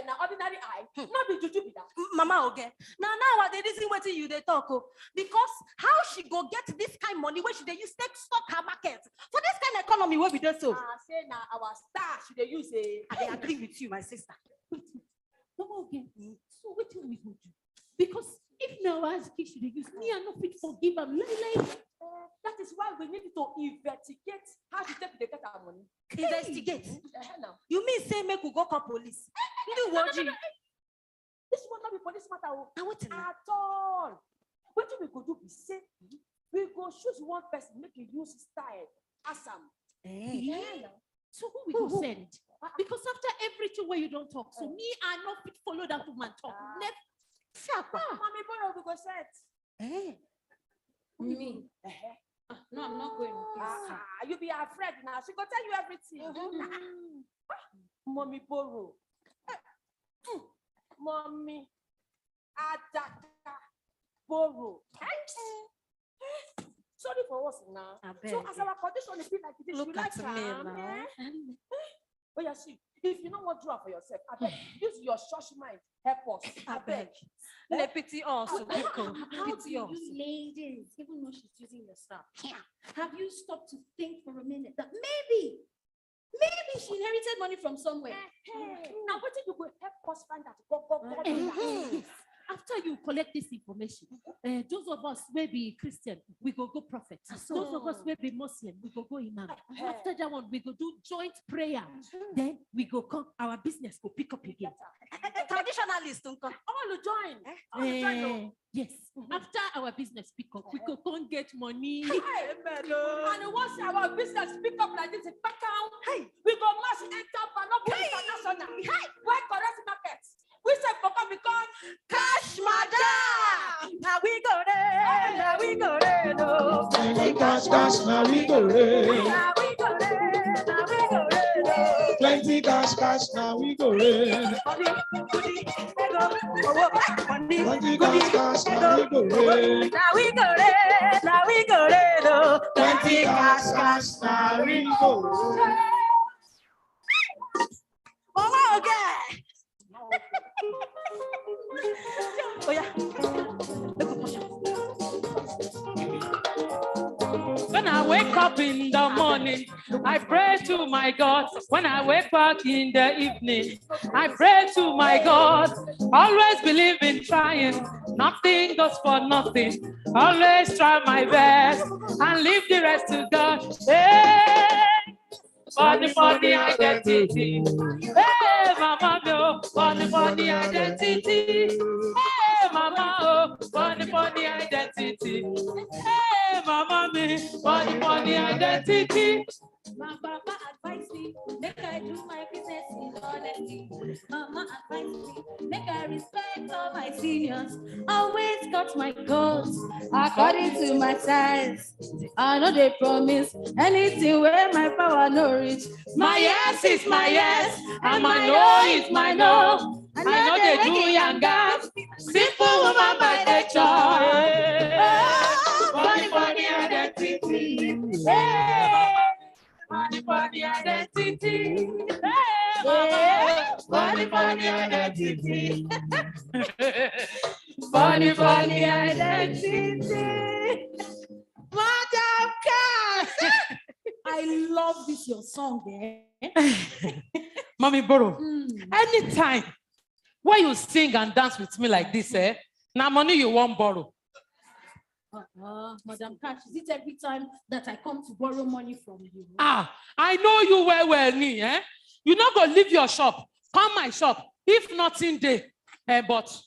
an ordinary eye, not be juju be that. Mama, okay. Now they reason what you they talk. Because how she go get this kind of money where she they use take stock her market for this kind of economy where we do so. Say now our star she they use a. I agree with you, my sister. Mama, okay. So what do we go do? Because if now as kids they use me, I'm not fit forgive them. That is why we need to investigate how to take the get our money. Investigate. You mean say make we go call police? No. This will not be police matter. At all. What we go do be say we go choose one person make you use style. Assam. So who we go send? Because after everything where you don't talk, so me I not fit follow that woman talk. Mommy Boro we go set. You mean? No, I'm not going. You be afraid now. She go tell you everything. Mommy Boro. Mommy Adaka Boro. Sorry for us now. So as our condition is like this, look you like at me now. Oh yeah, see, if you know what draw for yourself, I beg, use your church mind. Help us. I beg. Let pity us. How do you ladies, even though she's using your stuff, have you stopped to think for a minute that maybe she inherited money from somewhere? Now what did you go help us find out? After you collect this information, those of us may be Christian, we go prophet. Those of us may be Muslim, we go imam. After that one, we go do joint prayer. Then we go come, our business go pick up again. Traditionalist, all join. Yes. After our business pick up, we go come get money. And once our business pick up like this, we go mass enter International. Why correct markets? We said become Cash Madam. Now we go there. Now we go there. No. Plenty cash, now we go there. Now we go there. Now we go there. Plenty cash. cash, cash, now we go rain. Plenty cash, cash, now we go rain. Now we go red, now we go red, oh. Plenty cash, cash, now we go rain. Mama, okay. Oh yeah. When I wake up in the morning, I pray to my God. When I wake back in the evening, I pray to my God. Always believe in trying. Nothing goes for nothing. Always try my best and leave the rest to God. Hey, funny, funny identity. Hey, mama, no, funny, funny identity. Hey, mama, oh, funny, funny identity. Hey, mama, me, funny, funny identity. My papa advised me, make I do my business in honesty. Mama advised me, make I respect all my seniors. Always got my goals according to my size. I know they promise anything where my power no reach. My yes is my yes, and my no is my no. I know they do yanga. Simple woman by nature. Funny, funny identity. Hey, funny, funny identity. Hey, mama. Funny, funny identity. Funny, funny identity. Madam Cash. I love this your song, eh? Mommy Boro, anytime when you sing and dance with me like this, now money you won't borrow. Madam Cash, is it every time that I come to borrow money from you? I know you well, eh? You not go leave your shop, come my shop, if nothing there. But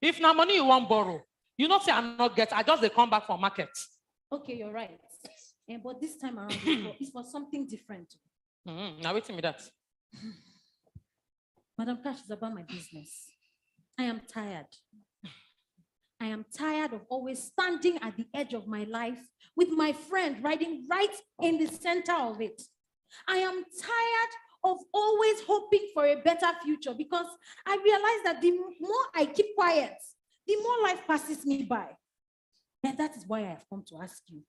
if now money you won't borrow, you not say I'm not get, I just they come back from market. Okay, you're right. But this time around, it's for something different. Now wait a minute that. Madam Cash, is about my business. I am tired. I am tired of always standing at the edge of my life with my friend riding right in the center of it. I am tired of always hoping for a better future because I realize that the more I keep quiet, the more life passes me by. And that is why I have come to ask you,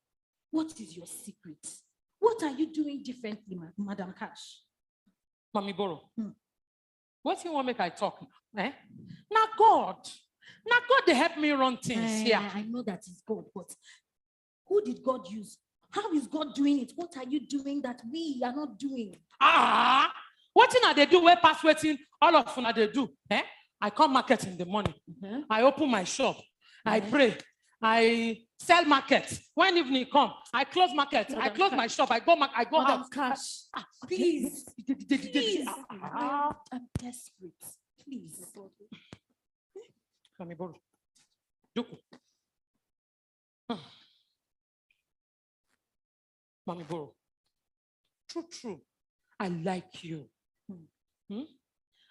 what is your secret? What are you doing differently, Madam Cash? Mommy Boro, what do you want to make I talk now? Eh? Now God they help me run things here. I know that is God, but who did God use? How is God doing it? What are you doing that we are not doing? What thing are they do? Where pass waiting? All of them they do. Eh? I come market in the morning. I open my shop. I pray. I sell market. When evening come, I close market. I close my shop. I go Madam out. Cash, please. Please. I'm desperate. Please. Mami Boro. Duku. Mami Boro. True. I like you. And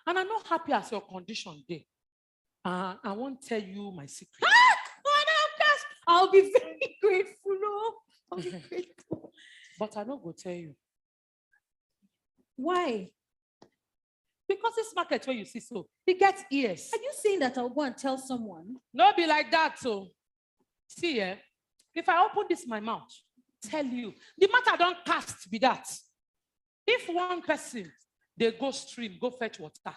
I'm not happy as your condition day. I won't tell you my secret. Madam Cash, I'll be very grateful. I'll be grateful. But I don't go tell you. Why? Because this market where you see so, it gets ears. Are you saying that I'll go and tell someone? No, be like that. So, see, if I open this my mouth, tell you, the matter don't cast be that. If one person, they go stream, go fetch water,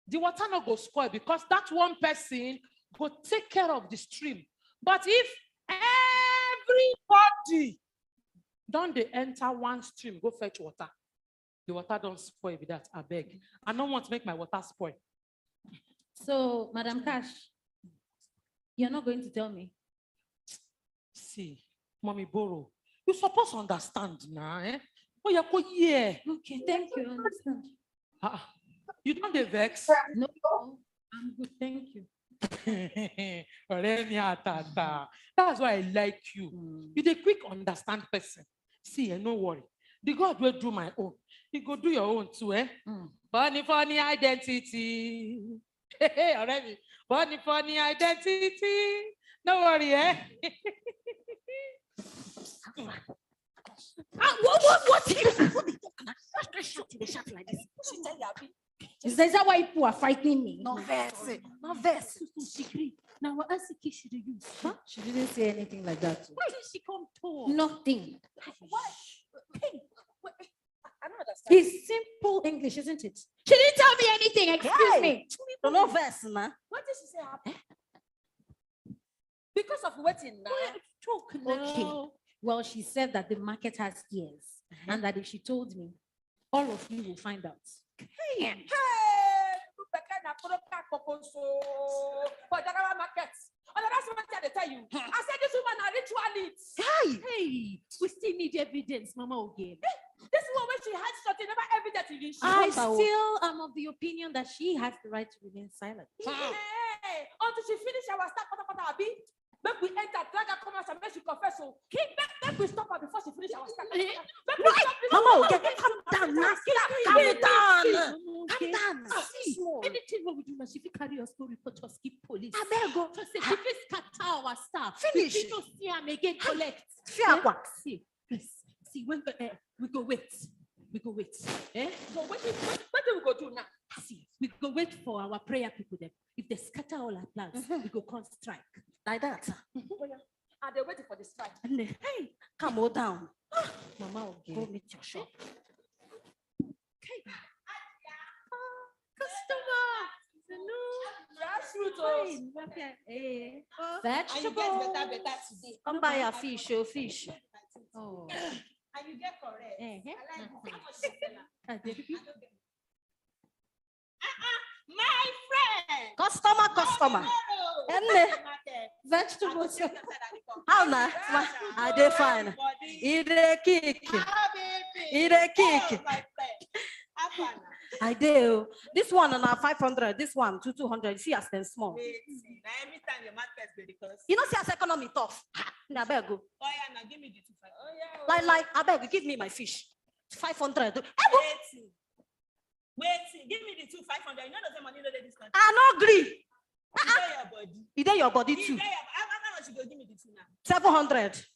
the water not go spoil because that one person go take care of the stream. But if everybody don't they enter one stream, go fetch water, the water don't spoil with that, I beg. I don't want to make my water spoil. So, Madam Cash, you're not going to tell me? See, Mommy Boro, you're supposed to understand now, eh? Oh, yeah. Okay, thank you, I understand. You don't get vex? No, I'm good, thank you. That's why I like you. You're the quick understand person. See, no worry. The God will do my own. He go do your own too, eh? Funny identity. Hey, already. Funny identity. No worry, eh? What they shout like this? She tell you, Abi. Is that why people are fighting me? No verse. No verse. Now what else should you use? Huh? She didn't say anything like that. Why did she come talk? Nothing. Why? I don't understand. It's simple English, isn't it? She didn't tell me anything. Excuse me. No verse, man. What did she say happened? Because of waiting now. Talk now. Okay. Well, she said that the market has ears, and that if she told me, all of you will find out. Hey, that's what I tell you. I said this woman are ritualists. Hey, we still need evidence, Mama again. This woman, when she had something, never evidence. I still am of the opinion that she has the right to remain silent. Hey, until she finish our stuff, make we enter, drag her, come out, and make she confess. So, make we stop her before she finish our stuff. Mama, calm down, calm down. Anything what we do now, she will carry your story for just keep police. I beg go. She will scatter our staff. Finish. She don't see him again, collect. See, when we go wait. Eh? So what do we go do now? See, we go wait for our prayer people then. If they scatter all our plans, we go come strike. Like that. Are they waiting for the strike? Hey, come on down. Mama, go meet your shop. Okay. Customer. Vegetable. Come buy a fish, fish. Oh. And you get correct. My friend. Customer. Vegetables. How now? I dey fine. Eat a kick. I do. This one on 500. This one 200. See, as them small. Every time your market because you know, see, as economy tough. I beg you. Oh yeah, now give me the 200. Like, I beg you, give me my fish. 500. Wait, give me the 500. You know the money no this country. I no agree. Your body. Is there your body too? How much you go give me the 2 now? 700.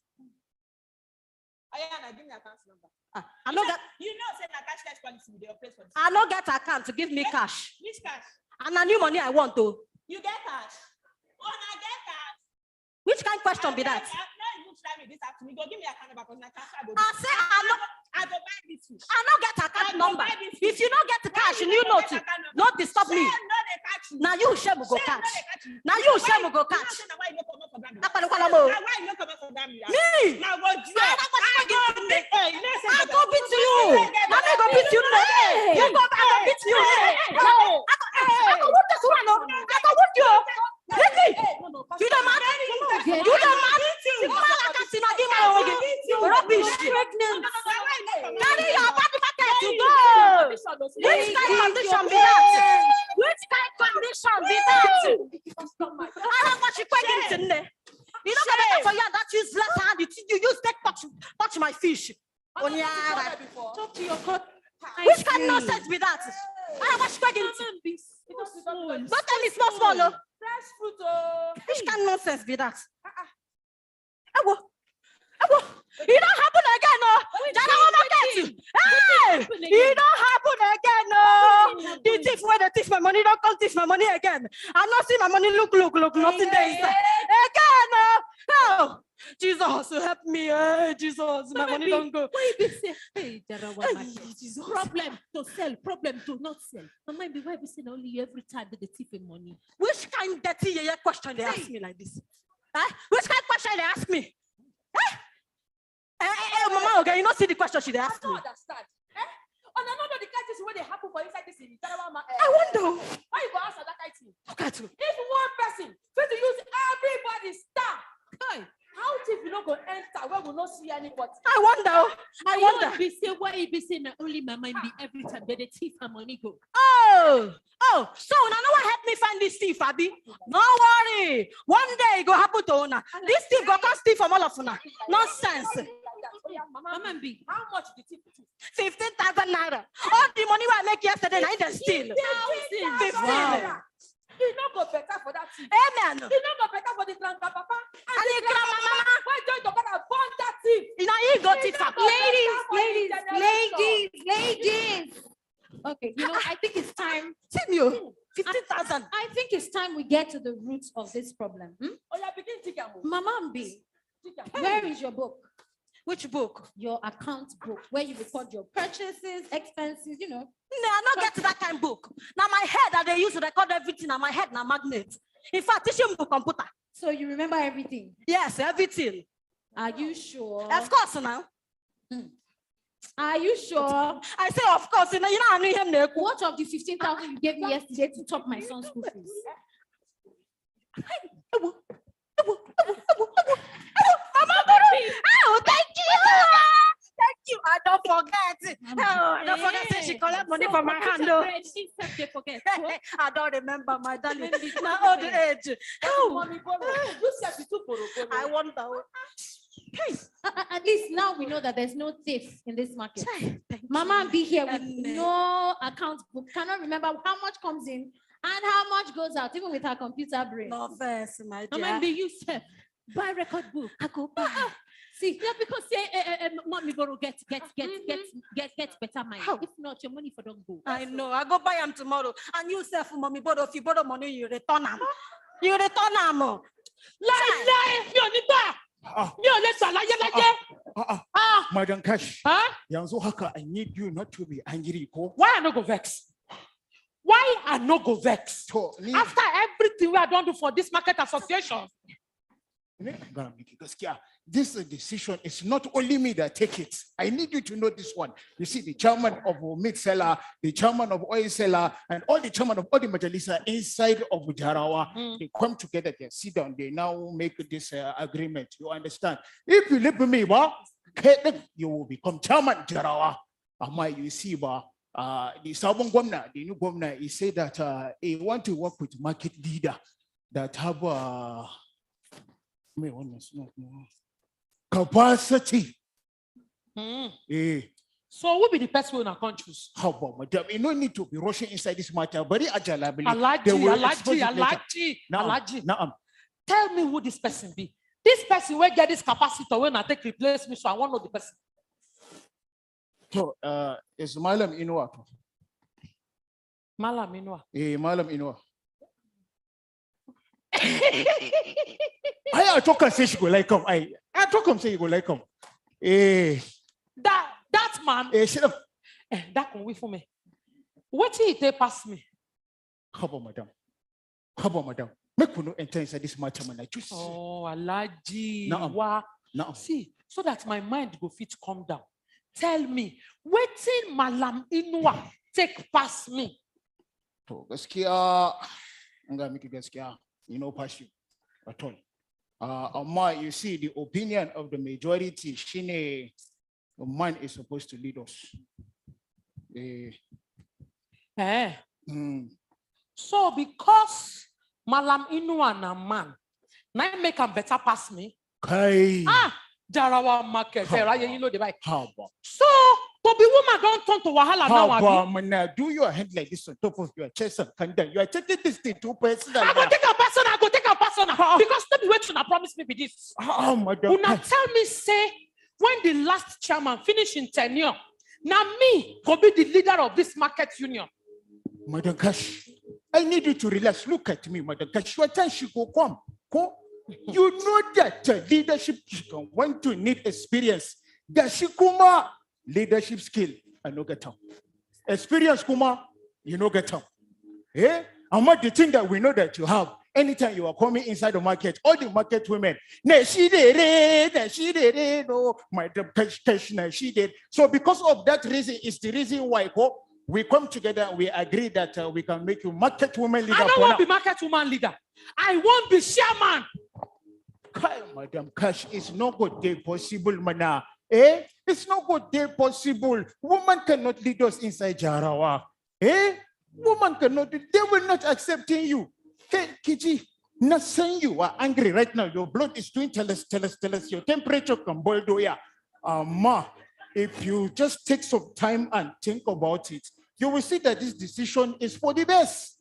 Oh yeah, now give me account number. I know that. You know, say na cash policy with your place for this. I no get account to give me cash. Which cash? And a new money I want to. You get cash. Oh, I get cash. Which kind of question be that? You try me this afternoon. Go give me account number because na cash I go. I say I go buy this fish. I no get account number. If you no get the cash, you know to not disturb me. Now you share go catch. Now you share go catch. Why you come up for that? Me. Now go do. I go beat you. Now me go beat you. You go beat you. I go wound this one. I go wound you. You don't matter. You don't matter. Rubbish. Pregnant. Carry your body packet to go. Which kind of condition be that? Which kind of condition be that? I don't want you pregnant in there. You know better for you that useless hand. You use that touch my fish. Talk to your God. Which kind of nonsense be that? I don't want you pregnant. Don't tell me it's not small. Fresh fruit. Which kind of nonsense be that? It don't happen again, no. Hey, it don't happen again, no. The thief where they thief my money, don't come thief my money again. I'm not seeing my money. Look, nothing there inside. Again, no. Jesus, help me, hey, Jesus, my money don't go. Hey, problem to sell, problem to not sell. Mama, why we say only you every time that they thief your money? Which kind of dirty question they ask me like this? Which kind of question they ask me? Mama, okay, you not see the question she asked me. I don't understand. On another the cases where they happen for inside this in I wonder. Why you go answer that kind of thing? Okay, if one person fit to use everybody's star, how if you not go enter where we not see anybody? I wonder. Be say why you be saying only my mind be every time that the thief and money go. So now what help me find this thief, Abby? No worry. One day it go happen to Ona. This thief go come steal from all of Ona. Nonsense. Mama B, how much did you 15,000 naira. All the money I make yesterday, I didn't steal. 15. Wow. You not go better for that thief. Amen. You not go better for the grandpa papa. And the grandma mama. Why don't you go and burn that thief? You know he go Ladies. Okay, I think it's time. 15,000. I think it's time we get to the roots of this problem. Mama Mbi, where is your book? Which book? Your account book, where you record your purchases, expenses, No, I don't get to that kind of book. Now my head that they use to record everything, and my head now magnet. In fact, teaching book computer. So you remember everything? Yes, everything. Are you sure? Of course now. Are you sure? I say of course. You know I knew him. What of the 15,000 you gave me yesterday to top my son's school fees? Oh, thank you. Thank you. I don't forget. I don't forget that she collect money from my hand. She said they forget. I don't remember, my darling. My old age. I wonder. At least now we know that there's no thief in this market. Mama be here with no account book, cannot remember how much comes in and how much goes out, even with her computer brain. No first, my dear. Mama be you sir, buy record book. I go buy. See, yeah, because mommy go get better mind. If not, your money for don't go. I know. I go buy them tomorrow. And you say for mommy, but if you borrow money, you return them. You return them. Lie, Madam Cash. Yanzu haka, I need you not to be angry. Why I no go vex? Why I no go vex? After everything we are done do for this market association. This decision is not only me that take it. I need you to know this one. You see, the chairman of meat seller, the chairman of oil seller, and all the chairman of all the majalisa inside of Jarawa, they come together, they sit down, they now make this agreement. You understand? If you live with me, you will become chairman Jarawa. You see, the Sabon Gwamna, the new Gwamna, he said that he want to work with market leader that have capacity. So who be the best way in our countries? How about madam? You no need to be rushing inside this matter. Very agile, I believe. Alaji. Tell me who this person be. This person will get this capacity when I take replace me, so I want to know the person. So it's Malam Inua. Malam Inua. Malam Inua. I talk and say she go like him. I talk and say you go like him. That man. That can wait for me. What did he pass me? How about madam? Make we no enter inside this matter, man. I just. Oh, Alaji. No. See, so that my mind go fit calm down. Tell me, waiting Malam Inua take past me. To gaskiya, anga miki gaskiya, pass you at all. You see, the opinion of the majority, shine, the man is supposed to lead us. So because Malam Inua na man, now make him better pass me. Jarawa market. You know the buy. So to be woman don't turn to wahala now. Do your hand like this on top of your chest and condemn. You are taking this thing too personal. I go take a personal. Because don't be waiting to promise me with this. Madam. Una tell me say when the last chairman finish in tenure, now me go be the leader of this market union. Madam Cash, I need you to relax. Look at me, Madam Cash. Your time she go come. You know that leadership want to need experience. That she kuma leadership skill and no get up. Experience kuma, you no get up. And what the thing that we know that you have, anytime you are coming inside the market, all the market women, no, my she did. So because of that reason is the reason why we come together, we agree that we can make you market woman leader. I don't want to be market woman leader. I want to be chairman. Madam Cash, it's not good day possible, mana. It's not good day possible. Woman cannot lead us inside Jarawa. Woman cannot, they will not accepting you. Kiji, not saying you are angry right now. Your blood is doing tell us. Your temperature can boil do ya. If you just take some time and think about it, you will see that this decision is for the best.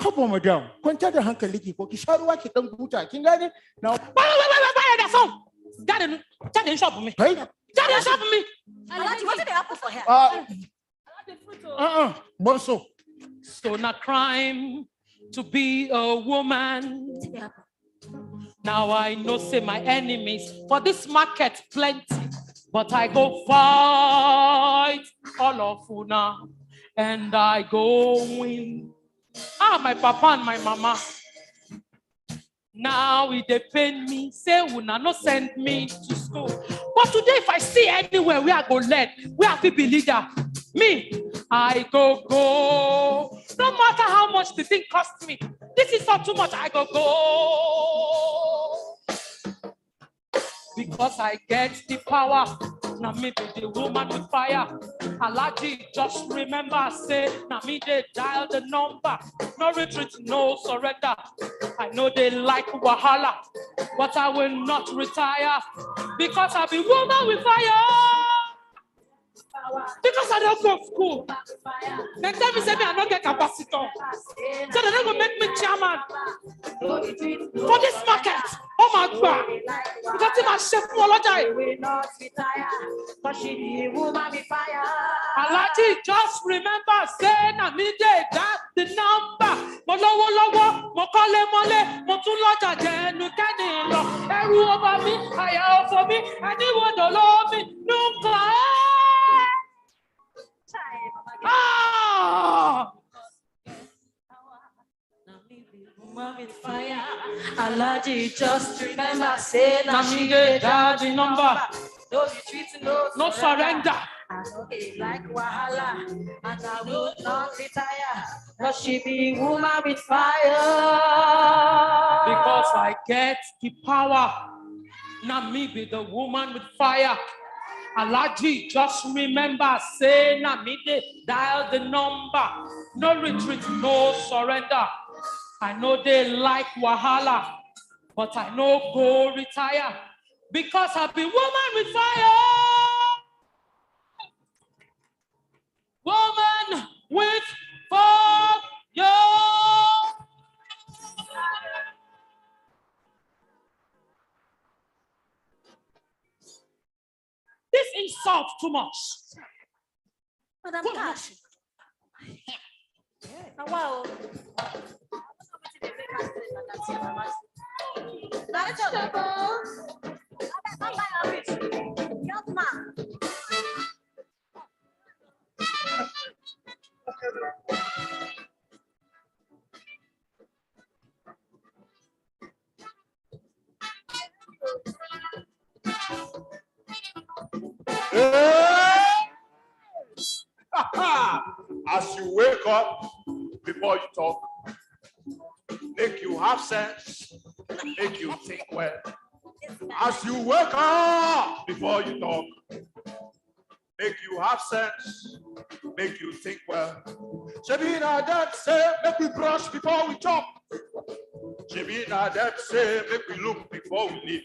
How madam? Kwanta da hankali ki ko ki sharuwa ki dan huta. Kin gane? Now, wait, that's all. Got it. Daddy shop me. Daddy shop me. Alaji, what did they happen for her? Bonso. So not crime to be a woman. Now I know say my enemies for this market plenty, but I go fight all of una and I go win. My papa and my mama. Now it depend me, say una no send me to school. But today if I see anywhere we are go learn, we have to be leader. Me, I go. No matter how much the thing costs me. This is not too much, I go. Because I get the power. Now me be the woman with fire. Alaji, just remember, say, now me they dial the number. No retreat, no surrender. I know they like Wahala, but I will not retire. Because I be woman with fire. Because I don't go to school. They tell me, say me I don't get capacity. So they're not gonna make me chairman for this market. Oh my God. Because my chef will not Alaji, just remember, say na me dey that the number. Mo lowo, mo kole mole, mo tun loja jenu keni lo. Eru over me, aya over me, anyone don't love me, nunca. Fire. Alaji, just remember, say na me dey that the number. No retreat, No surrender. I know they like Wahala, and I will not retire. But she be woman with fire. Because I get the power. Now me be the woman with fire. Alaji, just remember, say na me dey dial the number. No retreat, no surrender. I know they like Wahala, but I know go retire. Because I be woman with fire. Woman with fire. This insult too much. Madam Cash. Wow. As you wake up, before you talk, make you have sense, make you think well. As you wake up, before you talk, make you have sense, make you think well. Shabina that say, make we brush before we talk. Shabina that say, make we look before we live.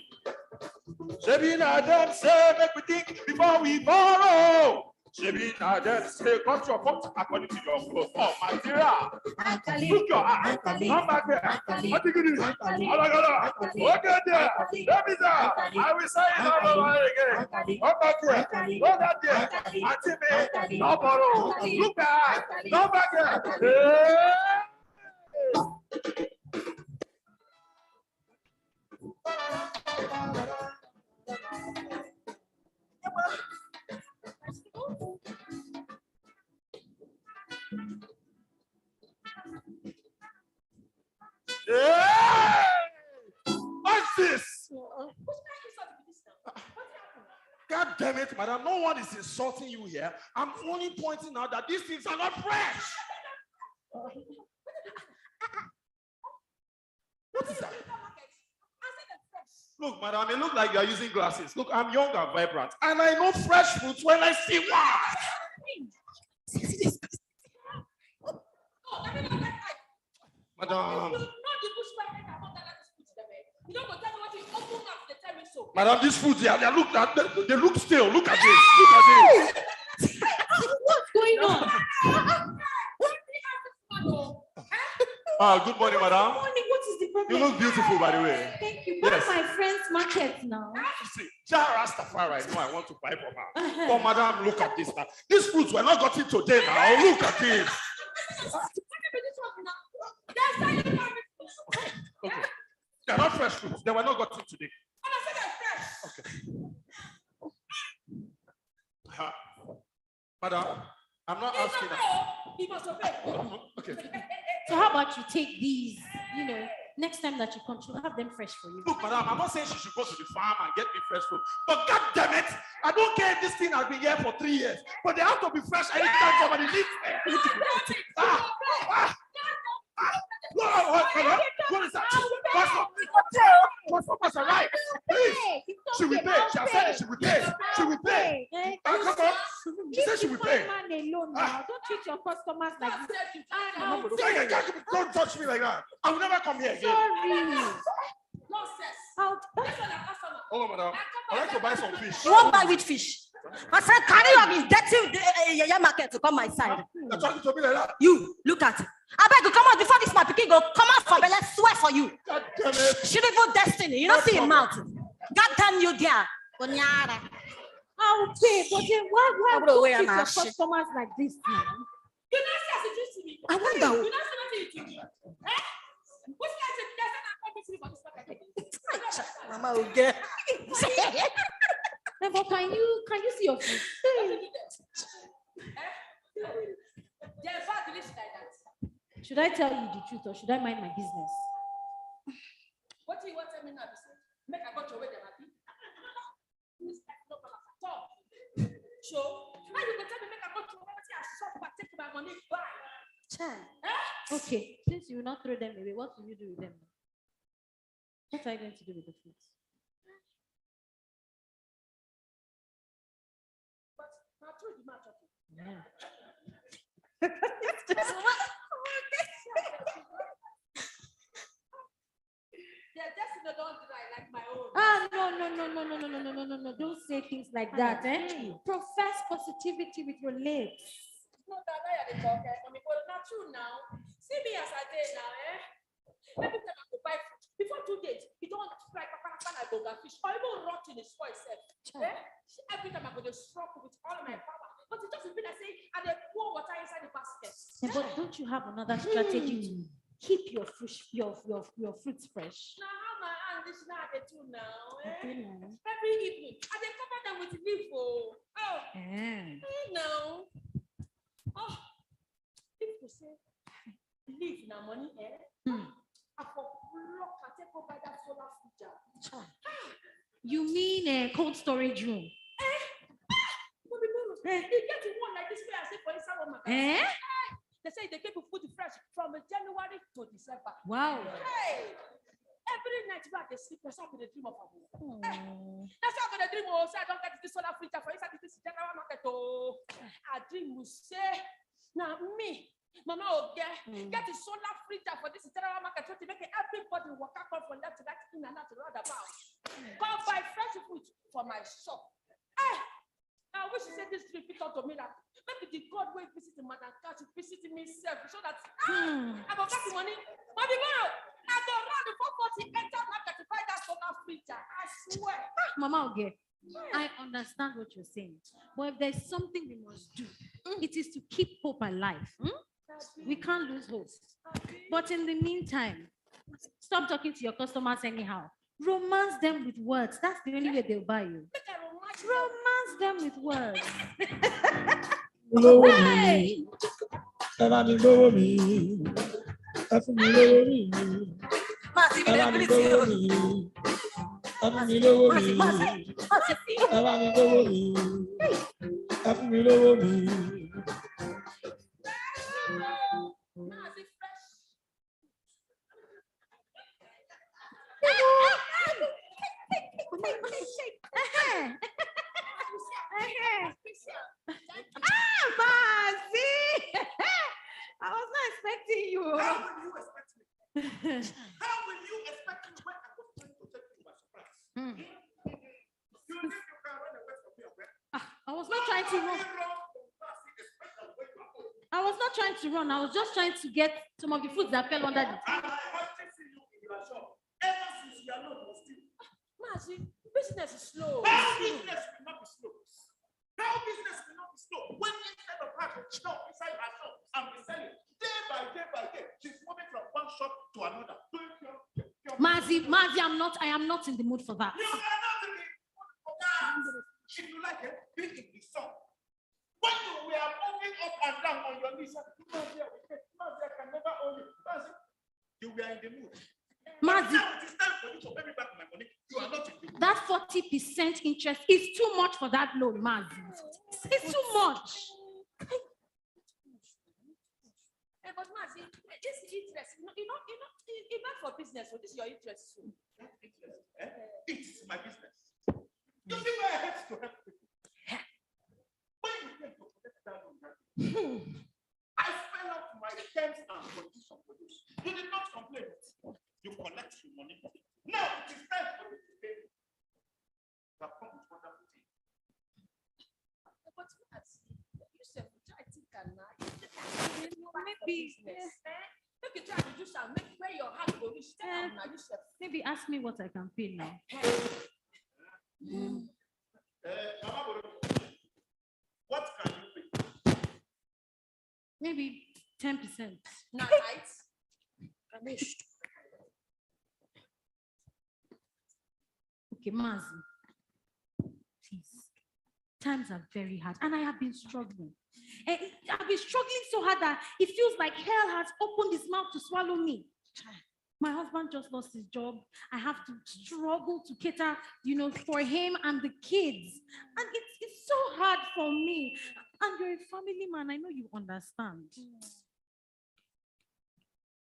Shabina that say, make we think before we borrow. Shabina that say, cut your coat according to your clothes. Oh, my dear. Look your eye. Come back there. What you do? Okay, there. Let me there. I will say it all over again. Come back there. Go that there. Auntie me. No borrow. Look back. Come back there. Hey! What's this? God damn it, madam. No one is insulting you here. I'm only pointing out that these things are not fresh. What is that? Look, madam, it looks like you are using glasses. Look, I'm young and vibrant, and I know fresh fruits when I see one. Madam. Madam, these foods here, they look stale. Look at this. Look at this. What's going on? Good morning, madam. Good morning. What is the problem? You look beautiful, by the way. Thank you. What Yes. are my friends' market now? Rastafari, I know I want to buy from her. But madam, look at this now. These fruits were not gotten today now. Look at this. Okay. They're not fresh fruits. They were not gotten today. Okay. Madam, I'm not asking her. He must obey. Okay. So how about you take these, next time that you come, she'll have them fresh for you. Look, madam, I'm not saying she should go to the farm and get me fresh fruit. But God damn it, I don't care if this thing has been here for 3 years. But they have to be fresh anytime somebody needs it. What is that? What's right? Please. She will pay. She has said it. She will pay. She will pay. Come on. She said she will pay. Don't treat your customers like this. Don't touch me like that. I will never come here again. Sorry. Oh, madam. I'd like to buy some fish. You won't buy with fish. I said, carry your dirty market to come my side. You're talking to me like that. You, look at it. I beg you, come out before this my picking go. Come out for me, let's swear for you. God damn it. Beautiful destiny. You don't see him mouth. God damn you there. I'll pay, but then why don't treat your customers like this now? I wonder. Mama will get. But can you see your food? Should I tell you the truth or should I mind my business? What do you want to tell me now? Make I got your way there, Matthew. So, how you can tell me make I got your way there? I shop and take my money back. Okay, since you will not throw them away, what will you do with them? What are you going to do with the fruits? But I told you, Matthew. Yeah. Don't dry like my own. No. Don't say things like that. Profess positivity with your lips. No, that I had talk. But not true now. See me as I did now, Every time I go buy food, before 2 days, you don't fry I go get fish. Or even rot in his voice. Every time I go to struggle with all of my power. But it doesn't mean I say, and they pour water inside the basket. But don't you have another strategy to keep your fruits fresh? Now, how my hand is not the two now, Every evening, and they cover them with leaf. No. Oh, people say, leaf now money, I for block and take over that solar feature. You mean a cold storage room? You get to one like this way, I say for inside one magazine. They say they keep food fresh from January to December. Wow. Hey, every night back they sleep, that's how they dream of a woman. That's how they dream. So I don't get this solar filter for inside this general market. I dream to say, now me, Mama will get the solar filter for this general market to make everybody walk out from left to right in and out to round about. Go buy fresh food for my shop. I wish you said this trip to me that maybe the God will visit the mother catch visit me self so that I go get the money. But tomorrow I go run the 440 enter market to buy that solar filter. I swear. Mama Oge, I understand what you're saying, but if there's something we must do, it is to keep hope alive. We can't lose hope. But in the meantime, stop talking to your customers anyhow. Romance them with words. That's the only way they'll buy you. Romance them with words. Hey! I was not expecting you. How will you expect me? How will you expect me when I was trying to take you by surprise? You think you can run away from me, okay? I was not trying to run. I was not trying to run. I was just trying to get some of the foods that fell under the table. And I want to see you in your shop. Ever since you are not still. Mazi, we business is slow. How business will not be slow? How business will not be slow? When instead of her to chill inside her shop and be selling day by day, she's moving from one shop to another. Mazi, I am not in the mood for that. You are not in the mood for that. If you like it, be in the song. When you were moving up and down on your knees, Mazi can never own you. You were in the mood. Mazi, now it is time for you to pay me back my money. You are not in the mood. that 40% interest is too much for that loan, Mazi. It's too much. But Mazi, this interest, even for business, so this is your interest too. It is my business. You think I hate to help people? When you came to collect that loan, I spell out my terms and conditions for you. You did not complain. You collect your money. Now it is time for you to pay. You have come with wonderful things. But you said, I think Maybe. Make you try to do something. Make where your heart go reach. Maybe ask me what I can pay now. What can you pay? Maybe 10%. Now, right? Okay, Mazi. Please. Times are very hard, and I have been struggling. I've been struggling so hard that it feels like hell has opened its mouth to swallow me. My husband just lost his job. I have to struggle to cater, for him and the kids. And it's so hard for me. And you're a family man. I know you understand.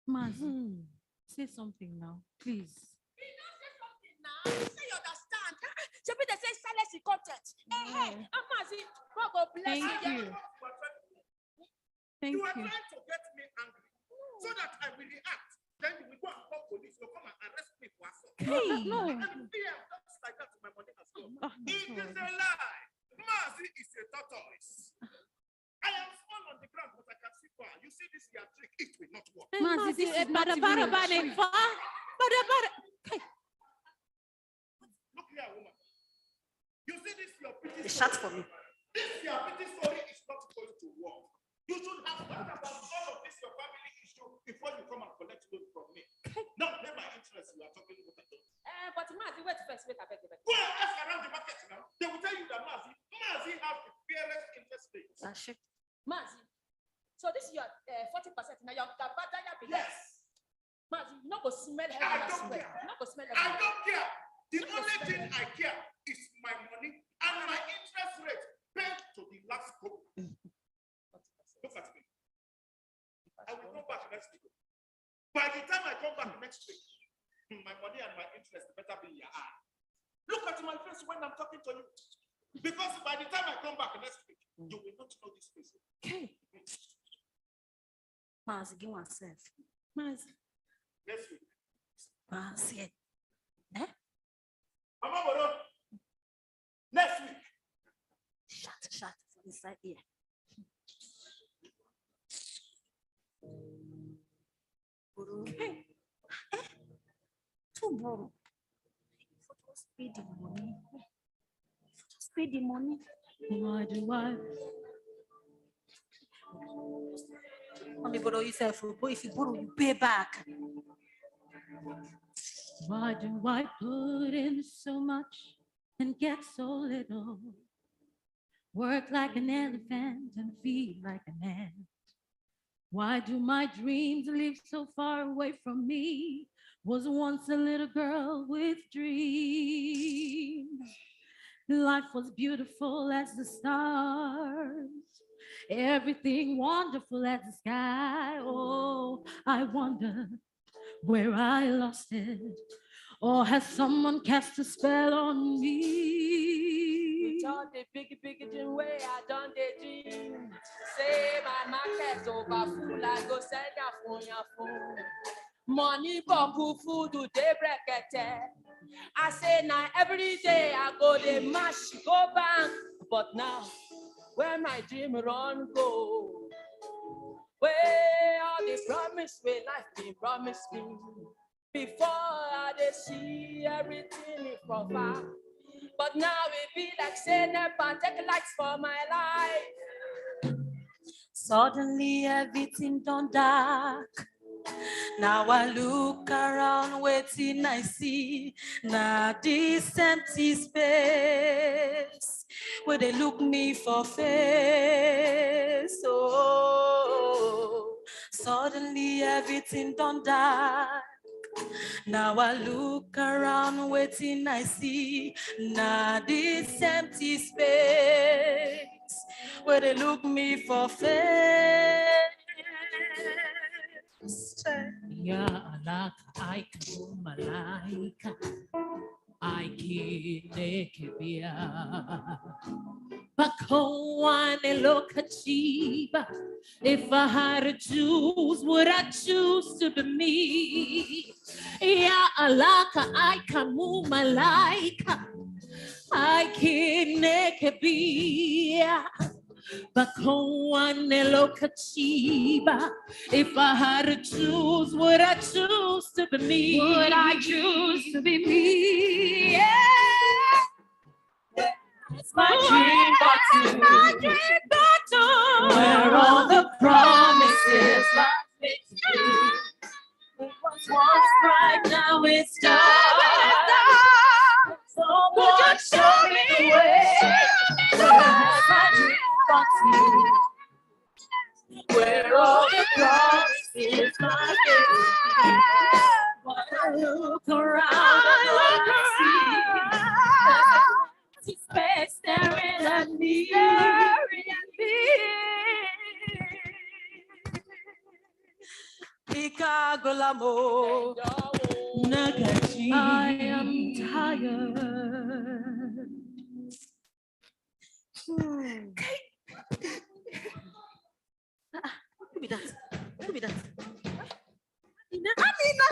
Mazi, say something now, please. Say you understand. Maybe they say silence is content. Hey, Mazi, God go bless Thank you. Thank you are you. trying to get me angry so that I will react. Then you will go and call police. You'll come and arrest me for assault. Hey, no. And fear just like that to my money as well. It is a lie. Mazi is a tortoise. I am small on the ground, but I can see far. You see this your trick, it will not work. Mazi, this is not even a trick. Look here, woman. You see this your pretty Shut for me. This your pretty story is not going to work. You should have thought about all of this your family issue before you come and collect loan from me. Not pay my interest. You are talking about it. But Mazi, wait first. Wait, I beg. Go and ask around the market now. They will tell you that Mazi has the fairest interest rate. Mazi, so this is your 40%. Now your Gabadaya be yes. Mazi, you not go smell heaven. I don't care. You not go smell I don't care. The only thing I care is my money and my interest rate paid to the last group. Look at me. I will come back next week. By the time I come back next week, my money and my interest better be in your eye. Look at my face when I'm talking to you. Because by the time I come back next week, you will not know this face. Okay. Mazi, give myself. Mazi. Next week. Mazi. Mama Boro. Next week. Shut for inside here. Hey. Too bro. Just pay the money. Just pay the money. Why do I? Mommy borrow yourself, but if you borrow, you pay back. Why do I put in so much and get so little? Work like an elephant and feed like an ant. Why do my dreams live so far away from me? Was once a little girl with dreams. Life was beautiful as the stars. Everything wonderful as the sky. Oh, I wonder where I lost it. Or has someone cast a spell on me? With all the big dream way I done the dream. Say my market over full, I go send a phone your phone. Money boku food do they break it. I say now every day I go the mash, go bank. But now where my dream run go? Where all the promise where life be promised me. Before I dey see everything from far. But now it be like saying never take lights for my life. Suddenly everything done dark. Now I look around, waiting, I see now this empty space where they look me for face. Oh, suddenly everything done dark. Now I look around, waiting, I see now this empty space where they look me for face. Ya Allah, I can malaika, I kinekebia. Bakone lokachiba. If I had to choose, would I choose to be me? Ya Allah, I can move malaika, I kinekebia. Bakone lokachiba. If I had to choose, would I choose to be me? Would I choose to be me? Yeah. It's my dream battle. My dream battle. Where all the promises life makes me. It was once bright, now it's dark. Someone show me the way. Where's my dream battle? Where all the promises life makes me. When I look around, I see space staring at me. Ikagolamo, Nagachi. I am tired. Who be that? Who be that? Amina,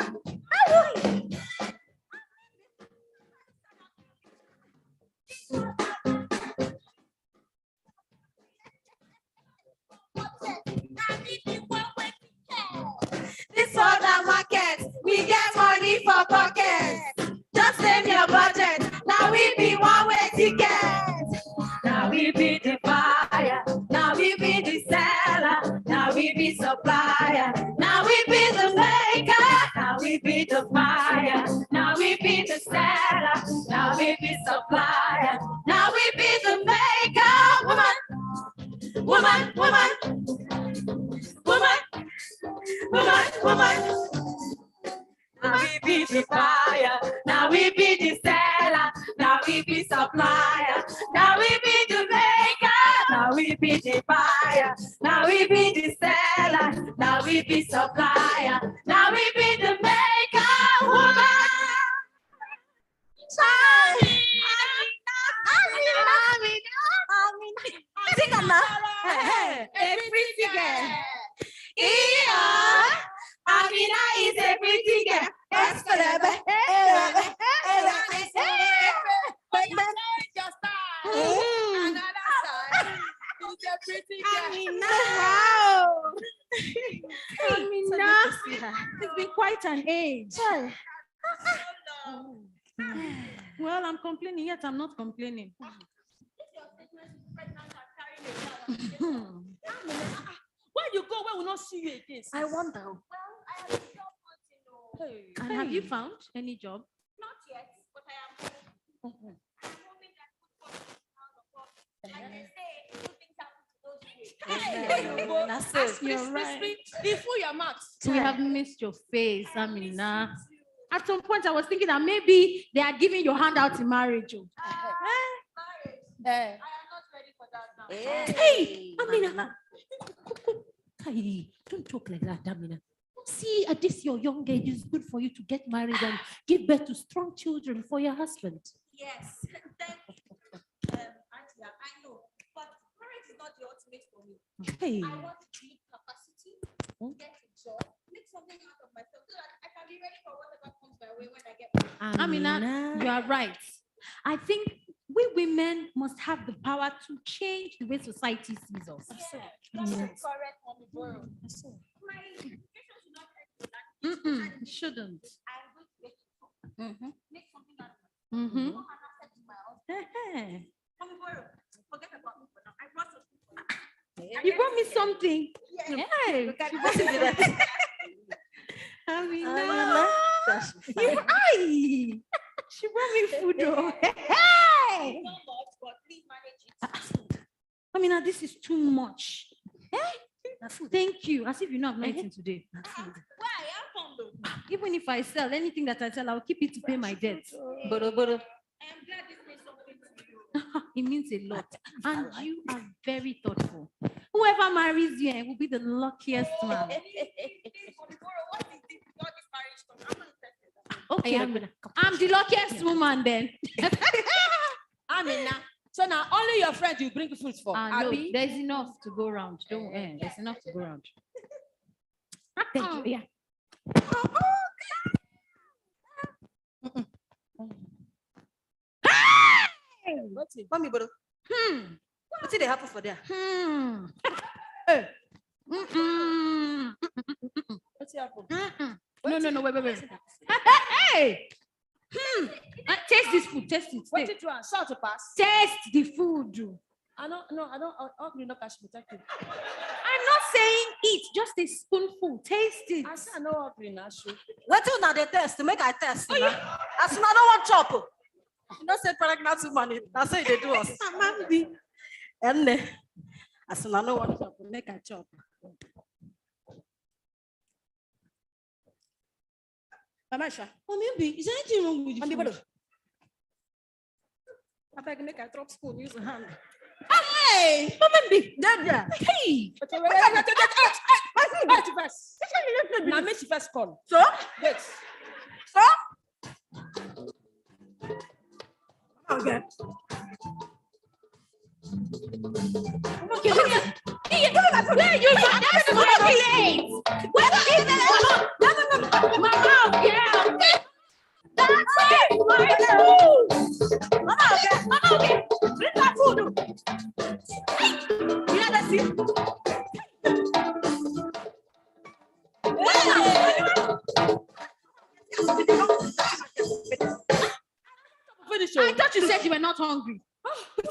This other market, we get money for pocket. Just name your budget. Now we be one way ticket. Now we be the buyer. Now we be the seller. Now we be supplier. Now we be the maker. Now we be the buyer. Now we be the seller. Now we be supplier. Now we be the maker. Woman, woman, woman, woman, woman, woman. Now we be the buyer, now we be the seller, now we be supplier, now we be the maker, now we be the buyer, now we be the seller, now we be supplier, now we be the maker, woman. Sing Anna. every girl. Yeah. Amina is a pretty girl. That's forever. Amina, it's been quite an age. Well, I'm complaining, yet I'm not complaining. Where you go, where we not see you again? I wonder. Well, I have a job hunting. Hey. And have you found any job? Not yet, but I am hoping. I'm hoping that and they say good things happen to those who wait. You're right. They fool your mouth. We have missed your face, Amina. At some point, I was thinking that maybe they are giving your hand out in marriage. Marriage. I am not ready for that now. Hey, Amina. Hey, don't talk like that, Amina. See, at this your young age, it's good for you to get married and give birth to strong children for your husband. Yes, thank you. Auntie, I know, but marriage is not the ultimate for me. Hey. I want to build capacity, get a job, make something out of myself so that I can be ready for whatever comes my way when I get married. Amina, you are right. I think we women must have the power to change the way society sees us. Correct, mommy, borrow. My education should not end with that. It shouldn't. I'm going to get a job, make something out of myself. Go and accept my husband. Forget about me for now. I brought something. You brought me something. Hey. She brought me food. Hey. Amina, this is too much. Thank you. As if you know I've not eaten today. Even if I sell anything that I sell, I'll keep it to pay my debt. But I am glad this means something to you. It means a lot. And you are very thoughtful. Whoever marries you will be the luckiest man. Okay, I'm the luckiest woman then. Amina. So now only your friends you bring food for. No, there's enough to go around. Don't there's enough to go around. Thank you. Yeah. Mommy, bro. What did they happen for there? What's happened? No, wait. Hey! Taste this food. Taste it. What did you want? Salt to pass. Taste the food. I don't. You know, catch me. Thank you. I'm not saying eat. Just a spoonful. Taste it. I say I know what we not show. What till now they test to make I test? Oh, yeah. As soon as I don't want chop. You don't say pregnant woman. That's how they do us. And then, as soon as I don't want chop, make I chop. Mama Sha, is there anything wrong with you? I beg make I drop spoon, use the hand. Hey! Mama, Dada. Hey! Now make you first call. So? Yes. So? Okay. Okay, you Mama, yeah. That's it. Mama, okay. Bring that food. Yeah, that's it. I thought you said you were not hungry.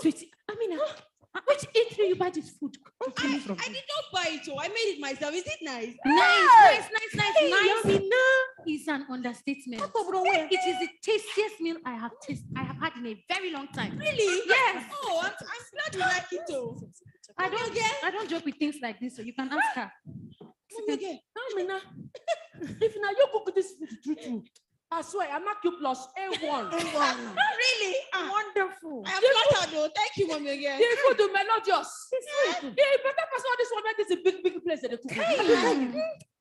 Wait, Amina. Which eatery you buy this food? I did not buy it, so I made it myself. Is it nice? Nice. Hey, Is an understatement. It is the tastiest meal I have had in a very long time. Really? Yes. Oh, I'm glad you like it too. I don't joke with things like this, so you can ask her. Amina, if now you cook this food true, I swear I mark you plus A1. Really? Wonderful. I am flattered though. Thank you, mommy again. The food is melodious. Yeah, better person this one. This is a big place that they cook.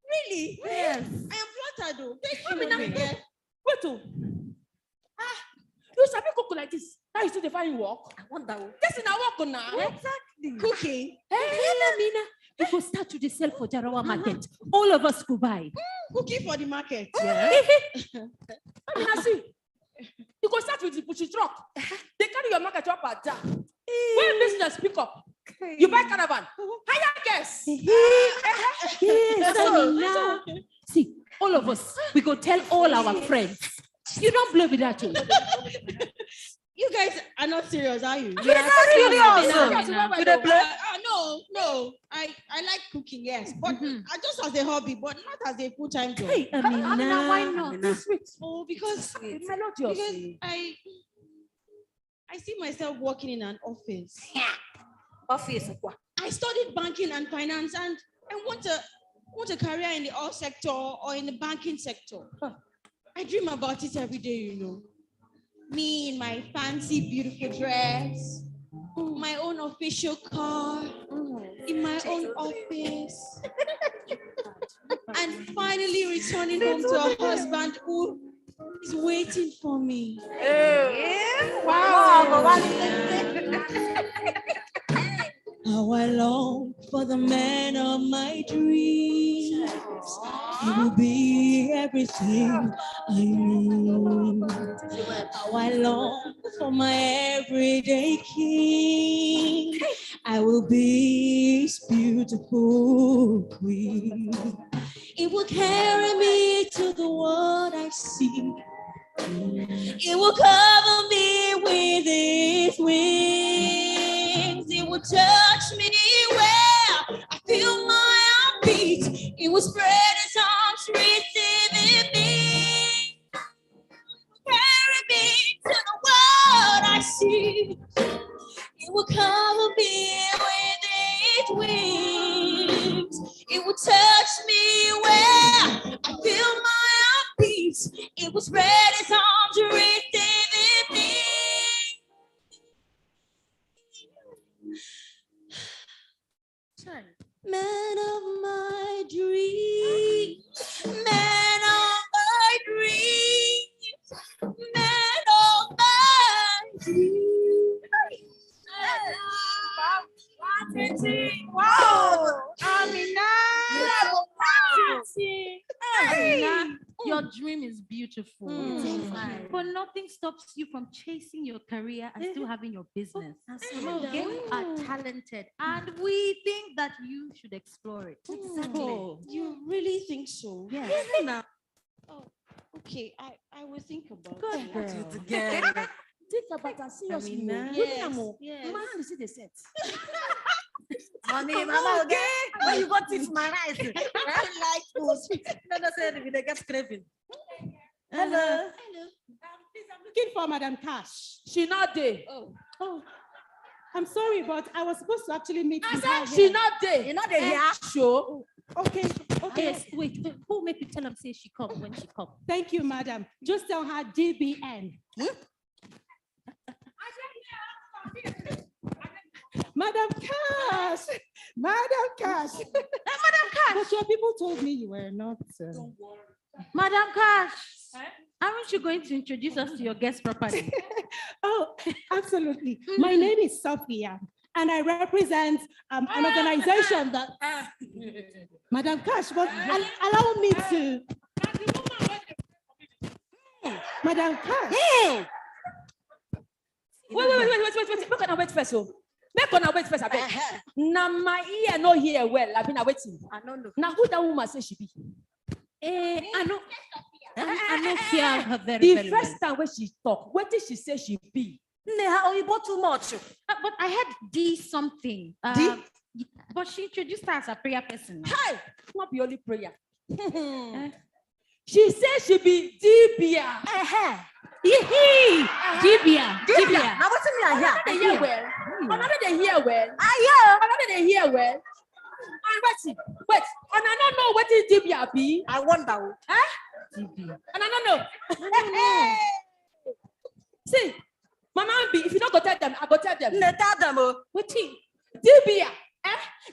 Really? Yes. I am flattered though. Thank you, mommy again. Wait oh. You sabi cook like this. How you still define work? I wonder. This is not work now. Exactly. Cooking. Hey, Amina. You go start to sell for Jarawa market. All of us go buy. Cooking for the market. Yeah. I mean, I see. You go start with the pushy truck. They carry your market up and down. When business pick up, you buy caravan. Hire guests. Yes, Amina. See, all of us, we go tell all our friends. You don't blow with that too. You guys are not serious, are you? We are serious. No. I like cooking, yes, but just as a hobby, but not as a full-time job. Hey, Amina, why not? Sweet. Oh, because I see myself working in an office. Office. I studied banking and finance, and I want a career in the oil sector or in the banking sector. I dream about it every day, you know. Me in my fancy, beautiful dress, my own official car, in my own office, and finally returning home to a husband who is waiting for me. Yeah. Wow. How I long for the man of my dreams. He will be everything I need. How I long for my everyday king. I will be his beautiful queen. It will carry me to the world I see. It will cover me with its wings. will spread his arms to receive me. Man of my dreams, man of my dreams, man of my dreams. Wow! Amina, your dream is beautiful. But nothing stops you from chasing your career and still having your business. Okay? You are talented, and we think that you should explore it. Oh, you really think so? Yes. Oh, okay. I will think about Good it. girl. Think about it seriously. Amina. Yes. Yes. My hand is in the set. Mommy, Mama, Mama, okay? okay? When you got it, my eyes. I like food. No, say they get craving. Hello. Hello. Please, I'm looking for Madam Cash. She not there. Oh, I'm sorry, but I was supposed to actually meet I with said her she here. not there. You not there here? Sure. Okay. Yes, wait. Who make you tell them say she come when she come? Thank you, madam. Just tell her DBN. Madam Cash. Madam Cash. Madam Cash. But your people told me you were not. Don't worry. Madam Cash, aren't you going to introduce us to your guest properly? Oh, absolutely. My name is Sophia, and I represent an organization that. Madam Cash, but allow me to. Madam Cash. Hey. Wait. Make on wait first. Make on wait first. Now my ear no hear well. I've been waiting. I don't know. Now who that woman say she be? I know. I know hear her very The very first well. time when she talk, what did she say she be? Neha, you bought too much. But I heard D something. But she introduced her as a prayer person. Hey, not be only prayer. She said she be Dbn. Dbn. Now what's in your hair? They hear well. Another they hear well. Another they hear well. Wait. And I don't know what is Dbn be. I wonder. And I don't know. See, Mama be if you don't go tell them, I go tell them. No, tell them. What thing? Dbn.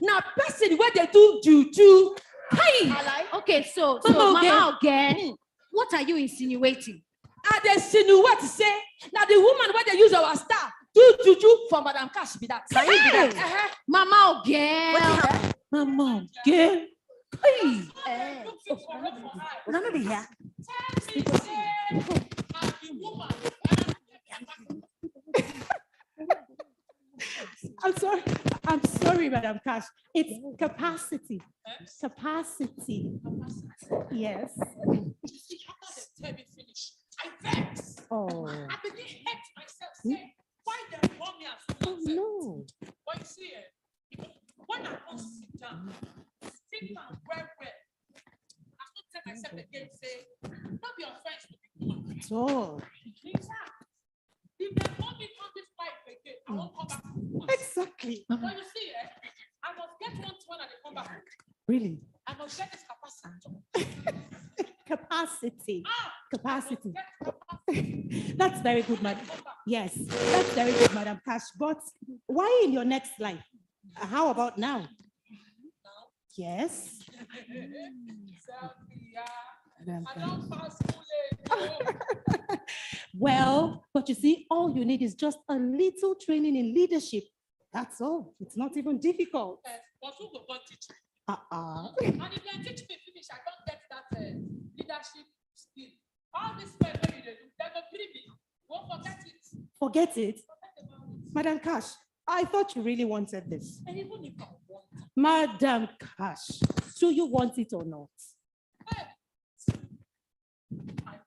Now person where they do juju. Hey. Okay, so Mama again. What are you insinuating? And they insinuate to say now the woman where they use our star do juju for Madam Cash be that. Hey. Mama again. Mama again. Hey. None of the hair. I'm sorry, Madam Cash. It's capacity. Capacity. Yes. I vex. Oh. I begin hate myself. Say, why they want me as Oh no. But you see, when I come sit down well. I don't tell myself again, say, not be offense to the woman. At all. If they want me on this life again, I won't come back. Exactly. But you see, I must get one to one and they come back. Really? I must get this capacity. Capacity. Capacity. That's very good, madam. Yes, that's very good, Madam Cash. But why in your next life? How about now? Yes. Well, but you see, all you need is just a little training in leadership. That's all. It's not even difficult. But who will teach me? And if they teach me finish, I don't get that leadership skill. All this way they do, they go free me. Won't forget it. Forget it. Madam Cash, I thought you really wanted this. And even if I want it. Madam Cash, do you want it or not? I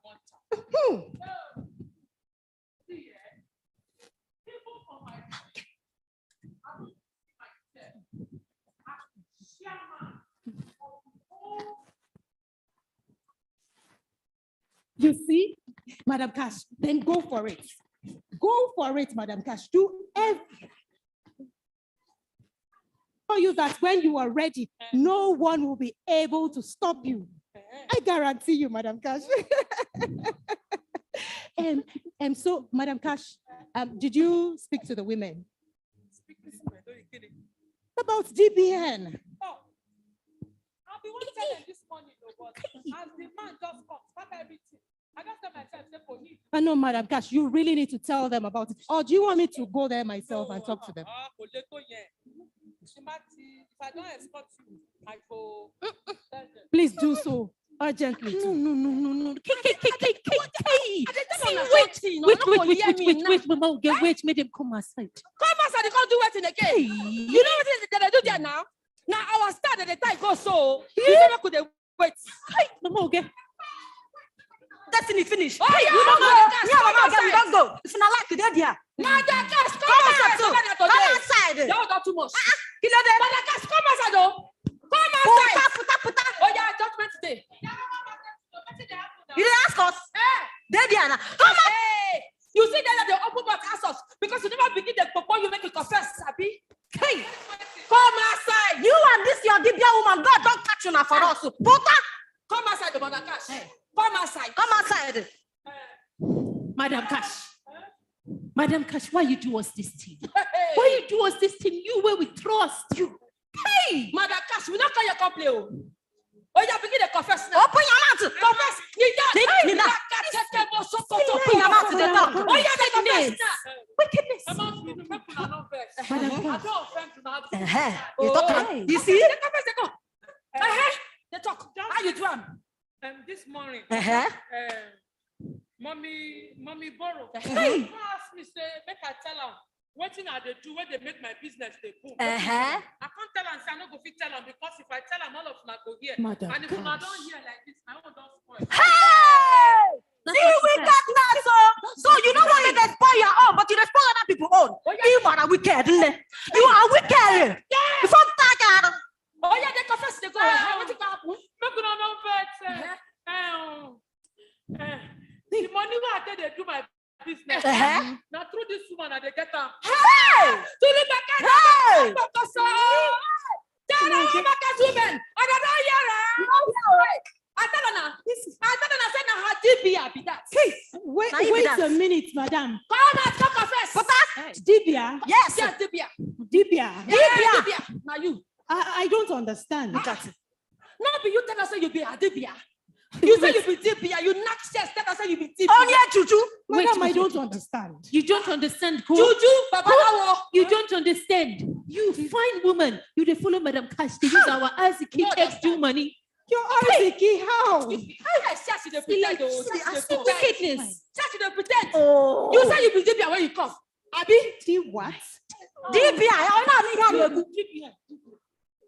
want it. People for my I don't see myself as chairman of the whole. You see, Madam Cash, then go for it. Go for it, Madam Cash. Do everything. Tell you that when you are ready, no one will be able to stop you. I guarantee you, Madam Cash. So, Madam Cash, did you speak to the women about DBN? Oh, I'll be one telling this morning, but as the man just comes, pack everything. I just tell myself, say for him. No, Madam Cash, you really need to tell them about it. Or do you want me to go there myself and talk to them? If I don't escort you, I go. Please do so urgently. No. Wait, make them come aside. Come outside, they can't do it in the game. You know what they do there now? Now our start at the time goes so. You never could wait. Mama, okay. Destiny finish. Oh, yeah, you don't go. Yeah, Mama, we don't go. If you not like it, there. Now the cash come outside. Come outside. That was not too much. You know that. But the cash come outside though. Come outside. Puta. Oh yeah, judgment today. You didn't ask us. There, Diana. Come on. Hey. You see that they open but ask us because you never begin the before you make it confess, Abi. Hey, come outside. You and this your Dbn woman, God don't catch you now for us. Puta. Come outside, the mother cash. Hey. Come outside. Come outside. Madam Cash, why you do us this thing? Hey. Why you do us this thing? You where we trust you. Hey, Madam Cash, we not call your complaint. Oh, you begin to confess now. Open your mouth. Confess. Open your mouth to the top. Oh, yeah, they confess now. Wickedness. You talk. You see? They confess, they go. They talk. How you do them? This morning, mommy borrow. Hey. Ask me, say, make I tell them what thing I do when they make my business they boom. I can't tell them, say I no go fit tell them because if I tell them, all of them go here. Madam and if I don't hear like this, my own don't spoil. Hey! See, we got that, so you don't want to spoil your own, but you spoil other people's own. You are wicked. You are wicked. Yeah. You fuck that. Oh yeah, they confess, they go. What is that? The money where they do my business. Now through this woman, they get them. Hey! To the back. Hey! Tell them back as women. I don't hear. I tell her now. I said now how DBN be that. Hey, wait a minute, madam. Come and talk confess. What's that? DBN? Yes, DBN. DBN. Now you. I don't understand. Look at it. Now be you tell us you be a DBN. You say you be DBN. You knock chest. Tell us you be DBN. Oh yeah, Juju. Madam, I don't understand. You don't understand who? Juju, Babalawo. You don't understand. You fine woman. You dey follow Madam Cash to use our Aziki text do money. Your Aziki, how? Yes, you pretend. Wickedness. Just you pretend. Oh. You say you be DBN when you come. Abi? D what? DBN.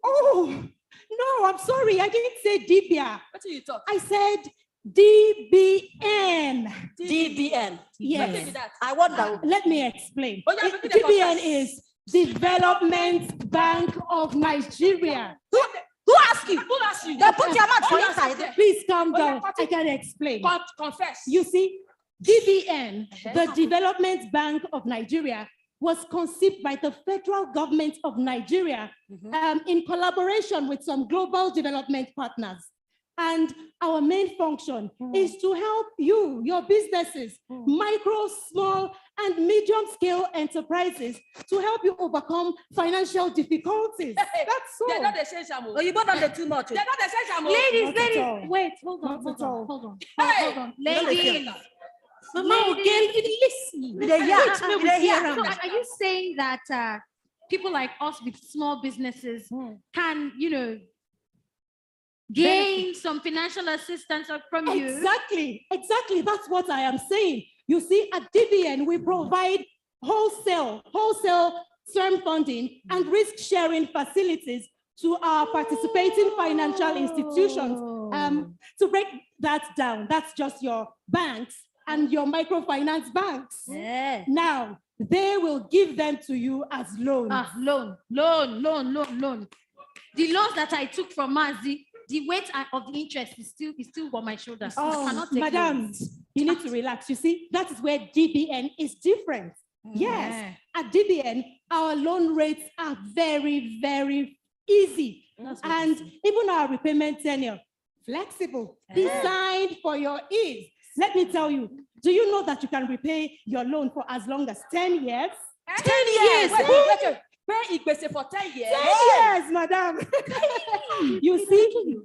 Oh, no, I'm sorry. I didn't say DBN. What did you talk? I said DBN. DBN. Yes. I wonder. Let me explain. Oh, yeah, DBN is Development Bank of Nigeria. Who asked you? Who asked you? They put your mouth for inside. Please calm down. I can explain. Confess. You see, DBN, the Development Bank of Nigeria, was conceived by the federal government of Nigeria in collaboration with some global development partners. And our main function is to help you, your businesses, micro, small, and medium-scale enterprises to help you overcome financial difficulties. That's all. They're not the same. Oh, you bought them too much. They're not the same. Ladies, wait, hold on. Ladies. Mama, listen. So are you saying that people like us with small businesses can, gain some financial assistance from you? Exactly. That's what I am saying. You see, at DBN, we provide wholesale term funding and risk-sharing facilities to our participating financial institutions. To break that down, that's just your banks and your microfinance banks. Yeah. Now, they will give them to you as loans. Loan. The loans that I took from Mazi, the weight of the interest is still on my shoulders. Oh, madam, you need to relax. You see, that is where DBN is different. Yes, at DBN, our loan rates are very, very easy. And even our repayment tenure, flexible, designed for your ease. Let me tell you, Do you know that you can repay your loan for as long as 10 years? 10 years. Wait, for 10 years. 10 years, madam. You see,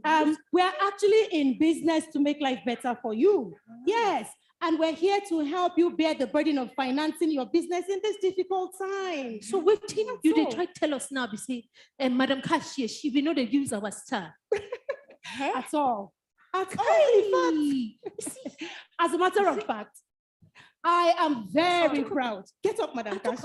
we are actually in business to make life better for you. Yes. And we're here to help you bear the burden of financing your business in this difficult time. So what you they try to tell us now, be say, Madam Cashier, she will know the use our star. At all. At all, in fact. As a matter of fact, I am very proud. Get up, Madam Cash.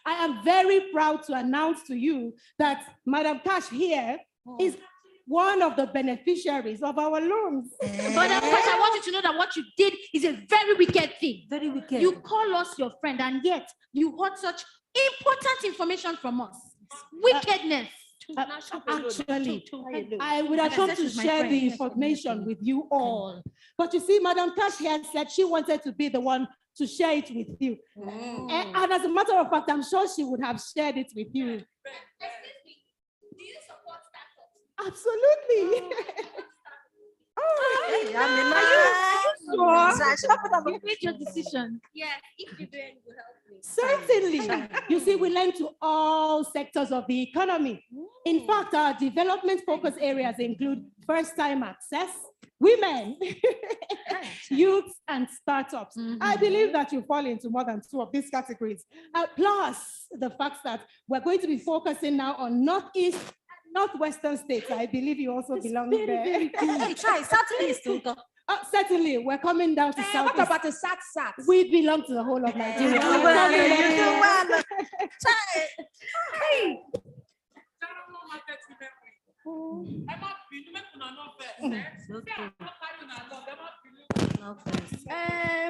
I am very proud to announce to you that Madam Cash here is one of the beneficiaries of our loans. Madam Cash, I want you to know that what you did is a very wicked thing. Very wicked. You call us your friend, and yet you want such important information from us. Wickedness. Actually, I would have come to share the information with you all. But you see, Madam Cash here said she wanted to be the one to share it with you. And as a matter of fact, I'm sure she would have shared it with you. Do you support startups? Absolutely. You made your decision. Yes, if Dbn will help me. Certainly. You see, we lend to all sectors of the economy. In fact, our development focus areas include first-time access, women, youth, and startups. I believe that you fall into more than 2 of these categories. Plus, the fact that we're going to be focusing now on Northeast, Northwestern states. I believe you also belong there. Very good. Certainly, we're coming down to South. What about the SAT? We belong to the whole of Nigeria.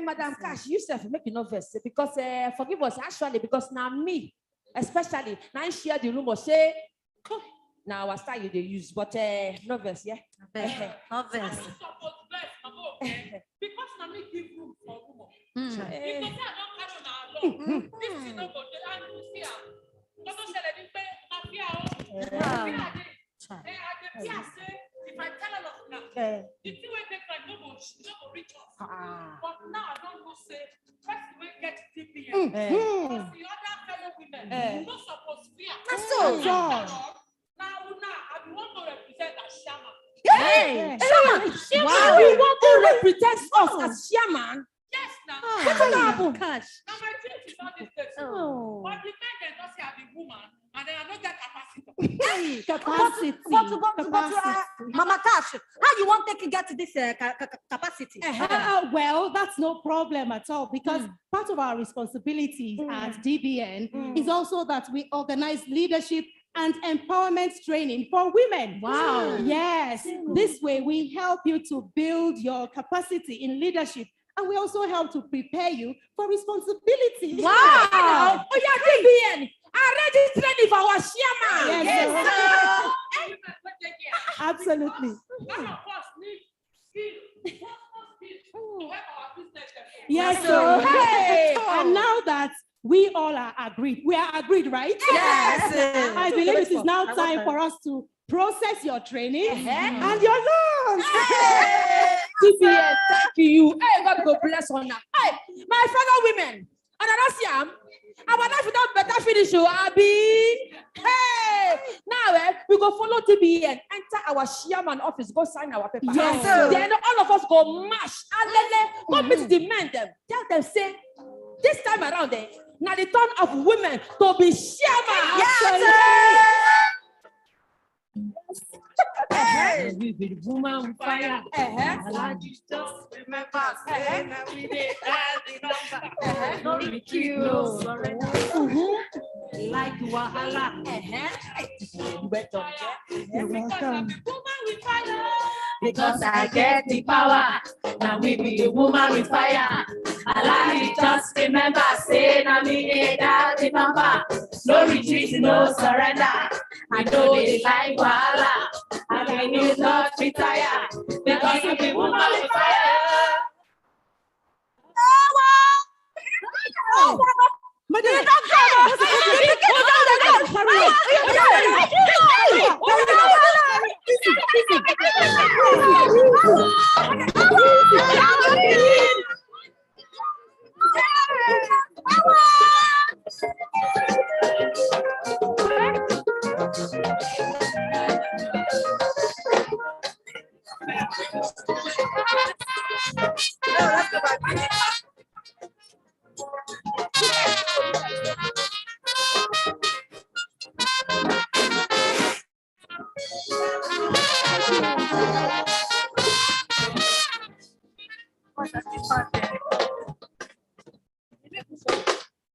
Madam Cash, you self make you nervous because forgive us actually because now me, especially now I share the rumor say now our style you they use, but nervous, yeah. Nervous. Because now me give room for rumor. If they say I don't carry on alone, this is not good. And you see, what don't say that they pay mafia. If I tell all of now, the two way take like no go reach us. But now I don't go say first we get Dbn. Because the other fellow women not supposed to fear. That's so. Now I want to represent as shaman. Hey, shaman. Wow. You want to represent us as shaman? Yes, now. Cash. Now my dream is not this place. But the men they don't say I'm a woman, and then I don't get capacity. Mama Cash, how you want to get this capacity? Well, that's no problem at all because part of our responsibilities at Dbn is also that we organize leadership and empowerment training for women. Wow. Yes. This way we help you to build your capacity in leadership. And we also help to prepare you for responsibility. Wow! Oh, yeah, Dbn. I ready training for our chairman. Yes, absolutely. None of us need skill. To help our business. Yes, so hey. And now that we all are agreed, we are agreed, right? Yes. I believe it is now time for us to process your training and your loans. Dbn, thank you. Hey, God go bless on that. Hey, my fellow women, and I don't see our life without better finish, Abby. Hey, now we go follow Dbn, enter our chairman office, go sign our paper. Yes, then all of us go mash, go meet the men. Them tell them say this time around, now the turn of women to be chairman. Yes. We be woman with fire. I like you just remember saying that we did that the number. Not you, no surrender. Like Wahala. You're welcome. Woman with fire. Because I get the power. Now we be the woman with fire. I like it, just remember saying I mean that the number. No retreat, no surrender. I know they like Wahala. And I will not retire because we be woman with fire.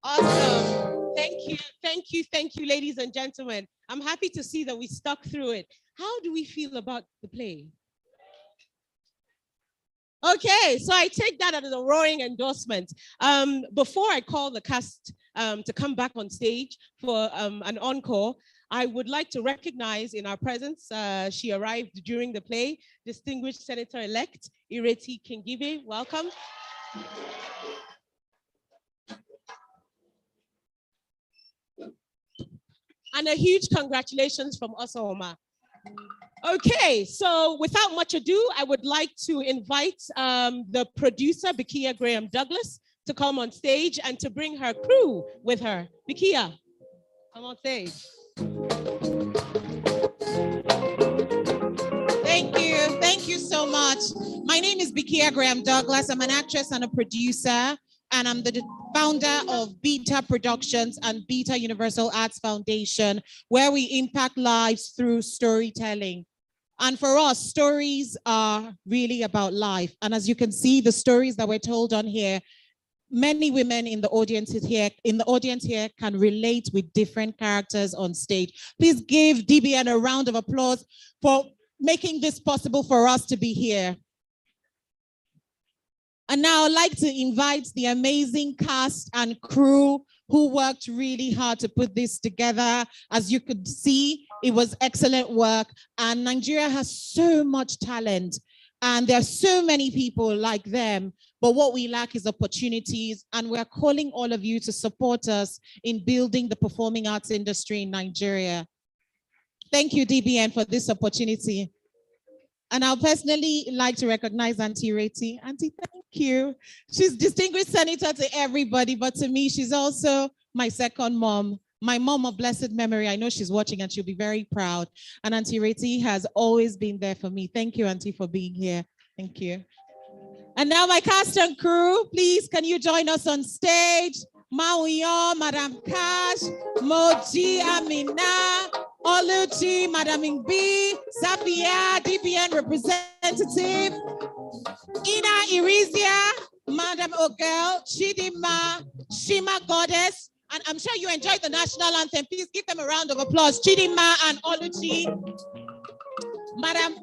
Awesome. Thank you, ladies and gentlemen. I'm happy to see that we stuck through it. How do we feel about the play? Okay, so I take that as a roaring endorsement. Before I call the cast to come back on stage for an encore, I would like to recognize in our presence, she arrived during the play, distinguished Senator-elect Ireti Kingibe. Welcome. And a huge congratulations from us, Oma. Okay, so without much ado, I would like to invite the producer, Bikia Graham Douglas, to come on stage and to bring her crew with her. Bikia, come on stage. Thank you so much. My name is Bikia Graham Douglas. I'm an actress and a producer, and I'm the founder of Beta Productions and Beta Universal Arts Foundation, where we impact lives through storytelling. And for us, stories are really about life. And as you can see, the stories that were told on here, many women in the audience here can relate with different characters on stage. Please give DBN a round of applause for making this possible for us to be here. And now I'd like to invite the amazing cast and crew who worked really hard to put this together. As you could see, it was excellent work. And Nigeria has so much talent. And there are so many people like them. But what we lack is opportunities. And we're calling all of you to support us in building the performing arts industry in Nigeria. Thank you, DBN, for this opportunity. And I'll personally like to recognize Auntie Reti. Auntie, thank you. She's distinguished senator to everybody, but to me, she's also my second mom, my mom of blessed memory. I know she's watching and she'll be very proud. And Auntie Reti has always been there for me. Thank you, Auntie, for being here. Thank you. And now my cast and crew, please, can you join us on stage? Mauyo, Madam Cash, Moji, Amina, Oluchi, Madam Ingbi, Sapia, DBN representative, Ina Irizia, Madam Ogel, Chidima, Shima Goddess, and I'm sure you enjoyed the national anthem. Please give them a round of applause. Chidima and Oluchi, Madam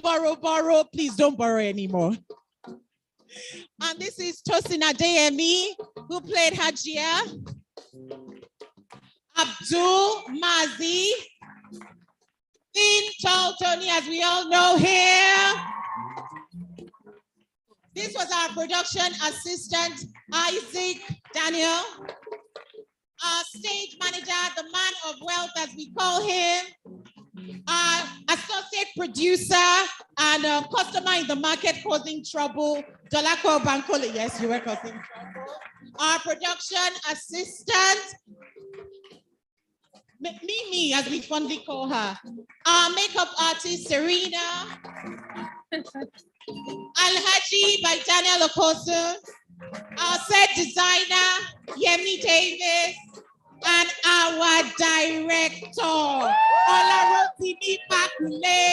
Borrow, please don't borrow anymore. And this is Tosin Adeyemi, who played Hajia. Abdul Mazi, Dean Tony, as we all know here. This was our production assistant, Isaac Daniel. Our stage manager, the man of wealth, as we call him. Our associate producer and customer in the market causing trouble, Dolako Bankole. Yes, you were causing trouble. Our production assistant, Mimi, as we fondly call her. Our makeup artist, Serena. Alhaji by Daniel Okosu. Our set designer, Yemi Davis. And our director, Olarotimi Pakule.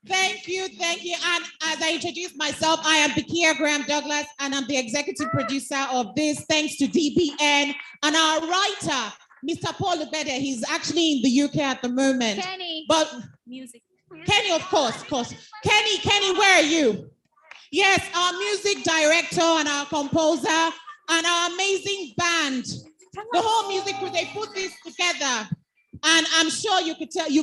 Thank you. And as I introduce myself, I am Bikia Graham Douglas, and I'm the executive producer of this, thanks to DBN. And our writer, Mr. Paul Ubede, he's actually in the UK at the moment. Kenny. But Music. Kenny, of course. Kenny, where are you? Yes, our music director and our composer and our amazing band. The whole music crew, they put this together. And I'm sure you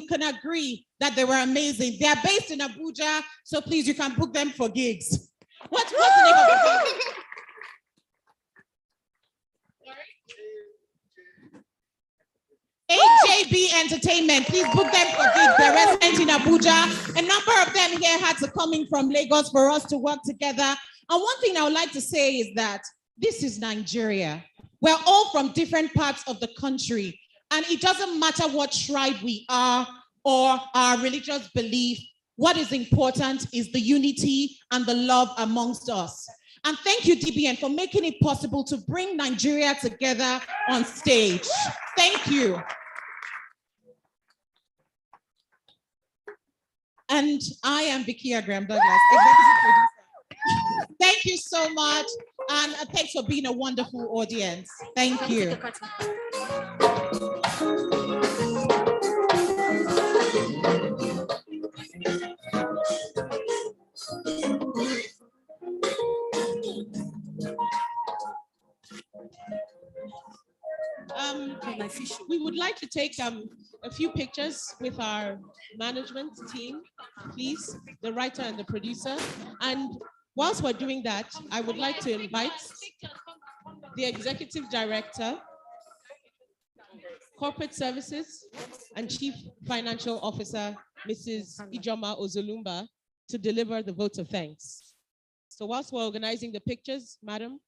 can agree that they were amazing. They are based in Abuja, so please, you can book them for gigs. What's the name of the AJB Entertainment, please book them for gigs. They're resident in Abuja. A number of them here had to come in from Lagos for us to work together. And one thing I would like to say is that this is Nigeria. We're all from different parts of the country. And it doesn't matter what tribe we are or our religious belief. What is important is the unity and the love amongst us. And thank you, DBN, for making it possible to bring Nigeria together on stage. Thank you. And I am Vikia Graham Douglas, executive producer. Thank you so much. And thanks for being a wonderful audience. Thank you. We would like to take a few pictures with our management team, please, the writer and the producer. And whilst we're doing that, I would like to invite the Executive Director, Corporate Services and Chief Financial Officer, Mrs. Ijoma Ozolumba, to deliver the vote of thanks. So whilst we're organizing the pictures, Madam.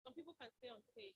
Some people can stay on stage.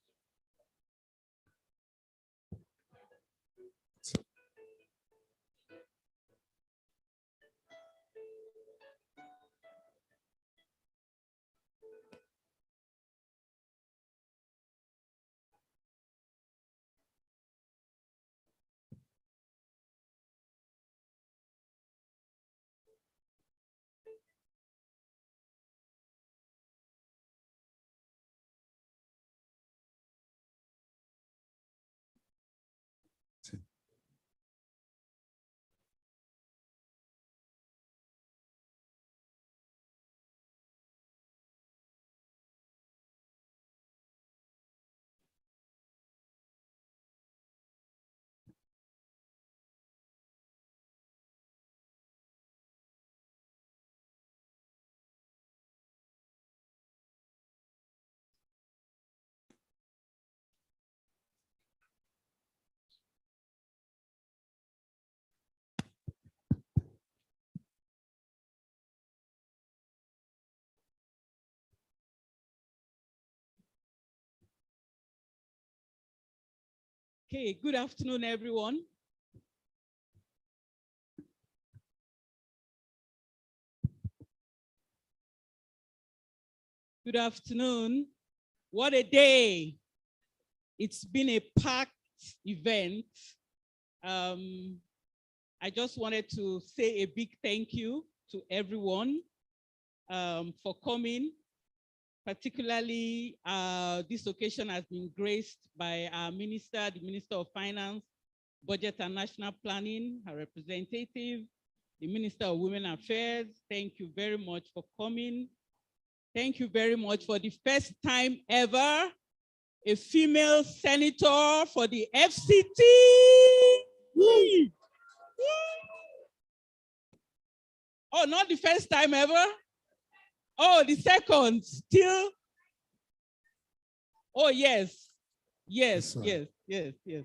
Okay, good afternoon, everyone. Good afternoon. What a day. It's been a packed event. I just wanted to say a big thank you to everyone for coming. Particularly, this occasion has been graced by our minister, the Minister of Finance, Budget and National Planning, our representative, the Minister of Women Affairs. Thank you very much for coming. Thank you very much for the first time ever, a female senator for the FCT. Woo! Oh, not the first time ever? Oh, the second, still? Oh, yes. Yes, yes, yes, yes.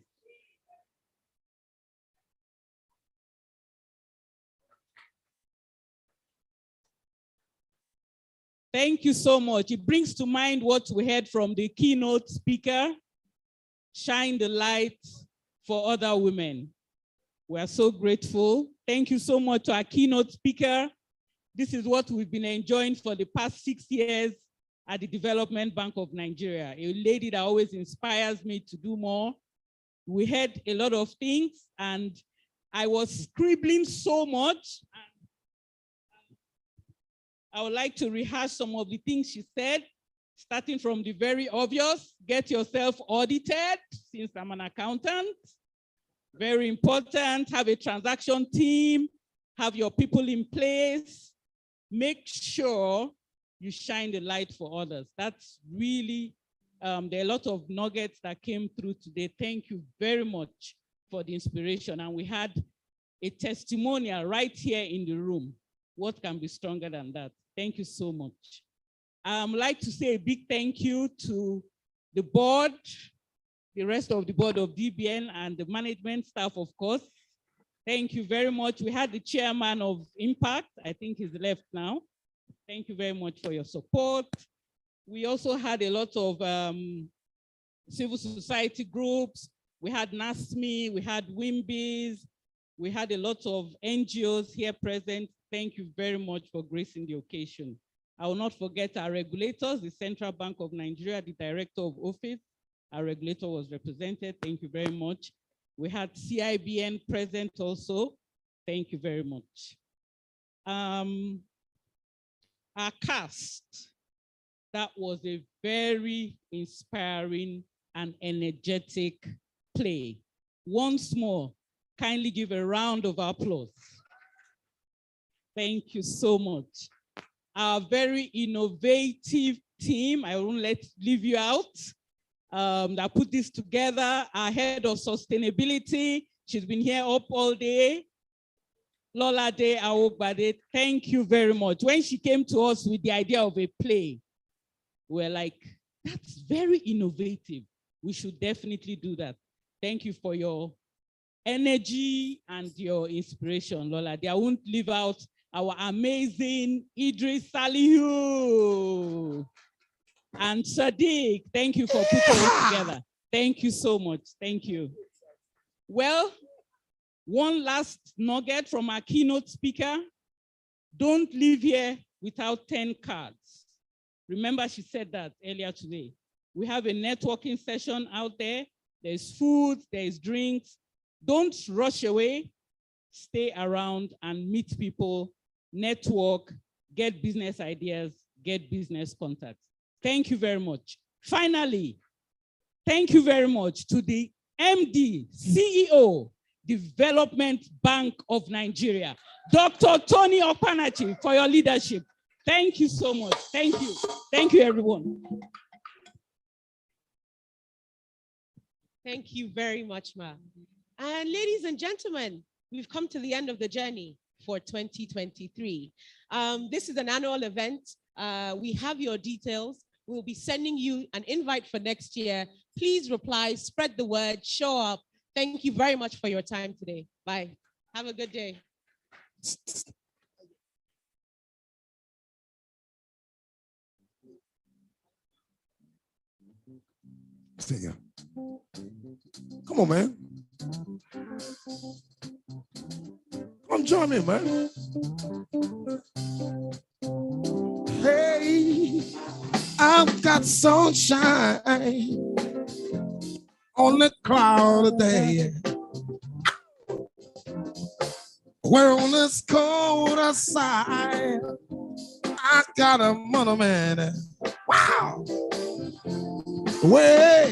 Thank you so much. It brings to mind what we heard from the keynote speaker, shine the light for other women. We are so grateful. Thank you so much to our keynote speaker. This is what we've been enjoying for the past 6 years at the Development Bank of Nigeria, a lady that always inspires me to do more. We heard a lot of things, and I was scribbling so much. I would like to rehash some of the things she said, starting from the very obvious: get yourself audited, since I'm an accountant. Very important. Have a transaction team, have your people in place. Make sure you shine the light for others. That's really, there are a lot of nuggets that came through today. Thank you very much for the inspiration. And we had a testimonial right here in the room. What can be stronger than that? Thank you so much. I'd like to say a big thank you to the board, the rest of the board of DBN, and the management staff, of course. Thank you very much. We had the chairman of Impact. I think he's left now. Thank you very much for your support. We also had a lot of civil society groups. We had NASME, we had WIMBIS, we had a lot of NGOs here present. Thank you very much for gracing the occasion. I will not forget our regulators, the Central Bank of Nigeria, the director of office. Our regulator was represented. Thank you very much. We had CIBN present also. Thank you very much. Our cast, that was a very inspiring and energetic play. Once more, kindly give a round of applause. Thank you so much. Our very innovative team, I won't leave you out, that put this together. Our head of sustainability, she's been here up all day. Lola De Awogbade, thank you very much. When she came to us with the idea of a play, we're like, that's very innovative. We should definitely do that. Thank you for your energy and your inspiration, Lola De. I won't leave out our amazing Idris Salihu and Sadiq. Thank you for putting it together. Thank you so much. Thank you. Well, one last nugget from our keynote speaker. Don't leave here without 10 cards. Remember, she said that earlier today. We have a networking session out there. There's food, there's drinks. Don't rush away. Stay around and meet people, network, get business ideas, get business contacts. Thank you very much. Finally, thank you very much to the MD, CEO, Development Bank of Nigeria, Dr. Tony Okpanachi, for your leadership. Thank you so much. Thank you. Thank you, everyone. Thank you very much, Ma. And ladies and gentlemen, we've come to the end of the journey for 2023. This is an annual event. We have your details. We'll be sending you an invite for next year. Please reply, spread the word, show up. Thank you very much for your time today. Bye. Have a good day. Stay here. Come on, man. Come join me, man. Hey, I've got sunshine on the cloud day. We're on this cold side. I got a money man. Wow. Way.